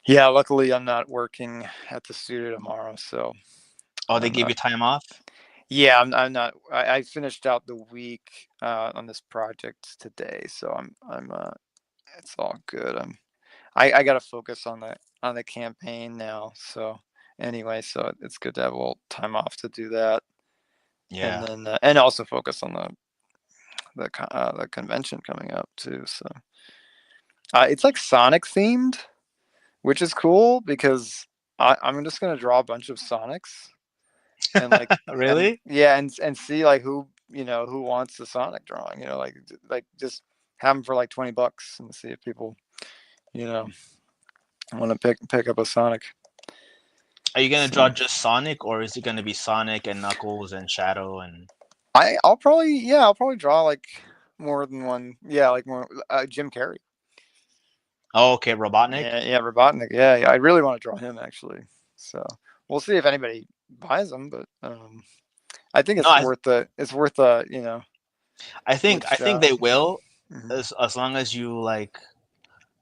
Yeah, luckily I'm not working at the studio tomorrow, so Oh, they I'm gave not. you time off? Yeah, I'm not. I finished out the week on this project today, so I'm. It's all good. I got to focus on the campaign now. So anyway, so it's good to have a little time off to do that, and Yeah. then and also focus on the convention coming up too. So it's like Sonic themed, which is cool because I'm just gonna draw a bunch of Sonics and like and Really? yeah and see like who wants the Sonic drawing. Like just have them for like $20 and see if people you know want to pick up a Sonic. Are you gonna So draw just Sonic, or is it gonna be Sonic and Knuckles and Shadow and? I'll probably draw like more than one. Yeah, like more Jim Carrey. Oh, okay, Robotnik. Yeah, Robotnik. Yeah, I really want to draw him actually. So we'll see if anybody buys them, but I think No, it's worth worth a I think shot. they will, Hmm as long as you like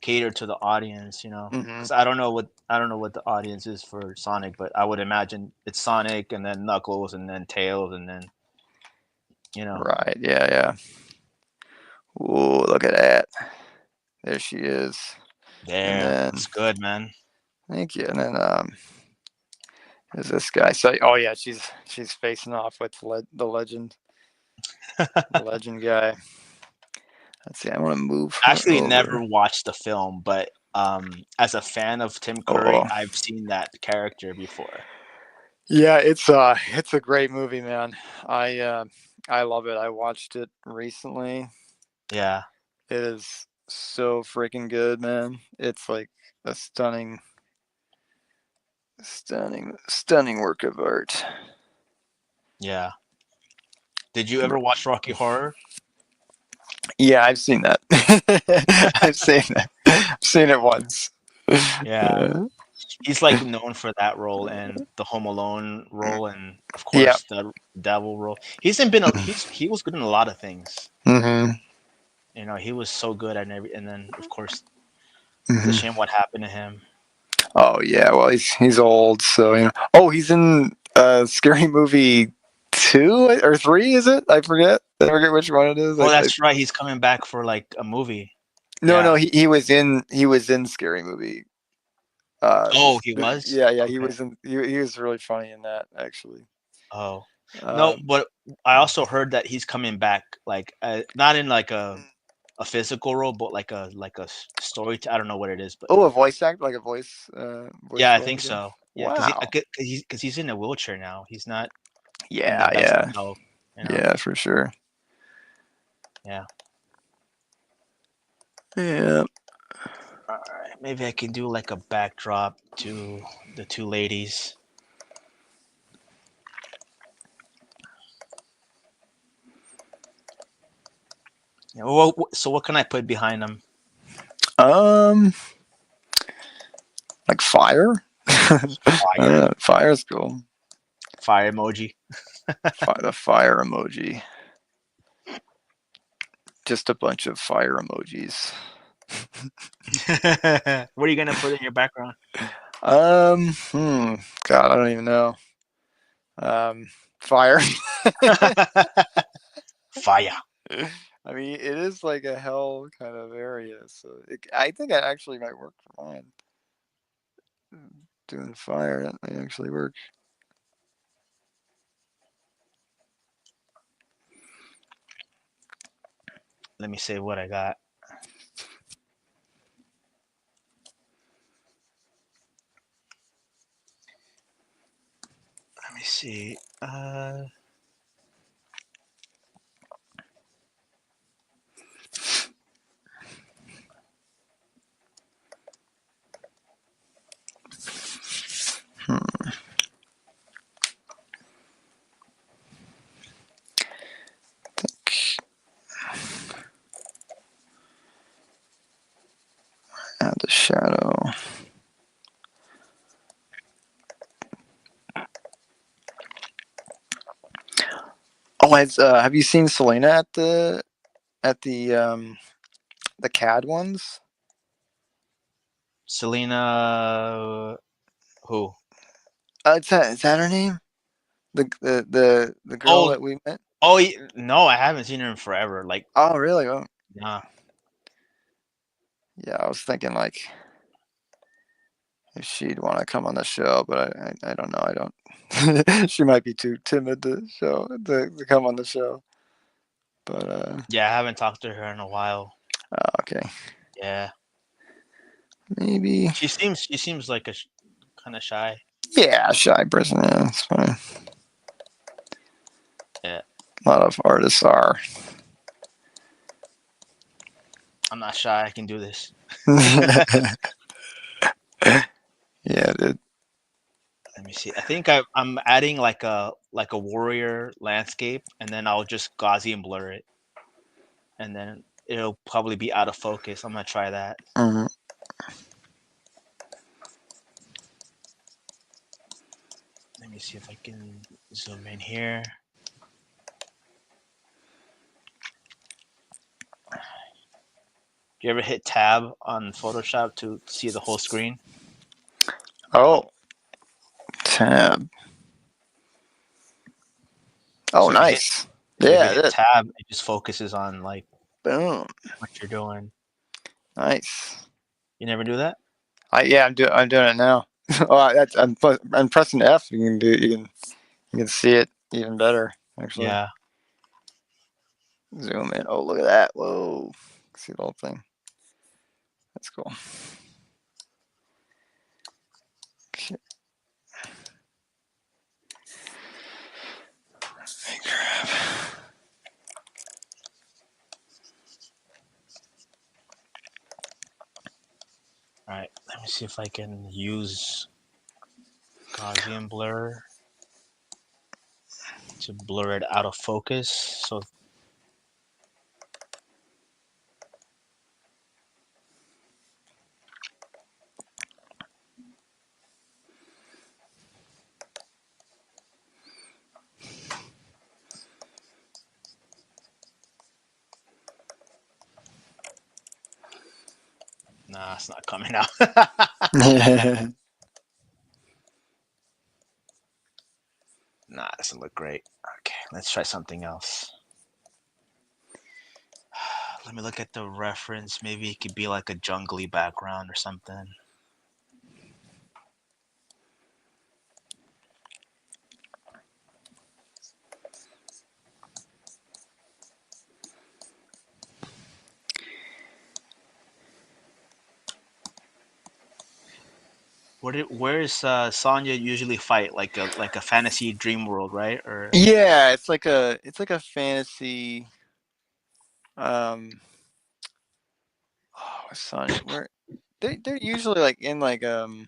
cater to the audience, hmm Because I don't know what the audience is for Sonic, but I would imagine it's Sonic and then Knuckles and then Tails and then you know. Right. Yeah. Ooh, look at that. There she is. And There, then it's good, man. thank you. And then there's this guy. So oh yeah, she's facing off with the legend guy. Let's see. I want to move I her actually never over. watched the film, but as a fan of Tim Curry, Oh I've seen that character before. yeah, it's a great movie, man. I love it. I watched it recently. Yeah, It is so freaking good, man. It's like a stunning work of art. yeah. Did you ever watch Rocky Horror? Yeah, I've seen that. I've seen that. I've seen it once. Yeah, he's like known for that role and the Home Alone role, and of Yeah. course the Devil role. He was good in a lot of things. hmm He was so good at every. And then of course it's a hmm shame what happened to him. Oh yeah, well he's old, so you know. Oh, he's in Scary Movie 2 or 3, is it? I forget which one it is. Oh, that's right. He's coming back for like a movie. No, Yeah. he was in Scary Movie. Oh, he was. Yeah, Okay. he was really funny in that actually. Oh, no, Um, but I also heard that he's coming back, like not in like a physical role, but like a story. I don't know what it is, but oh, a voice act, like a yeah, voice I role think again. so. Yeah, Wow. because he's in a wheelchair now. He's not in the Yeah, best of yeah, health. You know. yeah, for sure. Yeah. Yeah. All right. Maybe I can do like a backdrop to the two ladies. Yeah, well, so what can I put behind them? Um, like fire. Fire. Fire's cool. Fire emoji. The fire emoji. Just a bunch of fire emojis. What are you gonna put in your background? Hmm. God, I don't even know. Um, Fire. Fire. I mean, it is like a hell kind of area, so I think it actually might work fine. Doing fire, that might actually work. Let me say what I got. Let me see. Hmm. Add the shadow. Oh, have you seen Selena at the CAD ones? Selena. Who? Is that her name? The girl Oh, that we met. oh no, I haven't seen her in forever. Like, Oh, really? Oh, nah. yeah. I was thinking like if she'd want to come on the show, but I don't know. I don't. She might be too timid to come on the show. But Yeah, I haven't talked to her in a while. okay, Yeah, maybe. she seems like kind of shy. Yeah, shy person. Yeah, it's fine. Yeah, A lot of artists are. I'm not shy. I can do this. Yeah, dude. Let me see. I think I'm adding like a warrior landscape, and then I'll just Gaussian blur it, and then it'll probably be out of focus. I'm gonna try that. Mhm. Let me see if I can zoom in here. Do you ever hit tab on Photoshop to see the whole screen? Oh, tab. Oh, So if you hit nice. so if you Yeah, hit that. tab, it just focuses on like Boom. what you're doing. Nice. You never do that? I'm doing it now. Oh, I'm pressing F. You can see it even better. Actually, Yeah. zoom in. Oh, look at that. Whoa. See the whole thing. That's cool. Okay. Crap. All right. Let me see if I can use Gaussian blur to blur it out of focus. So nah, it's not coming out. Nah, it doesn't look great. Okay, let's try something else. Let me look at the reference. Maybe it could be like a jungly background or something. Where is Sonya usually fight? Like a fantasy dream world, right? Or Yeah, it's like a fantasy. Um, oh, Sonya, where they're usually like in like hmm.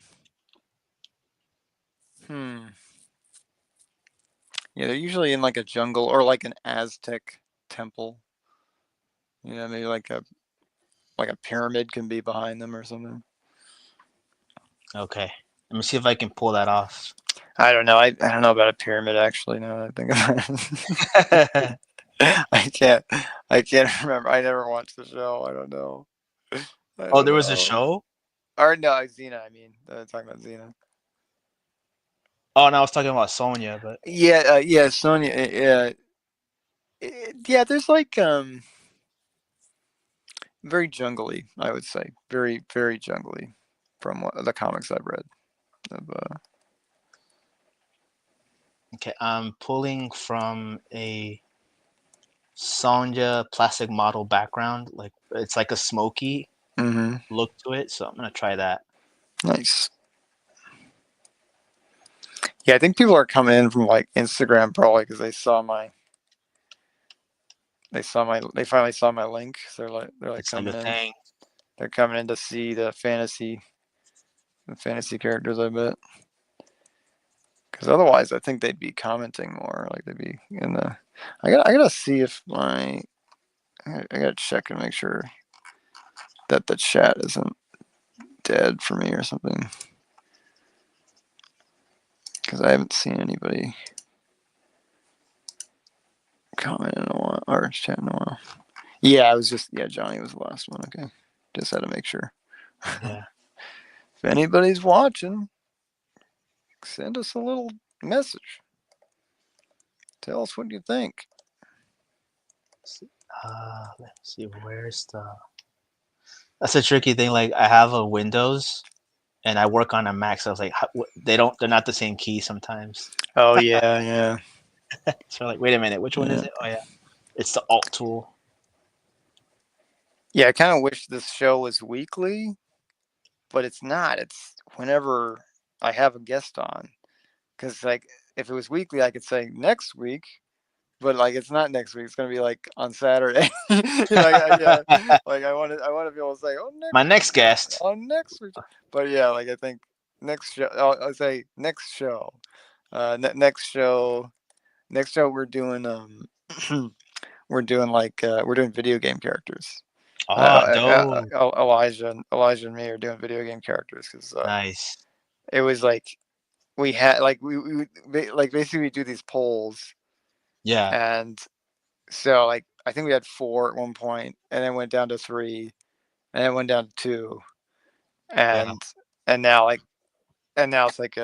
Yeah, they're usually in like a jungle or like an Aztec temple. Maybe like a pyramid can be behind them or something. okay, let me see if I can pull that off. I don't know. I don't know about a pyramid actually. Now that I think about it, I can't. I can't remember. I never watched the show. I don't know. I Oh, don't there was a know. show. Or no, Xena. I mean, talking about Xena. Oh, no, I was talking about Sonya, but Yeah, yeah, Sonya. Yeah. There's like very jungly. I would say very very jungly from the comics I've read. Of, okay, I'm pulling from a Sonya plastic model background. Like it's like a smoky mm-hmm. look to it, so I'm gonna try that. Nice. Yeah, I think people are coming in from like Instagram probably because they finally saw my link. So they're like It's like a coming in. thing. They're coming in to see the fantasy characters. I bet. Because otherwise, I think they'd be commenting more. Like they'd be in the. I gotta see if I gotta check and make sure that the chat isn't dead for me or something. Because I haven't seen anybody comment in a while or chat in a while. Yeah, Johnny was the last one. Okay, just had to make sure. Yeah. If anybody's watching, send us a little message. Tell us what you think. Let's see. Where's the? That's a tricky thing. Like I have a Windows and I work on a Mac, so I was like, they're not the same key sometimes. Oh yeah, yeah, So like, wait a minute, which one is yeah. it? Oh yeah, it's the Alt tool. Yeah, I kind of wish this show was weekly, but it's not. It's whenever I have a guest on. Because like if it was weekly, I could say next week, but like it's not next week. It's gonna be like on Saturday. Yeah. Like I want to be able to say, oh, My next week next guest. on next week. But yeah, like I think next show. I'll say next show. Next show. Next show we're doing we're doing video game characters. Oh, dope. Elijah and me are doing video game characters because Nice. it was like we had like we like basically we do these polls, Yeah. and so like I think we had 4 at one point and then went down to 3 and then went down to 2 Yeah. and and now like and now it's like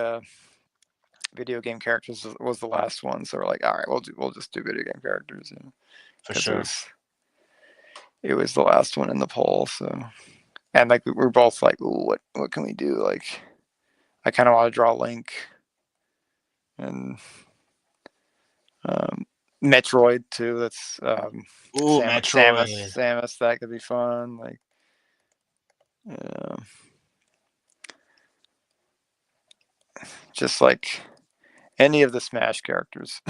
video game characters was the last one, so we're like, all right, we'll just do video game characters For because sure. it was the last one in the poll. So and like we're both like, ooh, what can we do? Like I kind of want to draw Link and Metroid too. That's Ooh, Metroid. Samus. That could be fun. Like, just like any of the Smash characters.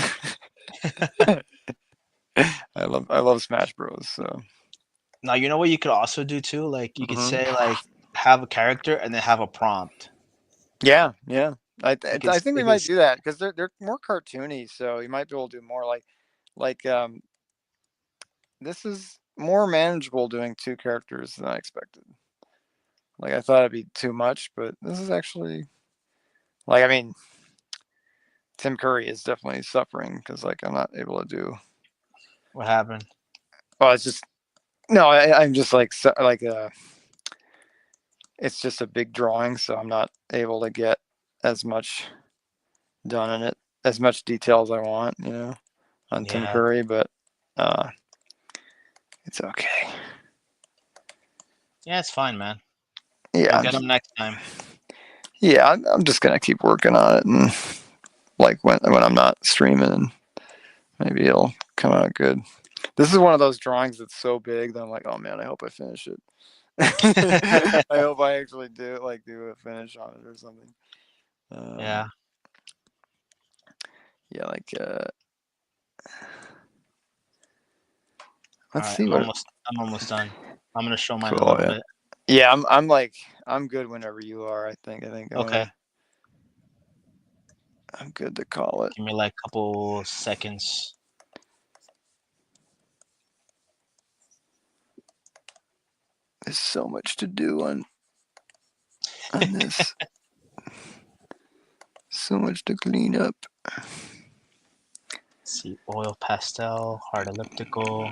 I love Smash Bros. So Now you know what you could also do too. Like you could hmm say like have a character and then have a prompt. yeah. Like I think we might it's do that because they're more cartoony. So you might be able to do more like this is more manageable doing 2 characters than I expected. Like I thought it'd be too much, but this is actually like I mean Tim Curry is definitely suffering because like I'm not able to do. what happened. Well, it's just no. I'm just like it's just a big drawing, so I'm not able to get as much done in it. as much detail as I want, you know, on Tim Yeah. Curry, but it's okay. Yeah, it's fine, man. Yeah, You'll get them next time. yeah, I'm just gonna keep working on it, and like when I'm not streaming, maybe it'll come out good. This is one of those drawings that's so big that I'm like, oh man, I hope I finish it. I hope I actually do a finish on it or something. Yeah. Yeah, like All let's right. see what. I'm almost done. I'm gonna show mine a Cool. little Yeah. bit. Yeah, I'm like I'm good whenever you are. I think Okay. I'm good to call it. Give me like a couple seconds. There's so much to do on this. So much to clean up. Let's see, oil pastel, hard elliptical.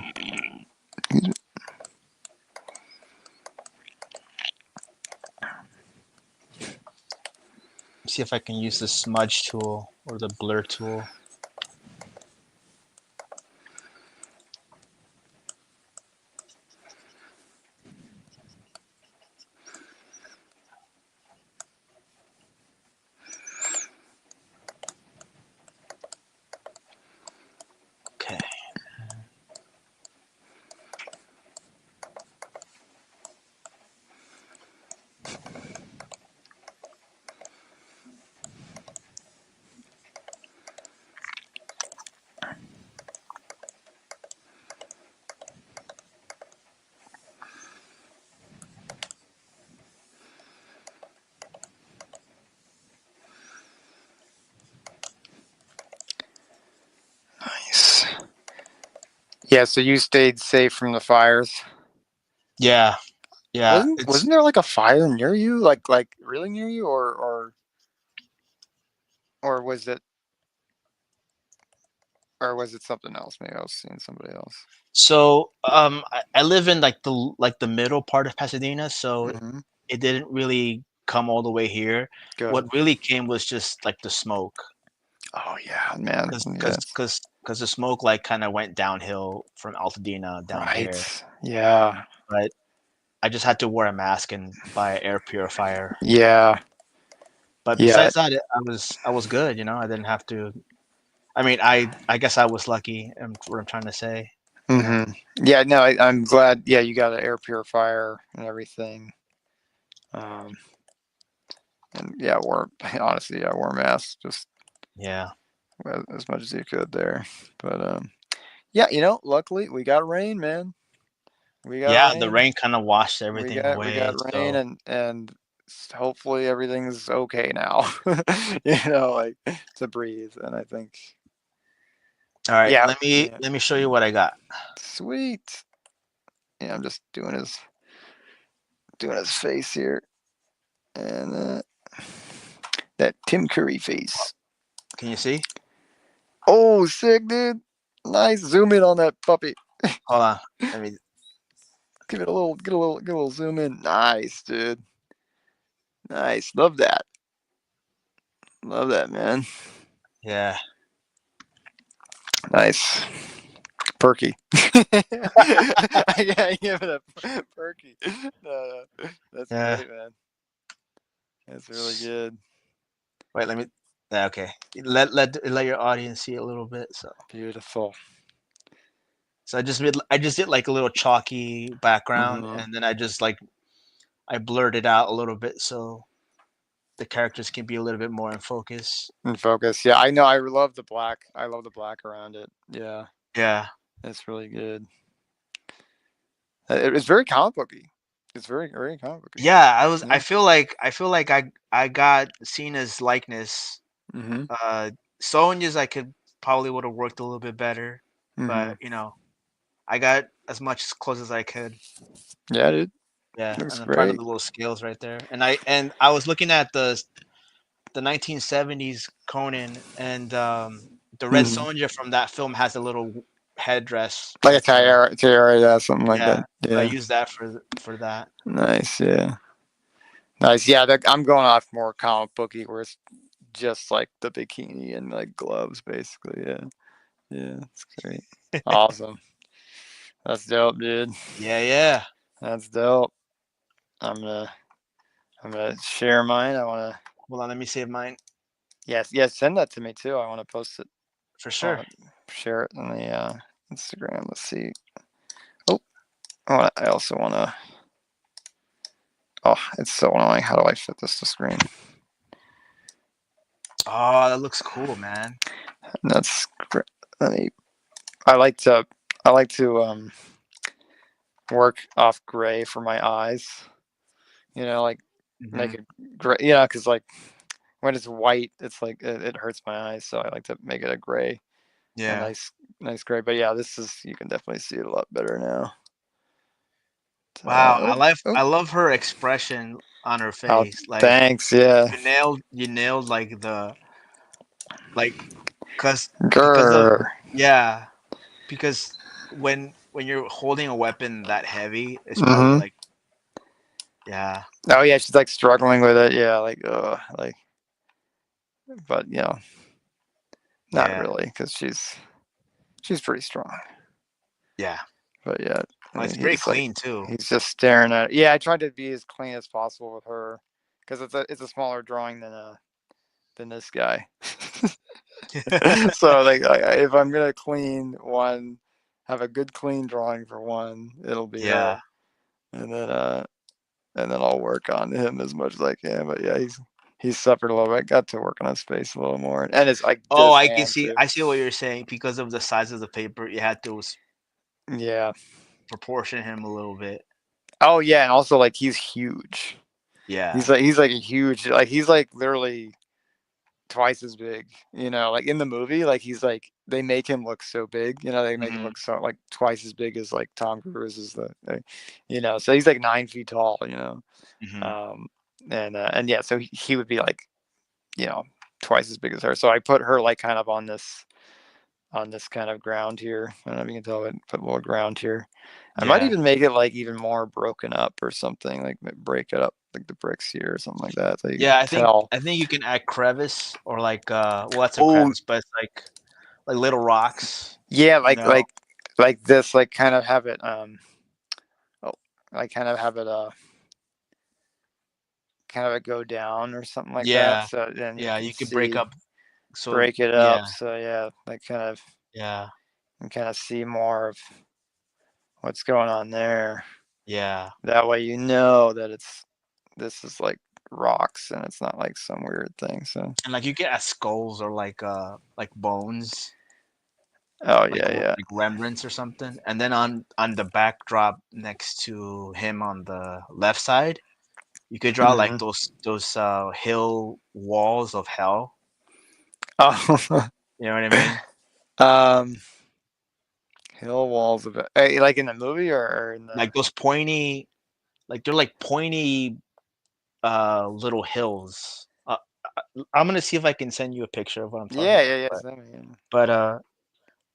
See if I can use the smudge tool or the blur tool. Okay. Nice. Yeah, so you stayed safe from the fires. Yeah. Yeah. Wasn't there like a fire near you? Like really near you, or was it something else? Maybe I was seeing somebody else. So I live in like the middle part of Pasadena, so Mm-hmm. it didn't really come all the way here. What Good. really came was just like the smoke, Oh yeah, man. Yes. because the smoke like kind of went downhill from Altadena down here. Right. Yeah. But I just had to wear a mask and buy an air purifier. Yeah. But Yeah. besides that, I was good. You know, I didn't have to. I mean, I guess I was lucky. What I'm trying to say. Mm-hmm. Yeah. No, I'm glad. Yeah, you got an air purifier and everything. And yeah, honestly, yeah, wore masks just Yeah. as much as you could there. But yeah, you know, luckily we got rain, man. We got Yeah, the rain. rain kind of washed everything We away. got rain, So, and hopefully everything's okay now. You know, like to breathe. And I think, all right, yeah, yeah, let me show you what I got. sweet. Yeah, I'm just doing his face here, and that Tim Curry face. Can you see? Oh, sick, dude. Nice. Zoom in on that puppy. Hold on. Let me. Give it a little, get a little zoom in. Nice, dude. Nice. Love that. Love that, man. Yeah. Nice. Perky. I give it a perky. No, that's Yeah. great, man. That's really good. Wait. Let me. Yeah, okay. Let your audience see a little bit. Beautiful. So I just did like a little chalky background, Mm-hmm. and then I blurred it out a little bit so the characters can be a little bit more in focus. In focus. Yeah, I know. I love the black. I love the black around it. Yeah, Yeah. that's really good. It's very comic booky. It's very comic booky. Yeah, Yeah. I feel like I got Cena's likeness. Mm-hmm. Sonya's I could probably would have worked a little bit better, Mm-hmm. but you know, I got as much as close as I could. Yeah, dude. Yeah, Looks and I'm proud of great. the little scales right there. And I was looking at the 1970s Conan, and the Red Mm-hmm. Sonja from that film has a little headdress, Like a like tiara, yeah, something like yeah. that. So I Yeah. used that for that. Nice. Yeah. Nice. Yeah. I'm going off more comic booky, where it's just like the bikini and like gloves, basically. Yeah, yeah, it's great. Awesome. That's dope, dude. Yeah. That's dope. I'm gonna share mine. I wanna. Hold on, let me save mine Yes. Send that to me too. I want to post it. for sure. Share it on the Instagram. Let's see. Oh, I also want to. Oh, it's so annoying. How do I fit this to screen? Oh, that looks cool, man. And that's great. I like to work off gray for my eyes. You know, like make it gray. Yeah, because like when it's white, it's like it hurts my eyes. So I like to make it a gray, a Yeah. nice gray. But yeah, this is you can definitely see it a lot better now. Wow, Oh, I love her expression on her oh, face. Like thanks. Yeah, you nailed like the like because of grr. yeah, because when you're holding a weapon that heavy, it's probably Mm-hmm. like yeah, Oh yeah, she's like struggling with it. Yeah, like, but not yeah, really, because she's pretty strong. yeah. But yeah, Oh, it's very he's like clean too. he's just staring at it. Yeah, I tried to be as clean as possible with her because it's a smaller drawing than this guy. So like if I'm gonna clean one, have a good clean drawing for one, it'll be Yeah. her, and then I'll work on him as much as I can. But yeah, he's suffered a little bit. Got to work on his face a little more, and his like did Oh, his I can hand see. too. I see what you're saying. Because of the size of the paper, you had to Yeah. proportion him a little bit. Oh yeah, and also like he's huge. Yeah. He's like a huge like he's like literally twice as big. Like in the movie, like he's like they make him look so big. They make him Hmm. look so like twice as big as like Tom Cruise is so he's like 9 feet tall. Hmm. Um, and yeah, so he would be like you know twice as big as her. So I put her like kind of on this kind of ground here. I don't know if you can tell, but put a little ground here. I might Yeah. even make it like even more broken up or something, like break it up like the bricks here or something like that, so you Yeah. can tell. I think you can add crevice or like well, that's a Oh crevice, but it's like little rocks. yeah, You know. like this, like kind of have it oh, like kind of go down or something like that. Yeah. So then you Yeah. can You could break see up. So break it up. yeah. So yeah, like Yeah. kind of see more of what's going on there. Yeah. That way that this is like rocks and it's not like some weird thing. So And like you get add skulls or like bones, oh like yeah, yeah. like remnants or something. And then on the backdrop next to him on the left side, you could draw like Hmm. those hill walls of hell. Oh, You know what I mean? um, hill walls of it. Like in the movie or in the. Like those pointy, like they're like pointy little hills. I'm gonna see if I can send you a picture of what I'm talking Yeah, about. yeah, yeah. But Same, yeah. but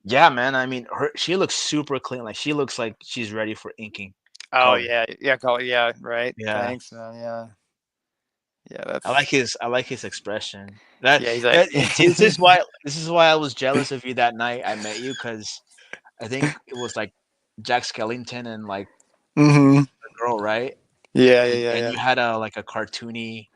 yeah, man. I mean, she looks super clean. Like she looks like she's ready for inking Oh color. yeah, yeah. Call yeah, right. Yeah. Thanks, man. Yeah, yeah. I like his expression. That, Yeah. He's like. that this is why I was jealous of you that night I met you because I think it was like Jack Skellington and like Hmm. the girl, right? Yeah, yeah, yeah, And yeah. you had a like a cartoony,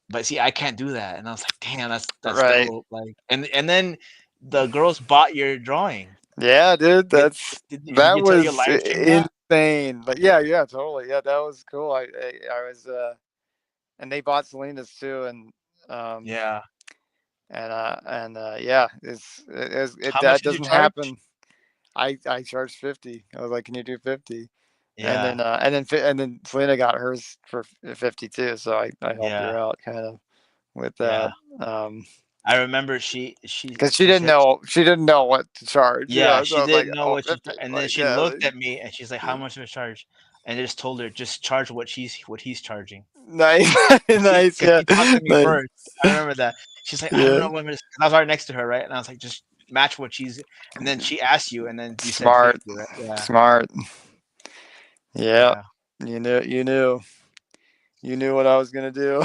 but see, I can't do that. And I was like, damn, that's Right. dope. Like, and then the girls bought your drawing. Yeah, dude. Did did That you tell your was live stream that? insane. But yeah, yeah, totally. Yeah, that was cool. I was and they bought Selena's too, um Yeah. yeah, How much that did you doesn't charge? happen. I charged 50. I was like, can you do 50? Yeah. And then Selena got hers for 50 too. So I helped her Yeah. out kind of with Yeah. that. I remember Because she said she didn't know what to charge. yeah, So she I was like, didn't know oh, what 50. and then Like, she yeah, looked like, at me and she's like, "How much do I charge?" And I just told her, "Just charge what he's charging." nice, nice, Because yeah, he talked to me nice, first. I remember that. She's like, "I don't yeah, know what I'm gonna." I was right next to her, right? And I was like, "Just match what she's." And then she asked you, and then you said smart, 50, right? Yeah, smart. Yeah, yeah. you knew what I was gonna do.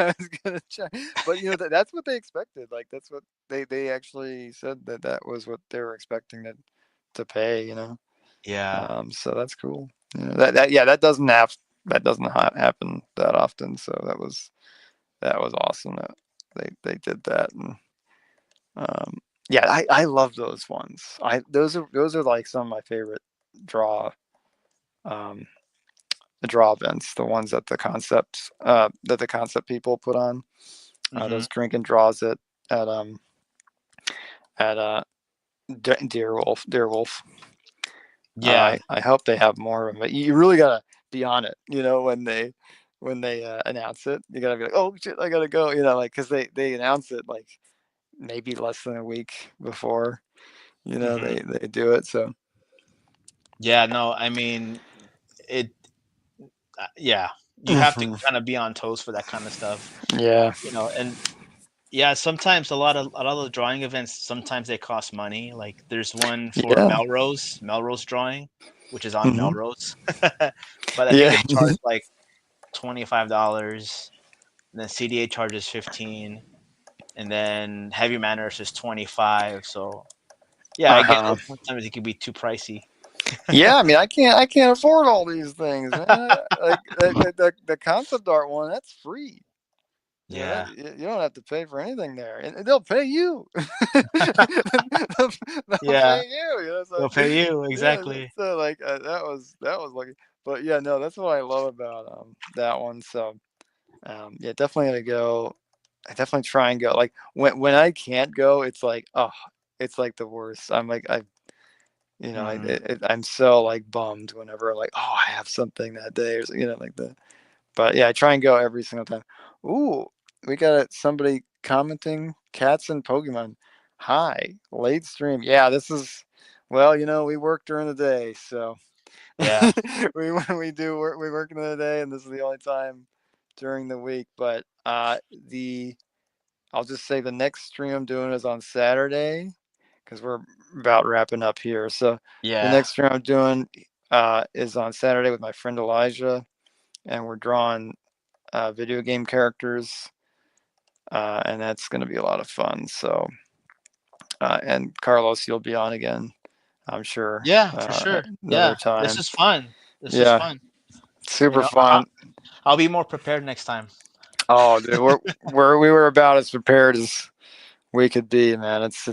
I was gonna check, but that's what they expected. Like that's what they actually said that was what they were expecting to pay. Yeah. So that's cool. That yeah, that doesn't happen that often. So that was awesome that they did that. And um, yeah, I love those ones. Those are like some of my favorite draw um, the draw events, the ones that the concept people put on. Mm-hmm. Those drink and draws at at Deerwolf. Yeah. I hope they have more of them. But you really gotta be on it, when they announce it. You gotta be like, oh shit, I gotta go, like because they announce it like maybe less than a week before, Mm-hmm. they do it. So Yeah. No, I mean it. Yeah, you have to Mhm. kind of be on toes for that kind of stuff, Yeah, and yeah, sometimes a lot of the drawing events sometimes they cost money. Like there's one for yeah, Melrose drawing, which is on hmm Melrose, but I think yeah, they charge like $25, and then CDA charges 15, and then Heavy Manners is 25. So yeah, I get uh-huh. it. Sometimes it can be too pricey. Yeah. I mean, I can't afford all these things, man. Like the concept art one, that's free. Yeah, You don't have to pay for anything there, and they'll pay you. They'll yeah, pay you. So they'll pay you yeah, exactly. so like that was lucky. But yeah, no, that's what I love about that one. So yeah, definitely gonna go. I definitely try and go. Like when I can't go, it's like it's like the worst. I'm like Hmm. I'm so like bummed whenever like I have something that day or like that. But yeah, I try and go every single time. Ooh, we got somebody commenting cats and Pokemon. Hi, late stream. Yeah, this is well, we work during the day, so Yeah, we do work. We work during the day, and this is the only time during the week. But the I'll just say the next stream I'm doing is on Saturday because we're about wrapping up here. So the yeah. next stream I'm doing is on Saturday with my friend Elijah, and we're drawing video game characters, and that's going to be a lot of fun. So, and Carlos, you'll be on again, I'm sure, Yeah, for sure. another Yeah, this time. is fun. This is Yeah, fun. You super know, I- fun. I'll be more prepared next time. Oh, dude, we were about as prepared as we could be, man. It's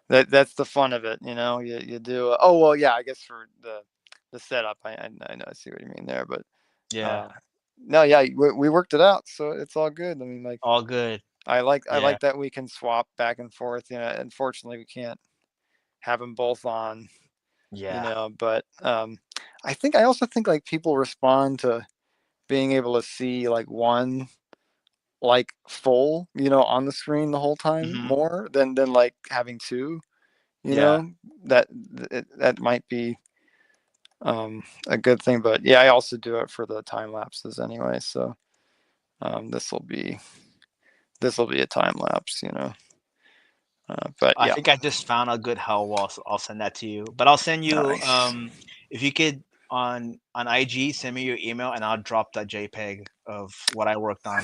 that's the fun of it, You do. Oh well, yeah. I guess for the setup, I know I see what you mean there, but Yeah, uh, no, yeah, we worked it out, so it's all good. I mean, like all good. I Yeah, like that we can swap back and forth. Unfortunately, we can't have them both on. yeah. But I also think like people respond to being able to see like one like full, on the screen the whole time Hmm. more than like having two. You Yeah, know that that might be a good thing. But yeah, I also do it for the time lapses anyway. So this will be a time lapse. But I yeah, think I just found a good hell wall. So I'll send that to you. But I'll send you nice. if you could on IG send me your email and I'll drop that JPEG of what I worked on,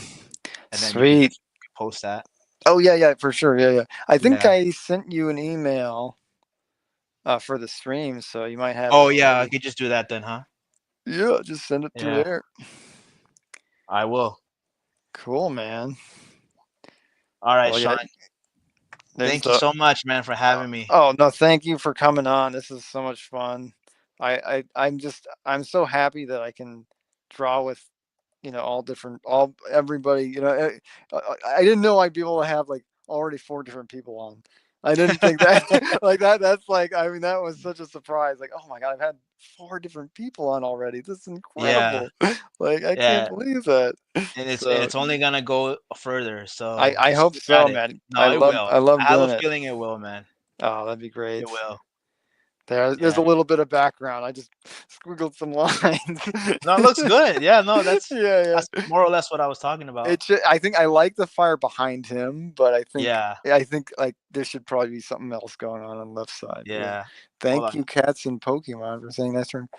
and then you can Sweet. post that. Oh yeah, yeah, for sure. Yeah, yeah. I think Yeah. I sent you an email for the stream, so you might have it Oh yeah, I already. could just do that then, huh? Yeah, just send it through Yeah, there. I will. Cool, man. All right, Well, Sean. yeah, there's Thank you the. so much, man, for having me. Oh no, thank you for coming on. This is so much fun. I'm so happy that I can draw with all everybody. I didn't know I'd be able to have like already four different people on. I didn't think that like that. That's like I mean that was such a surprise. Like oh my god, I've had four different people on already. This is Yeah, incredible. Like I can't yeah, believe that. and So it's only gonna go further. So I just hope keep at so, it. man. No, it will. I love I have a doing it. feeling it will, man. Oh, that'd be It great. will. There's a Yeah. little bit of background. I just squiggled some lines. No, it looks good. Yeah, no, Yeah, that's yeah. more or less what I was talking about. I think I like the fire behind him, but Yeah, I think like there should probably be something else going on the left side. But yeah. yeah. Hold Thank on. you, cats and Pokemon, for saying that turn.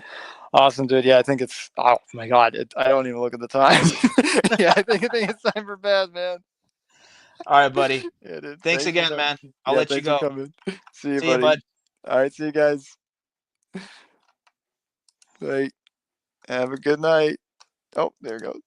Awesome, dude. Yeah, I think it's. Oh my god, I don't even look at the time. Yeah, I think it's time for bed, man. All right, buddy. Yeah, dude. Thanks Thanks for again, coming. man. I'll Yeah, let you thanks for go. coming. See you, See you, buddy. bud. All right, see you guys. Bye. Have a good night. Oh, there it goes.